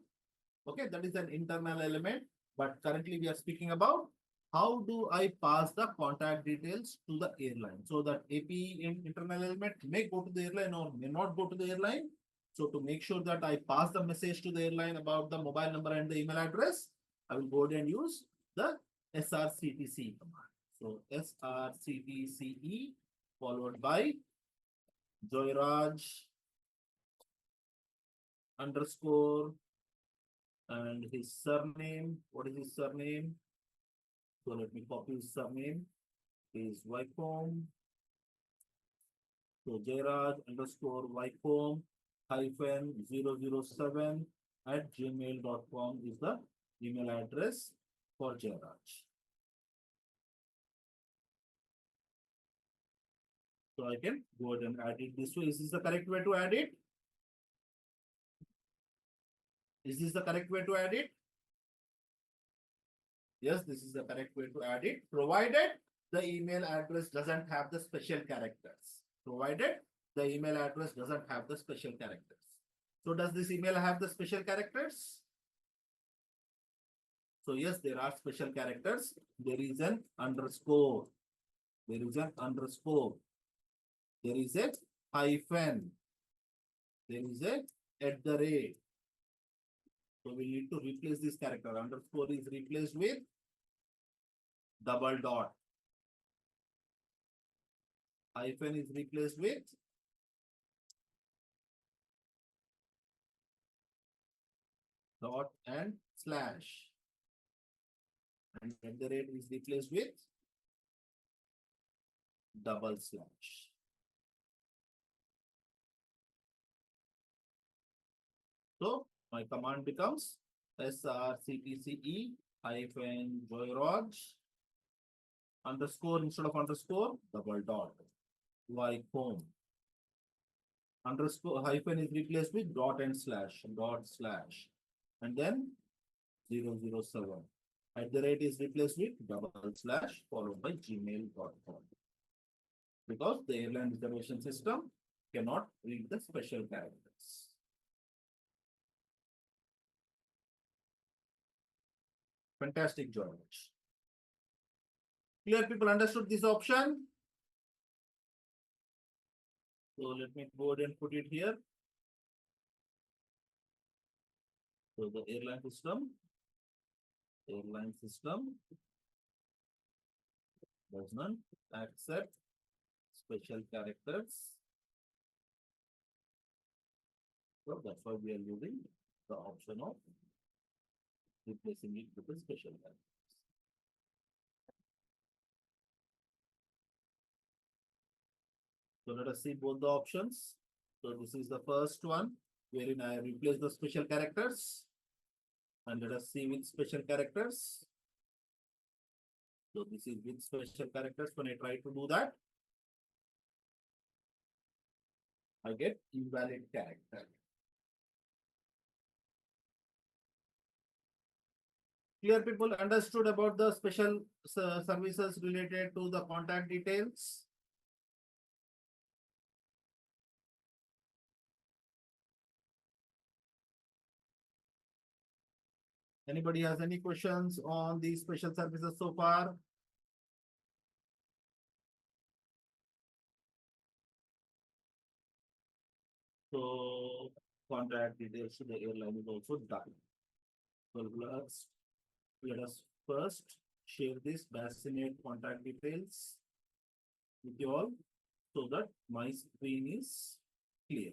Okay, that is an internal element. But currently we are speaking about how do I pass the contact details to the airline. So that APE internal element may go to the airline or may not go to the airline. So to make sure that I pass the message to the airline about the mobile number and the email address, I will go ahead and use the srctc command. So srctce followed by Joyraj underscore and his surname. What is his surname? So let me copy his surname. Is Wycombe. So Jairaj underscore Wycombe hyphen 007 at gmail.com is the email address for Jairaj. So I can go ahead and add it this way. Is this the correct way to add it? Is this the correct way to add it? Yes, this is the correct way to add it, provided the email address doesn't have the special characters. Provided the email address doesn't have the special characters. So does this email have the special characters? So yes, there are special characters. There is an underscore. There is an underscore. There is a hyphen. There is a at the rate. So we need to replace this character. Underscore is replaced with double dot. Hyphen is replaced with dot and slash. And at the rate is replaced with double slash. So my command becomes srctce hyphen Joyraj underscore instead of underscore double dot Wycombe. Underscore hyphen is replaced with dot and slash and then 007. At the rate is replaced with double slash followed by gmail.com. Because the airline reservation system cannot read the special characters. Fantastic, George. Clear, people understood this option? So let me go ahead and put it here. So the airline system does not accept special characters. So that's why we are using the option of replacing it with a special character. So let us see both the options. So this is the first one wherein I replace the special characters. And let us see with special characters. So this is with special characters. When I try to do that, I get invalid character. Clear, people understood about the special services related to the contact details? Anybody has any questions on these special services so far? So contact details to the airline is also done. So let us first share this bassinet contact details with you all so that my screen is clear.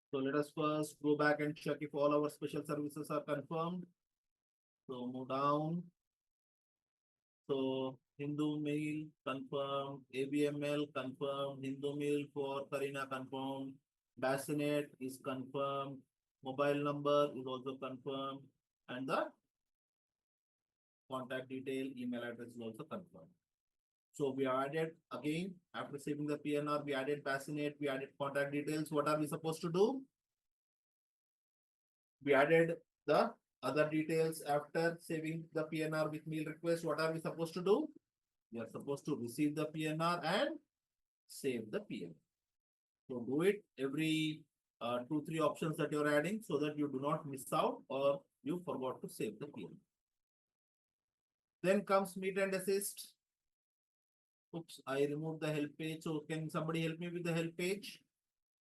So let us first go back and check if all our special services are confirmed. So move down. So Hindu mail confirmed, ABML confirmed, Hindu mail for Karina confirmed, Bassinet is confirmed, mobile number is also confirmed, and the contact detail, email address is also confirmed. So we added again after saving the PNR, we added Bassinet, we added contact details. What are we supposed to do? We added the other details after saving the PNR with mail request. What are we supposed to do? We are supposed to receive the PNR and save the PNR. So do it every 2-3 options that you're adding so that you do not miss out or you forgot to save the PNR. Then comes meet and assist. Oops, I removed the help page. So can somebody help me with the help page?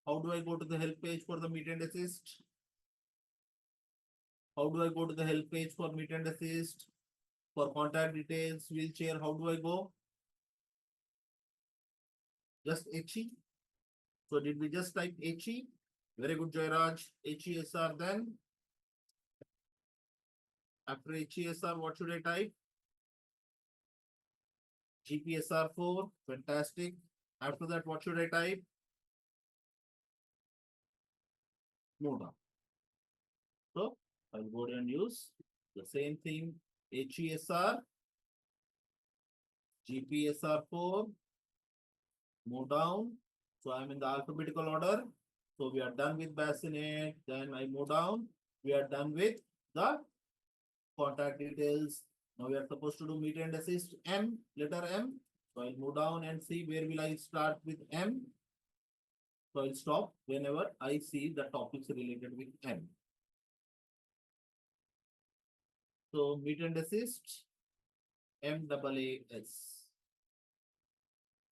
How do I go to the help page for the meet and assist? How do I go to the help page for meet and assist? For contact details, wheelchair, how do I go? Just HE. So did we just type HE? Very good, Jairaj. HESR then. After HESR, what should I type? GPSR4. Fantastic. After that, what should I type? Moda. So I'll go ahead and use the same thing. HESR, GPSR4, move down. So I'm in the alphabetical order. So we are done with bassinet. Then I move down. We are done with the contact details. Now we are supposed to do meet and assist M, letter M. So I'll move down and see where will I start with M. So I'll stop whenever I see the topics related with M. So meet and assist, MAAS.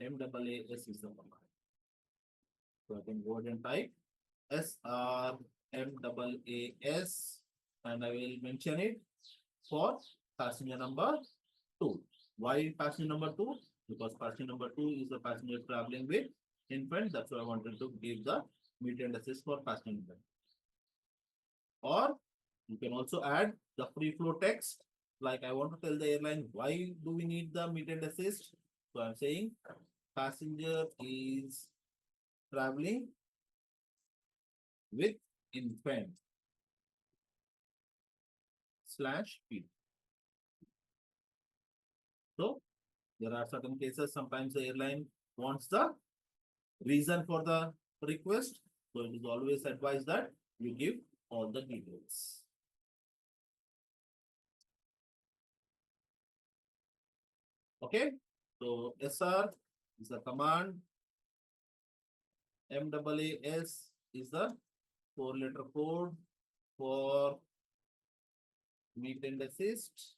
MAAS is the command. So I can go ahead and type SRMAAS and I will mention it for passenger number 2. Why passenger number 2? Because passenger number 2 is the passenger traveling with infant. That's why I wanted to give the meet and assist for passenger number. Or you can also add the free flow text. Like I want to tell the airline why do we need the meet and assist. So I'm saying passenger is traveling with infant /P. So there are certain cases, sometimes the airline wants the reason for the request. So it is always advised that you give all the details. Okay, so SR is the command. MAAS is the 4-letter code for meet and assist.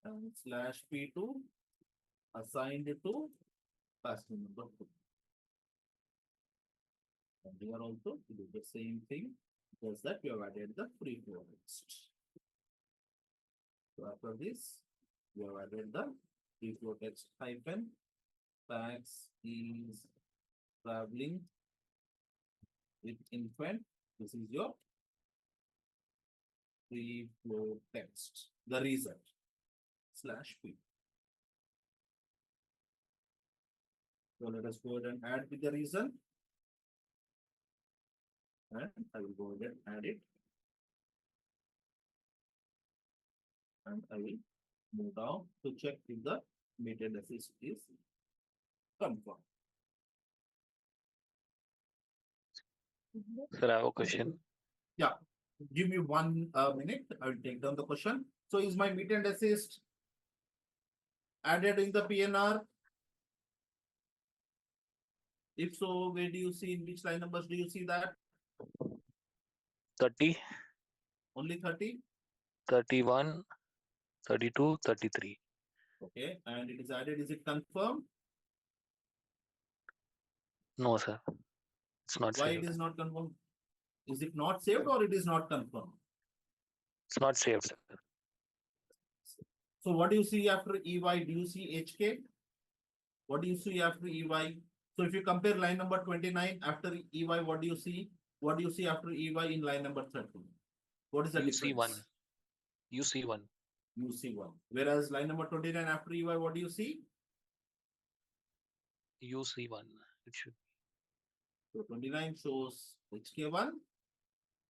And /P2 assigned to passenger number 2. And here also we do the same thing, just that we have added the free flow text. So after this, we have added the free flow text hyphen. Tax is traveling with infant. This is your free flow text. The reason /P. So let us go ahead and add with the reason. And I will go ahead and add it. And I will move down to check if the meet and assist is confirmed.
Sir, I have a question.
Yeah, give me 1 minute. I will take down the question. So is my meet and assist added in the PNR? If so, where do you see, in which line numbers do you see that?
30,
Only 30?
31, 32, 33.
Okay, and it is added. Is it confirmed?
No, sir. It's not
Why
saved.
it is not confirmed? Is it not saved or it is not confirmed?
It's not saved, sir.
So what do you see after EY? Do you see HK? What do you see after EY? So if you compare line number 29 after EY, what do you see? What do you see after EY in line number 30? What is the
You see one.
difference?
UC1.
UC1. Whereas line number 29 after EY, what do you see?
UC1. It should.
So 29 shows HK1,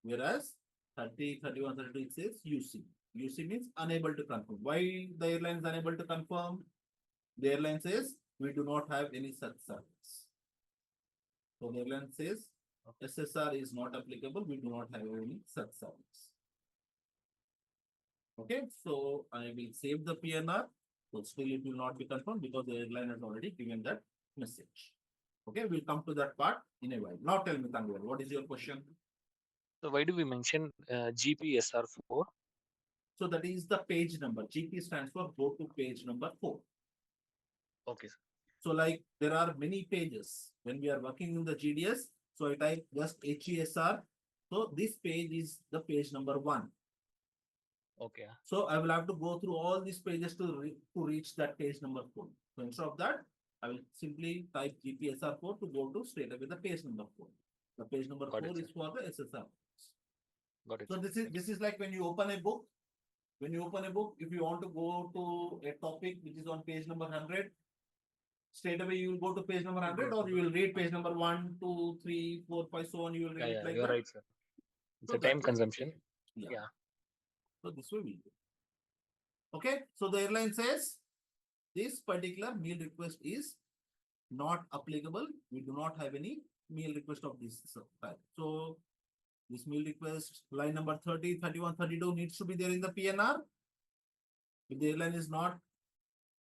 whereas 30, 31, 32 it says UC. UC means unable to confirm. Why the airline is unable to confirm? The airline says we do not have any such service. So the airline says SSR is not applicable. We do not have any such service. Okay, so I will save the PNR. So still it will not be confirmed because the airline has already given that message. Okay, we'll come to that part in a while. Now tell me, Tanvir, what is your question?
So why do we mention GPSR4?
So that is the page number. GP stands for go to page number 4.
Okay, sir.
So like there are many pages when we are working in the GDS. So I type just HESR. So this page is the page number 1.
Okay.
So I will have to go through all these pages to reach that page number 4. So instead of that, I will simply type GPSR4 to go to straight away the page number 4. The page number
Got
4
it,
is for the SSR.
Got it.
So this is like when you open a book. When you open a book, if you want to go to a topic which is on page number 100, straight away you will go to page number 100, or you will read page number 1, 2, 3, 4, 5, so on. You will read it like
You're
that.
right, sir. It's
So
a time
that way-
consumption.
Yeah.
Yeah.
So this way we do. Okay. So the airline says this particular meal request is not applicable. We do not have any meal request of this type. So this meal request line number 30, 31, 32 needs to be there in the PNR. If the airline is not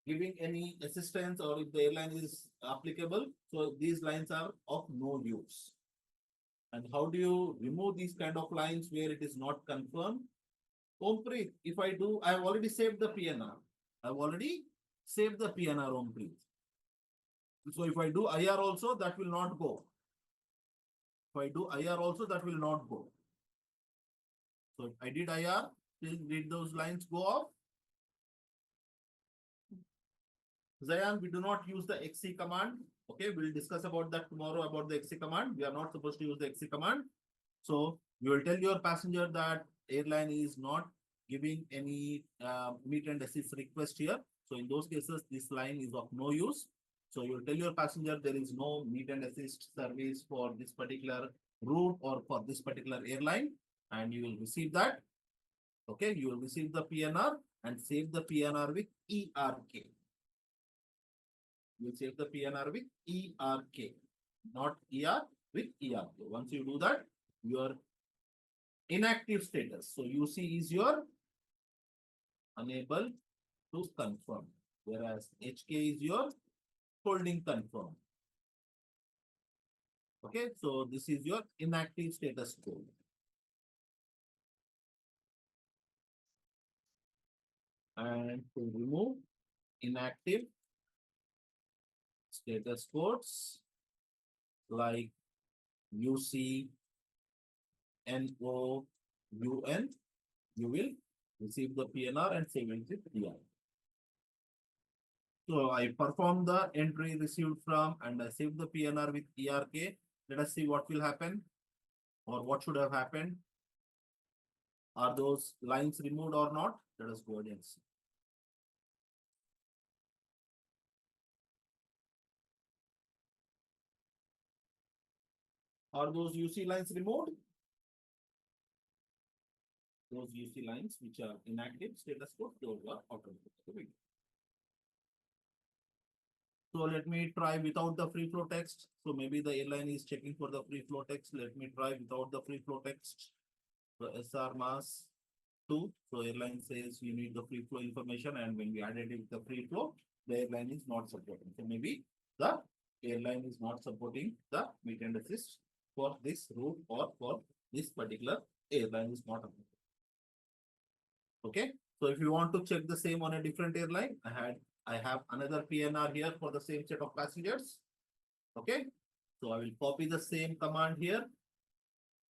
giving any assistance or if the airline is applicable, so these lines are of no use. And how do you remove these kind of lines where it is not confirmed? Ompreet, if I do, I've already saved the PNR. I've already saved the PNR, Ompreet. So if I do IR also, that will not go. If I do IR also, that will not go. So if I did IR, did those lines go off? Zayan, we do not use the XC command. Okay, we'll discuss about that tomorrow about the XC command. We are not supposed to use the XC command. So you will tell your passenger that airline is not giving any meet and assist request here. So in those cases, this line is of no use. So you will tell your passenger there is no meet and assist service for this particular route or for this particular airline, and you will receive that. Okay, you will receive the PNR and save the PNR with ERK. You will save the PNR with ERK, not ER, with ERK. Once you do that, your inactive status. So UC is your unable to confirm, whereas HK is your holding confirm. Okay, so this is your inactive status code. And to remove inactive status codes like UC, NO, UN, you will receive the PNR and save it with ER. So I perform the entry received from and I save the PNR with ERK. Let us see what will happen or what should have happened. Are those lines removed or not? Let us go ahead and see. Are those UC lines removed? Those UC lines which are inactive status code, those are automatic. So let me try without the free flow text. So maybe the airline is checking for the free flow text. Let me try without the free flow text. The SR mass 2. So airline says you need the free flow information, and when we added it the free flow, the airline is not supporting. So maybe the airline is not supporting the meet and assist for this route or for this particular airline is not available. Okay. So if you want to check the same on a different airline, I have another PNR here for the same set of passengers. Okay. So I will copy the same command here.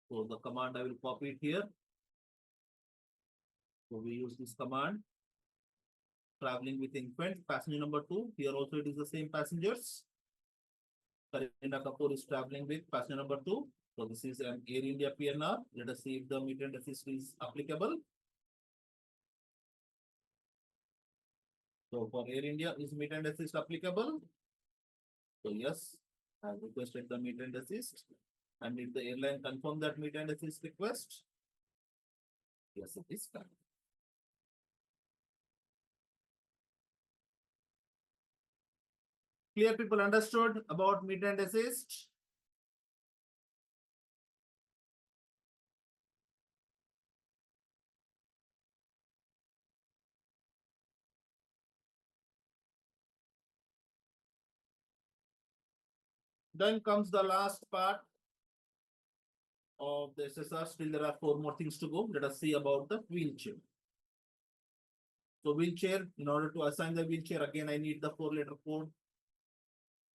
So the command I will copy it here. So we use this command. Traveling with infant, passenger number 2. Here also it is the same passengers. Kareena Kapoor is traveling with passenger number 2. So this is an Air India PNR. Let us see if the meet and assist is applicable. So for Air India, is meet and assist applicable? So yes, I have requested the meet and assist. And did the airline confirm that meet and assist request? Yes, it is correct. Clear, people understood about meet and assist? Then comes the last part of the SSR. Still, there are 4 more things to go. Let us see about the wheelchair. So wheelchair, in order to assign the wheelchair, again, I need the 4-letter code.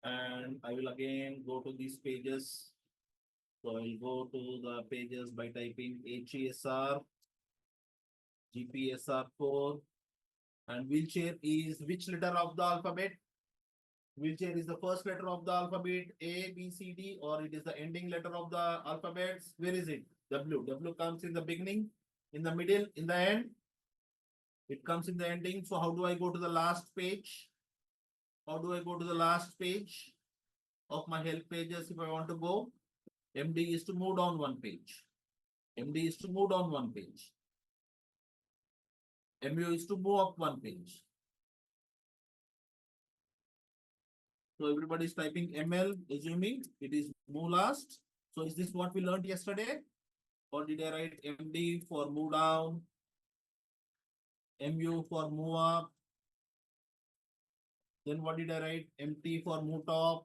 And I will again go to these pages. So I will go to the pages by typing HESR, GPSR4, and wheelchair is which letter of the alphabet? Wheelchair is the first letter of the alphabet, A, B, C, D, or it is the ending letter of the alphabets. Where is it? W. W comes in the beginning, in the middle, in the end. It comes in the ending. So how do I go to the last page? How do I go to the last page of my help pages if I want to go? MD is to move down one page. MD is to move down one page. MU is to move up one page. So everybody is typing ML, assuming it is move last. So is this what we learned yesterday? Or did I write MD for move down, MU for move up? Then what did I write? MT for move top.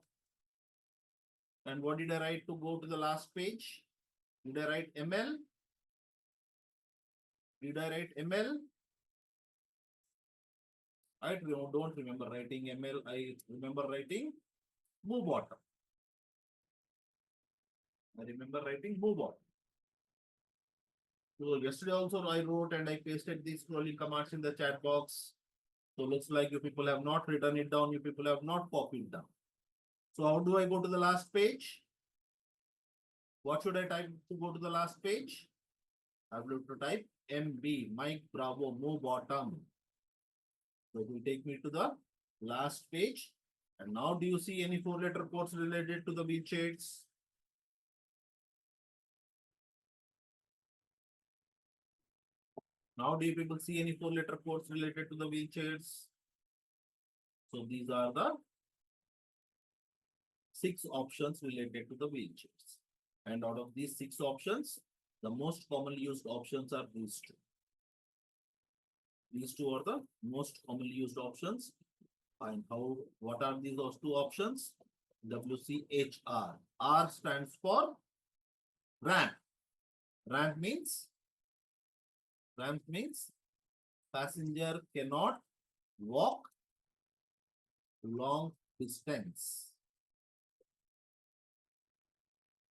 And what did I write to go to the last page? Did I write ML? Did I write ML? I don't remember writing ML. I remember writing move bottom. I remember writing move bottom. So yesterday also I wrote and I pasted these scrolling commands in the chat box. So looks like you people have not written it down. You people have not copied down. So how do I go to the last page? What should I type to go to the last page? I have to type MB, Mike Bravo, move bottom. So it will take me to the last page. And now do you see any 4-letter codes related to the wheelchairs? Now do you people see any 4-letter codes related to the wheelchairs? So these are the 6 options related to the wheelchairs. And out of these 6 options, the most commonly used options are these 2. These 2 are the most commonly used options. And what are those 2 options? WCHR. R stands for ramp. Ramp means passenger cannot walk long distance.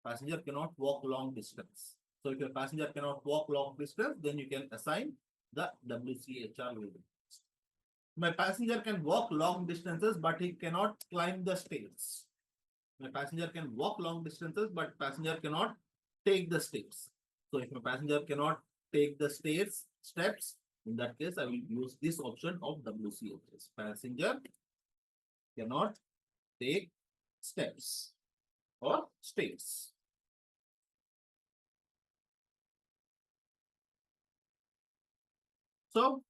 Passenger cannot walk long distance. So if your passenger cannot walk long distance, then you can assign the WCHR label. My passenger can walk long distances, but he cannot climb the stairs. My passenger can walk long distances, but passenger cannot take the stairs. So if my passenger cannot take the steps, in that case, I will use this option of WCHS. Passenger cannot take steps or stairs. So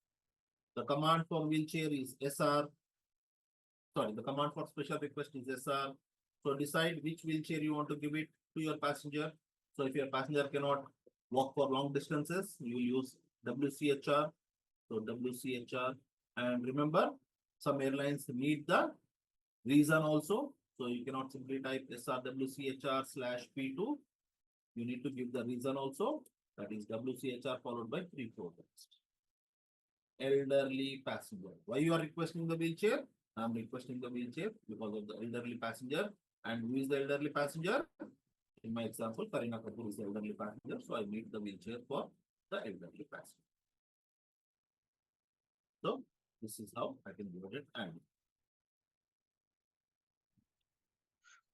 the command for wheelchair is SR. Sorry, the command for special request is SR. So decide which wheelchair you want to give it to your passenger. So if your passenger cannot walk for long distances, you will use WCHR. So WCHR. And remember, some airlines need the reason also. So you cannot simply type SRWCHR/P2. You need to give the reason also. That is WCHR followed by 3/4 text. Elderly passenger. Why you are requesting the wheelchair? I am requesting the wheelchair because of the elderly passenger. And who is the elderly passenger? In my example, Karina Kapoor is the elderly passenger. So I need the wheelchair for the elderly passenger. So this is how I can do it. And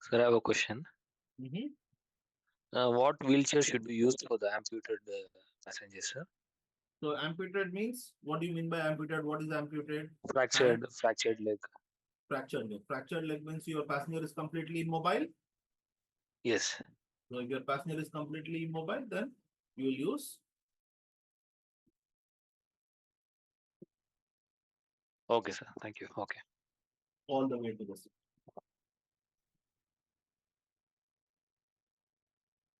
Sir, I have a question. What wheelchair should be used for the amputated passengers, sir?
So amputated means, what do you mean by amputated? What is amputated?
Fractured leg.
Fractured leg. Fractured leg means your passenger is completely immobile.
Yes.
So if your passenger is completely immobile, then you will use
Okay, sir. Thank you. Okay.
all the way to the seat.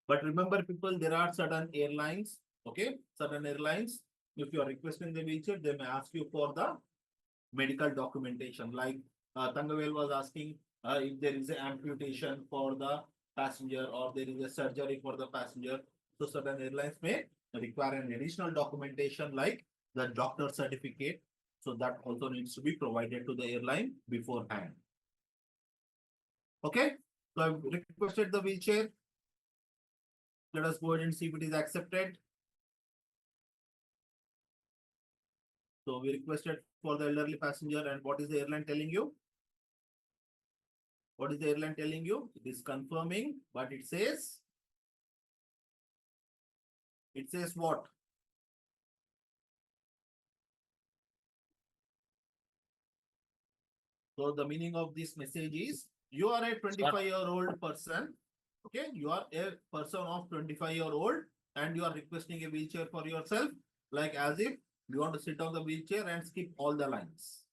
But remember, people, there are certain airlines, okay? Certain airlines, if you are requesting the wheelchair, they may ask you for the medical documentation. Like Tangavel was asking if there is an amputation for the passenger or there is a surgery for the passenger. So certain airlines may require an additional documentation like the doctor certificate. So that also needs to be provided to the airline beforehand. Okay, so I've requested the wheelchair. Let us go ahead and see if it is accepted. So we requested for the elderly passenger, and what is the airline telling you? What is the airline telling you? It is confirming, but it says what? So the meaning of this message is you are a 25-year-old person. Okay, you are a person of 25-year-old and you are requesting a wheelchair for yourself, like as if you want to sit on the wheelchair and skip all the lines.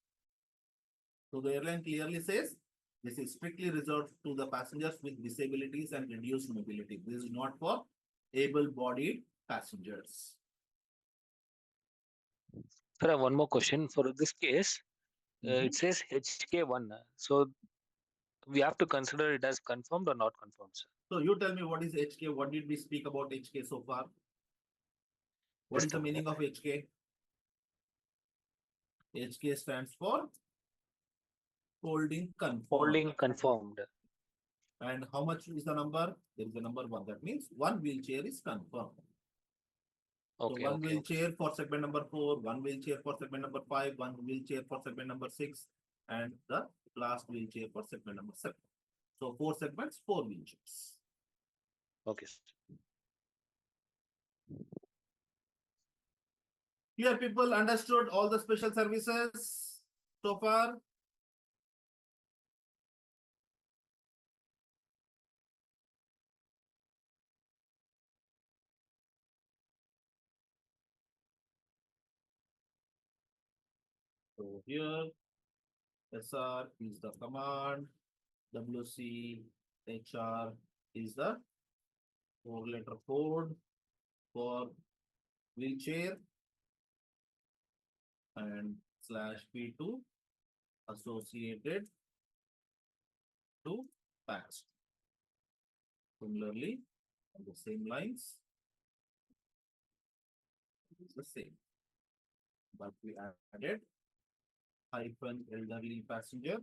So the airline clearly says this is strictly reserved to the passengers with disabilities and reduced mobility. This is not for able-bodied passengers.
Sir, I have one more question. For this case,
Mhm.
it says HK1. So we have to consider it as confirmed or not confirmed, sir.
So you tell me, what is HK? What did we speak about HK so far? What is
Just
the
a minute.
meaning of HK? HK stands for holding confirmed.
Holding confirmed.
And how much is the number? There is a number 1. That means one wheelchair is confirmed. So
Okay,
one
okay, okay.
wheelchair for segment number 4, one wheelchair for segment number 5, one wheelchair for segment number 6, and the last wheelchair for segment number 7. So 4 segments, 4 wheelchairs.
Okay, sir.
Here people understood all the special services so far. So here SR is the command, WC HR is the 4-letter code for wheelchair, and /P2 associated to past. Similarly, on the same lines, it is the same, but we added hyphen elderly passenger,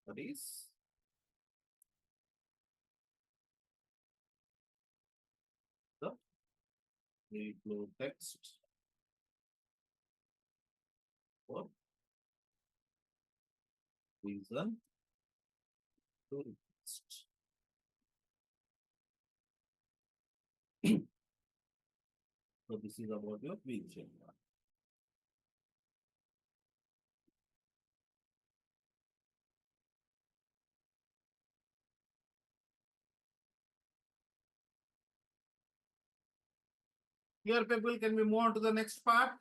that is the very flow text for reason to request. So this is about your wheelchair. Here people, can we move on to the next part?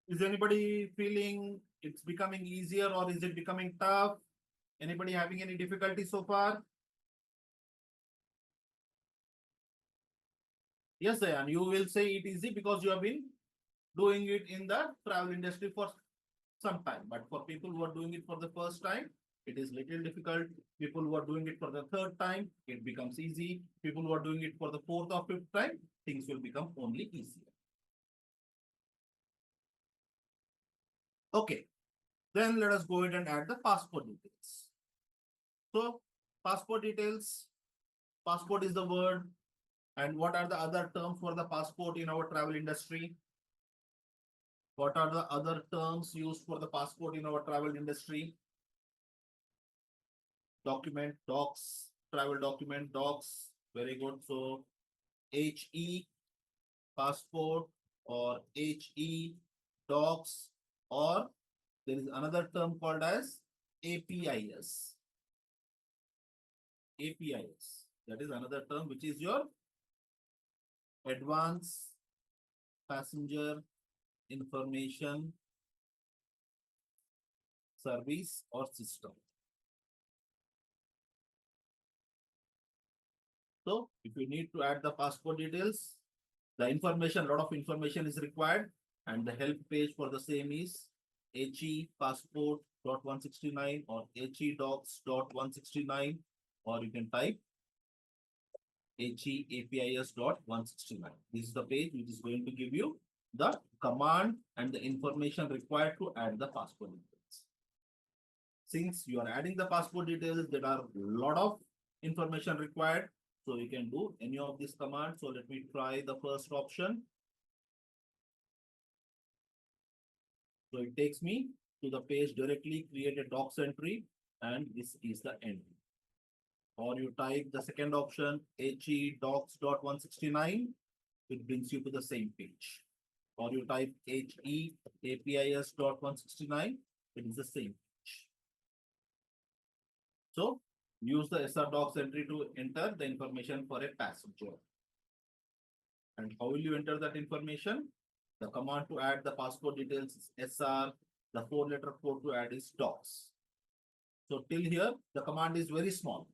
Is anybody feeling it's becoming easier or is it becoming tough? Anybody having any difficulty so far? Yes, Dayan, you will say it easy because you have been doing it in the travel industry for some time. But for people who are doing it for the first time, it is little difficult. People who are doing it for the third time, it becomes easy. People who are doing it for the fourth or fifth time, things will become only easier. Okay, then let us go ahead and add the passport details. So passport details, passport is the word. And what are the other terms for the passport in our travel industry? What are the other terms used for the passport in our travel industry? Document, docs, travel document, docs. Very good. So HE passport or HE docs, or there is another term called as APIS. APIS. That is another term which is your advanced passenger information service or system. So if you need to add the passport details, the information, lot of information is required, and the help page for the same is HE passport.169 or HE docs.169, or you can type HE APIS.169. This is the page which is going to give you the command and the information required to add the passport details. Since you are adding the passport details, there are a lot of information required. So you can do any of these commands. So let me try the first option. So it takes me to the page directly, create a docs entry, and this is the entry. Or you type the second option, HE docs.169, it brings you to the same page. Or you type HE APIS.169, it is the same page. So use the SR docs entry to enter the information for a passenger. And how will you enter that information? The command to add the passport details is SR. The 4-letter code to add is docs. So till here, the command is very small.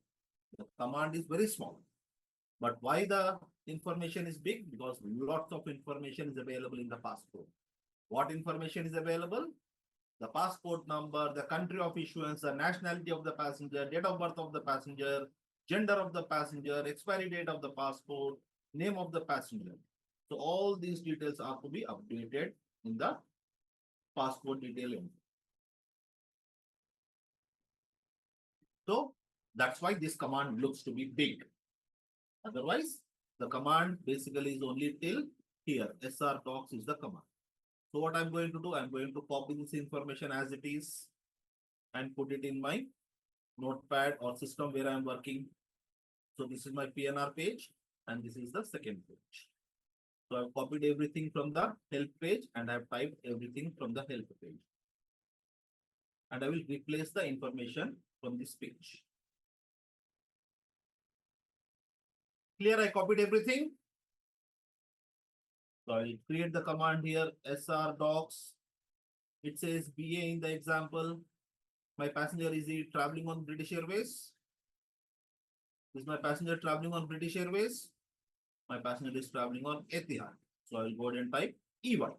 The command is very small. But why the information is big? Because lots of information is available in the passport. What information is available? The passport number, the country of issuance, the nationality of the passenger, date of birth of the passenger, gender of the passenger, expiry date of the passport, name of the passenger. So all these details are to be updated in the passport detail entry. So that's why this command looks to be big. Otherwise, the command basically is only till here. SR docs is the command. So what I'm going to do, I'm going to copy this information as it is and put it in my notepad or system where I'm working. So this is my PNR page and this is the second page. So I've copied everything from the help page and I've typed everything from the help page. And I will replace the information from this page. Clear, I copied everything. So I'll create the command here, SR docs. It says BA in the example. My passenger is he traveling on British Airways? Is my passenger traveling on British Airways? My passenger is traveling on Etihad. So I'll go ahead and type EY.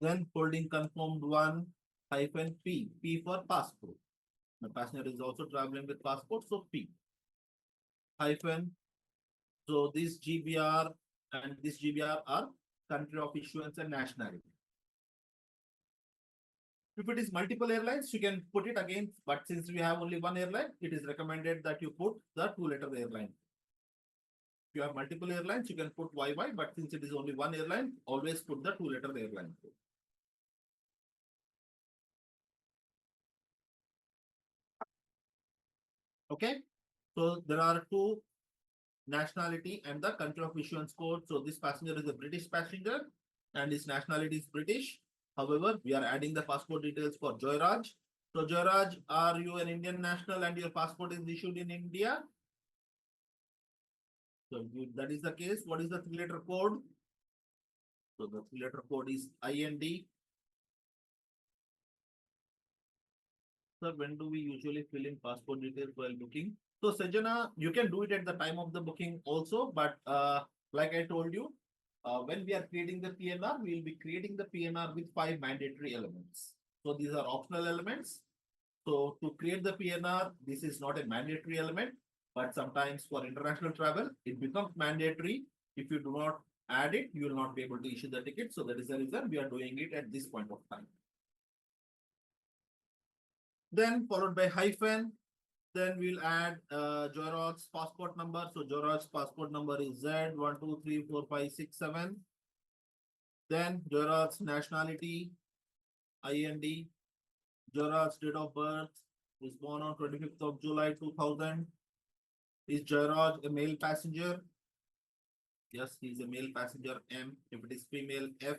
Then holding confirmed 1 hyphen P. P for passport. My passenger is also traveling with passport, so P. Hyphen. So this GBR and this GBR are country of issuance and nationality. If it is multiple airlines, you can put it again, but since we have only one airline, it is recommended that you put the 2-letter airline. If you have multiple airlines, you can put YY, but since it is only one airline, always put the 2-letter airline. Okay, so there are two nationality and the country of issuance code. So this passenger is a British passenger and his nationality is British. However, we are adding the passport details for Joyraj. So Joyraj, are you an Indian national and your passport is issued in India? So if that is the case, what is the 3-letter code? So the 3-letter code is IND. Sir, when do we usually fill in passport details while booking? So Sajana, you can do it at the time of the booking also, but like I told you, when we are creating the PNR, we will be creating the PNR with 5 mandatory elements. So these are optional elements. So to create the PNR, this is not a mandatory element, but sometimes for international travel, it becomes mandatory. If you do not add it, you will not be able to issue the ticket. So that is the reason we are doing it at this point of time. Then followed by hyphen, then we'll add Joyraj's passport number. So Joyraj's passport number is Z1234567. Then Joyraj's nationality, IND. Joyraj's date of birth is born on 25th of July 2000. Is Jairaj a male passenger? Yes, he is a male passenger M. If it is female F,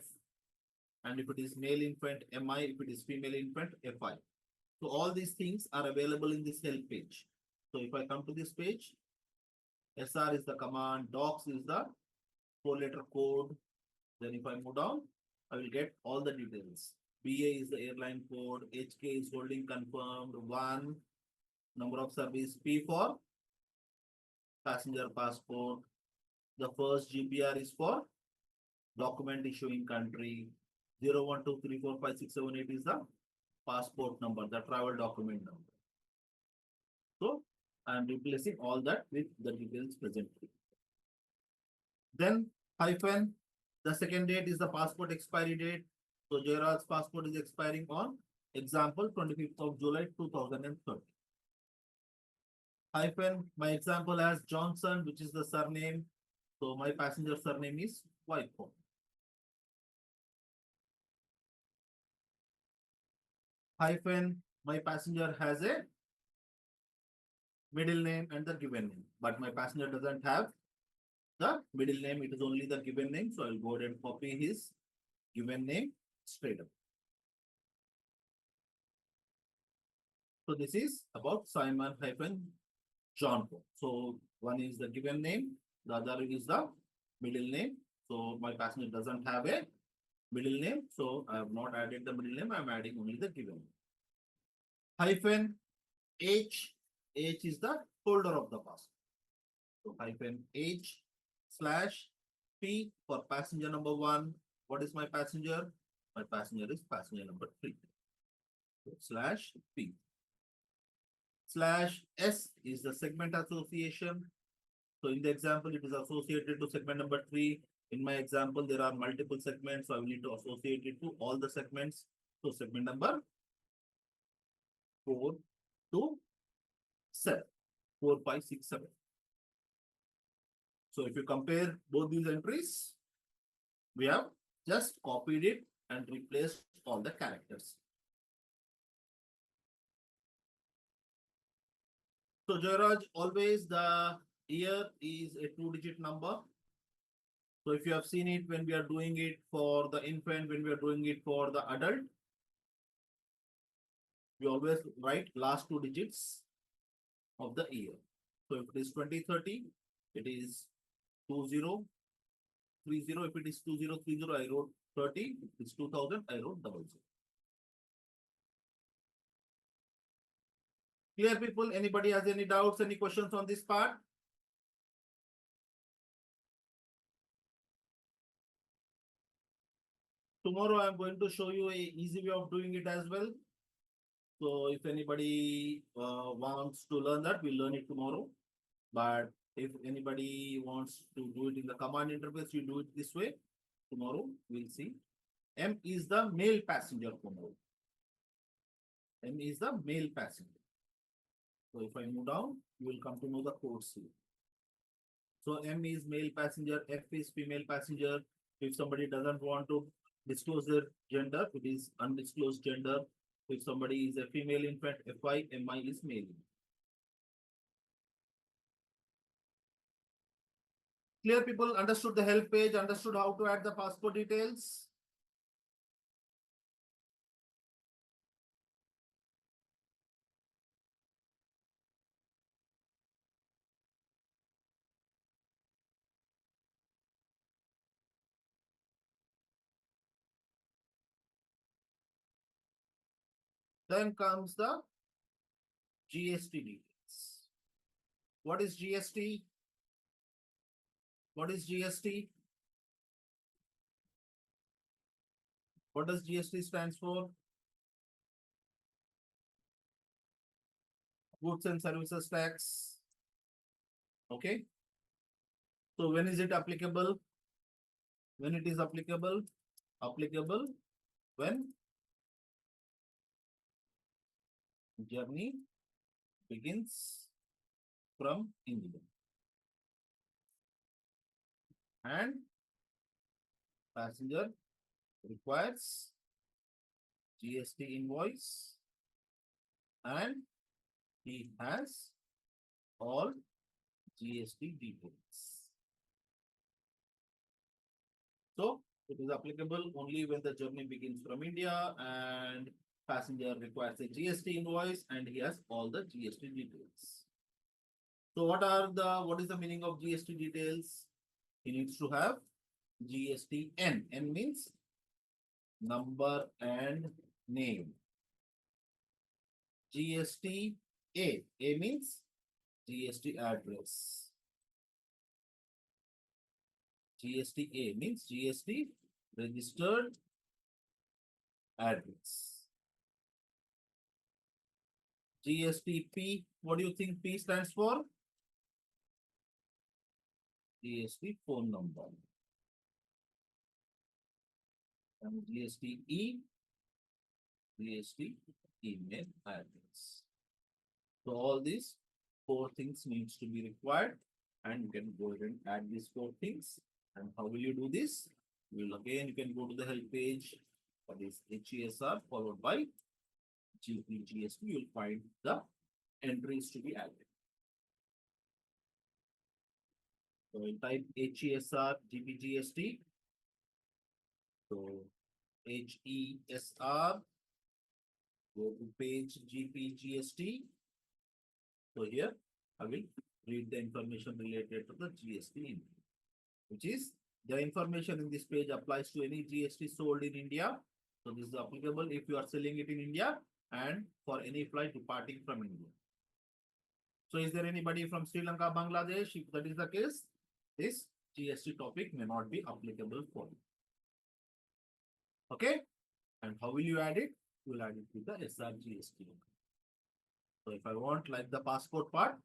and if it is male infant MI, if it is female infant FI. So all these things are available in this help page. So if I come to this page, SR is the command, docs is the 4-letter code. Then if I move down, I will get all the details. BA is the airline code, HK is holding confirmed, 1, number of service, P for passenger passport. The first GPR is for document issuing country. 012345678 is the passport number, the travel document number. So I am replacing all that with the details presently. Then hyphen, the second date is the passport expiry date. So Jairaj's passport is expiring on example 25th of July 2030. Hyphen, my example has Johnson, which is the surname. So my passenger surname is Whitehorn. Hyphen, my passenger has a middle name and the given name, but my passenger doesn't have the middle name, it is only the given name. So I'll go ahead and copy his given name straight up. So this is about Simon hyphen John. So one is the given name, the other is the middle name. So my passenger doesn't have a middle name, so I have not added the middle name, I am adding only the given name. Hyphen H, H is the holder of the passport. So hyphen H slash P for passenger number 1. What is my passenger? My passenger is passenger number 3. So slash P. Slash S is the segment association. So in the example, it is associated to segment number 3. In my example, there are multiple segments, so I will need to associate it to all the segments. So segment number 4 to 7. 4, 5, 6, 7. So if you compare both these entries, we have just copied it and replaced all the characters. So Jairaj, always the year is a 2-digit number. So if you have seen it when we are doing it for the infant, when we are doing it for the adult, we always write last 2 digits of the year. So if it is 2030, it is 2030. If it is 2030, I wrote 30. If it is 2000, I wrote 00. Clear, people? Anybody has any doubts, any questions on this part? Tomorrow I am going to show you a easy way of doing it as well. So if anybody wants to learn that, we'll learn it tomorrow. But if anybody wants to do it in the command interface, you do it this way. Tomorrow we'll see. M is the male passenger tomorrow. M is the male passenger. So if I move down, you will come to know the codes here. So M is male passenger, F is female passenger. If somebody doesn't want to disclose their gender, it is undisclosed gender. If somebody is a female infant, FI, MI is male. Clear, people? Understood the help page, understood how to add the passport details? Then comes the GST details. What is GST? What is GST? What does GST stands for? Goods and services tax. Okay. So when is it applicable? When it is applicable? Applicable when journey begins from India and passenger requires GST invoice and he has all GST details. So it is applicable only when the journey begins from India and passenger requires a GST invoice and he has all the GST details. So what is the meaning of GST details? He needs to have GST N. N means number and name. GST A. A means GST address. GST A means GST registered address. GST P. What do you think P stands for? GST phone number. And GST E. GST email address. So all these four things needs to be required, and you can go ahead and add these four things. And how will you do this? You can go to the help page for this HESR followed by GPGST. You will find the entries to be added. So we'll type HESR GPGST. So HESR, go to page GPGST. So here I will read the information related to the GST, which is the information in this page applies to any GST sold in India. So this is applicable if you are selling it in India and for any flight departing from India. So is there anybody from Sri Lanka, Bangladesh? If that is the case, this GST topic may not be applicable for you. Okay. And how will you add it? You will add it with the SRGST. So if I want like the passport part,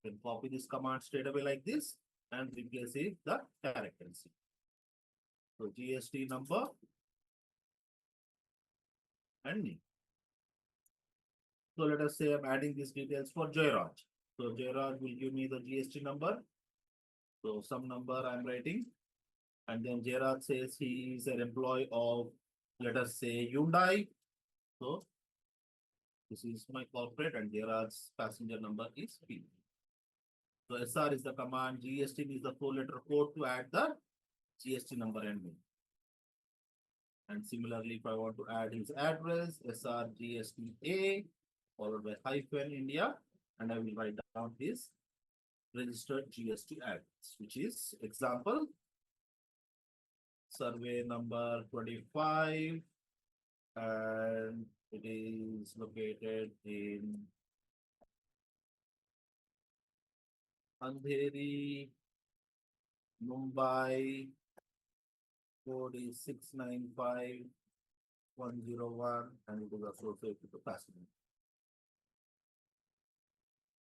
I can copy this command straight away like this and replace it with the characters. So GST number and name. So let us say I'm adding these details for Jairaj. So Jairaj will give me the GST number. So some number I'm writing. And then Jairaj says he is an employee of, let us say, Hyundai. So this is my corporate and Jairaj's passenger number is P. So SR is the command, GST is the 4-letter code to add the GST number and name. And similarly, if I want to add his address, SR GST A followed by hyphen India, and I will write down his registered GST address, which is example survey number 25, and it is located in Andheri, Mumbai. Code is 695101 and it is associated with the passenger.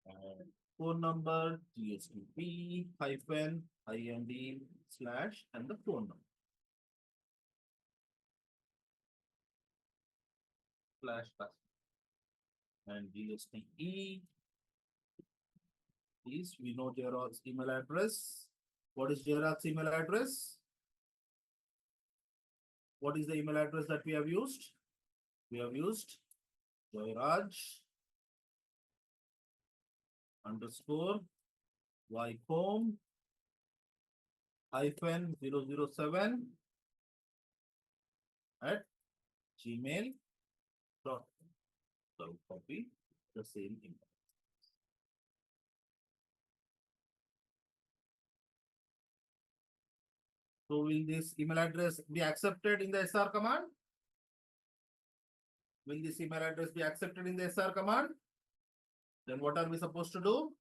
And phone number GSTP hyphen IND slash and the phone number. Slash passenger. And GSTE is, we know Jairaj's email address. What is Jairaj's email address? What is the email address that we have used? We have used Jairaj underscore Ycom hyphen 007 at gmail.com. So copy the same email. So will this email address be accepted in the SR command? Will this email address be accepted in the SR command? Then what are we supposed to do?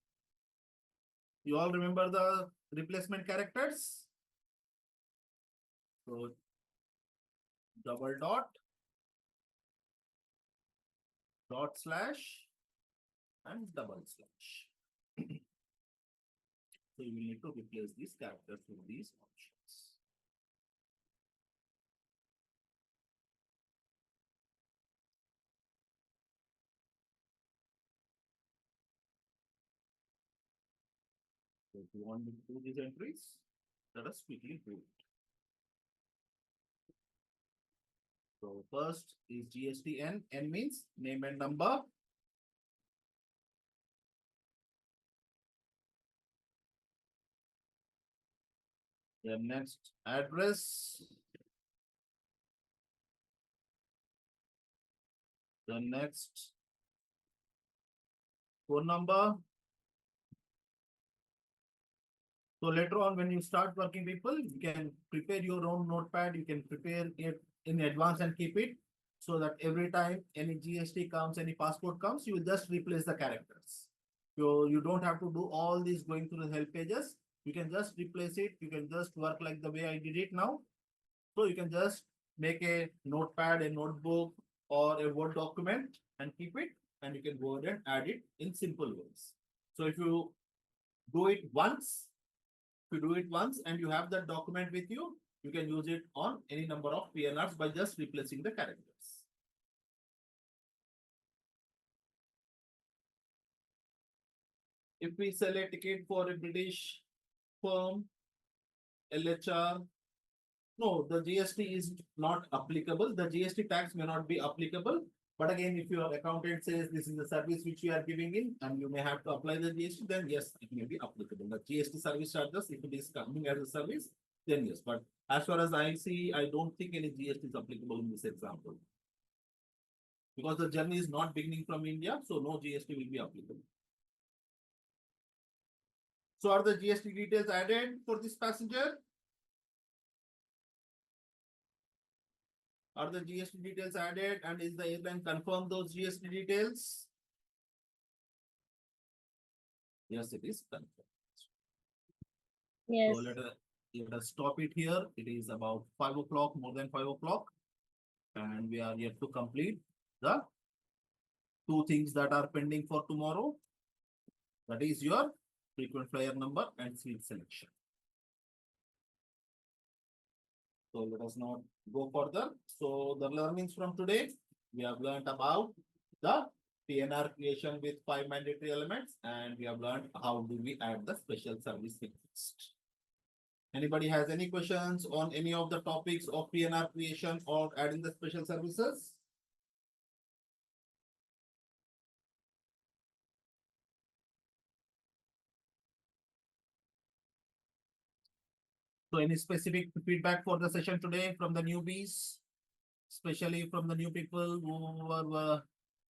You all remember the replacement characters? So double dot, dot slash, and double slash. So you will need to replace these characters with these options. So if you want me to do these entries, let us quickly do it. So first is GSTN. N means name and number. The next address. The next phone number. So later on, when you start working, people, you can prepare your own notepad. You can prepare it in advance and keep it so that every time any GST comes, any passport comes, you will just replace the characters. So you don't have to do all these going through the help pages. You can just replace it. You can just work like the way I did it now. So you can just make a notepad, a notebook, or a Word document and keep it, and you can go ahead and add it in simple ways. So if you do it once, if you do it once and you have that document with you, you can use it on any number of PNRs by just replacing the characters. If we sell a ticket for a British firm, LHR, no, the GST is not applicable. The GST tax may not be applicable. But again, if your accountant says this is a service which you are giving in and you may have to apply the GST, then yes, it may be applicable. The GST service charges, if it is coming as a service, then yes. But as far as I see, I don't think any GST is applicable in this example. Because the journey is not beginning from India, so no GST will be applicable. So are the GST details added for this passenger? Are the GST details added and is the airline confirm those GST details? Yes, it is confirmed.
Yes.
So let us stop it here. It is about 5 o'clock, more than 5 o'clock. And we are yet to complete the two things that are pending for tomorrow. That is your frequent flyer number and seat selection. So let us not go further. So the learnings from today, we have learned about the PNR creation with 5 mandatory elements, and we have learned how do we add the special service request. Anybody has any questions on any of the topics of PNR creation or adding the special services? So any specific feedback for the session today from the newbies, especially from the new people who were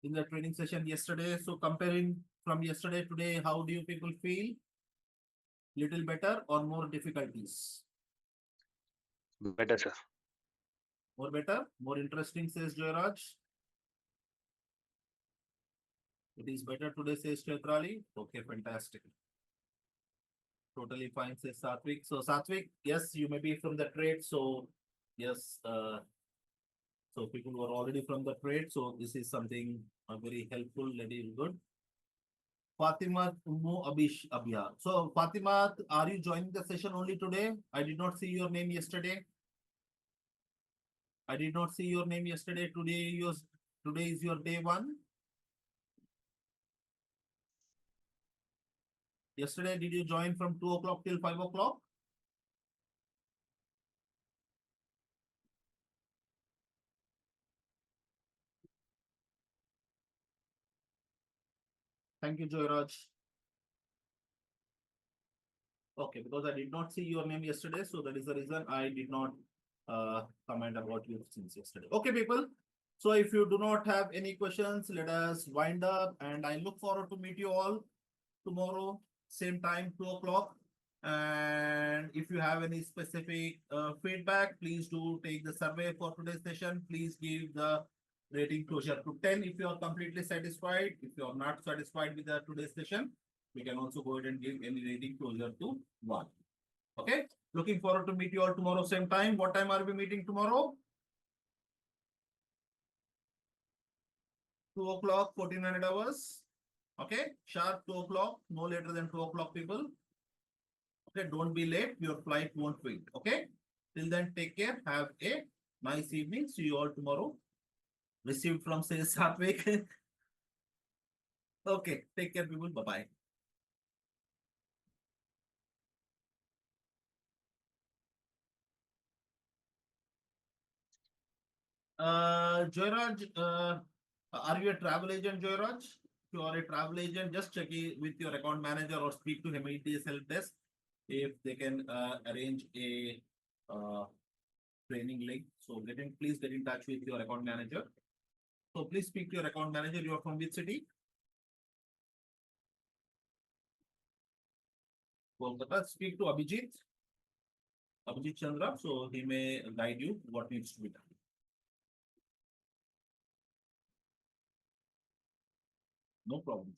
in the training session yesterday? So comparing from yesterday today, how do you people feel? Little better or more difficulties?
Better, sir.
More better, more interesting, says Joyraj. It is better today, says Chetrali. Okay, fantastic. Totally fine, says Satvik. So Satvik, yes, you may be from the trade. So yes, so people who are already from the trade. So this is something very helpful, very good. Fatima Ummu Abish Abia. So Fatima, are you joining the session only today? I did not see your name yesterday. I did not see your name yesterday. Today is your day one. Yesterday, did you join from 2 o'clock till 5 o'clock? Thank you, Joyraj. Okay, because I did not see your name yesterday, so that is the reason I did not comment about you since yesterday. Okay, people. So if you do not have any questions, let us wind up, and I look forward to meet you all tomorrow, same time, 2 o'clock. And if you have any specific feedback, please do take the survey for today's session. Please give the rating closure to 10 if you are completely satisfied. If you are not satisfied with the today's session, we can also go ahead and give any rating closure to 1. Okay. Looking forward to meet you all tomorrow, same time. What time are we meeting tomorrow? 2 o'clock, 1400 hours. Okay. Sharp 2 o'clock, no later than 2 o'clock, people. Okay, don't be late. Your flight won't wait. Okay. Till then, take care. Have a nice evening. See you all tomorrow. Received from Sales Satvik. Okay. Take care, people. Bye bye. Joyraj, are you a travel agent, Joyraj? If you are a travel agent, just check it with your account manager or speak to him at the help desk. if they can arrange a training link. So please get in touch with your account manager. So please speak to your account manager. You are from which city? Kolkata. Speak to Abhijit Chandra. So he may guide you what needs to be done. No problem.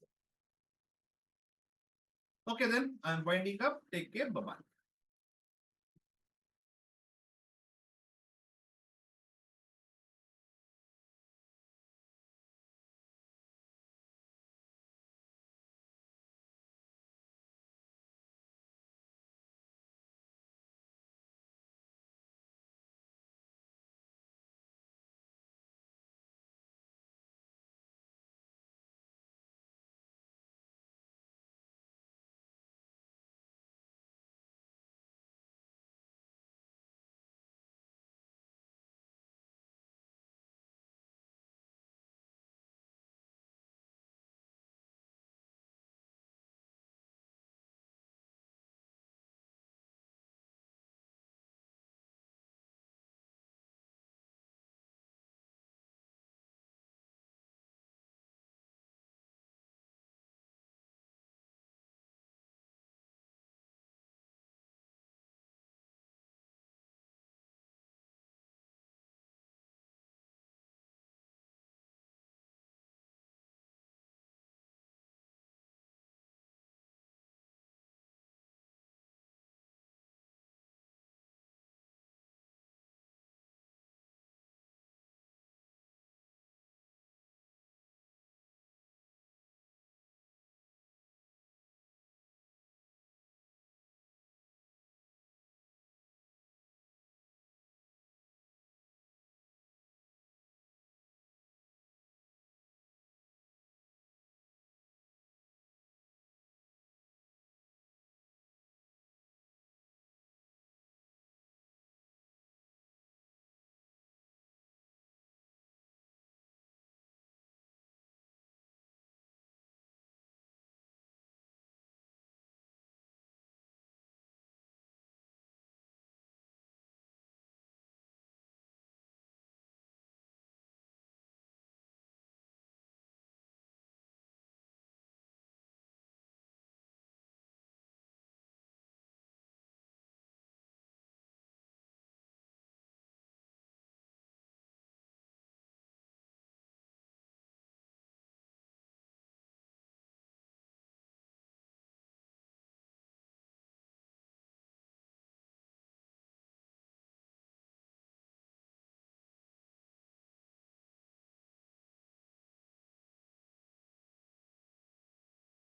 Okay, then I'm winding up. Take care. Bye bye.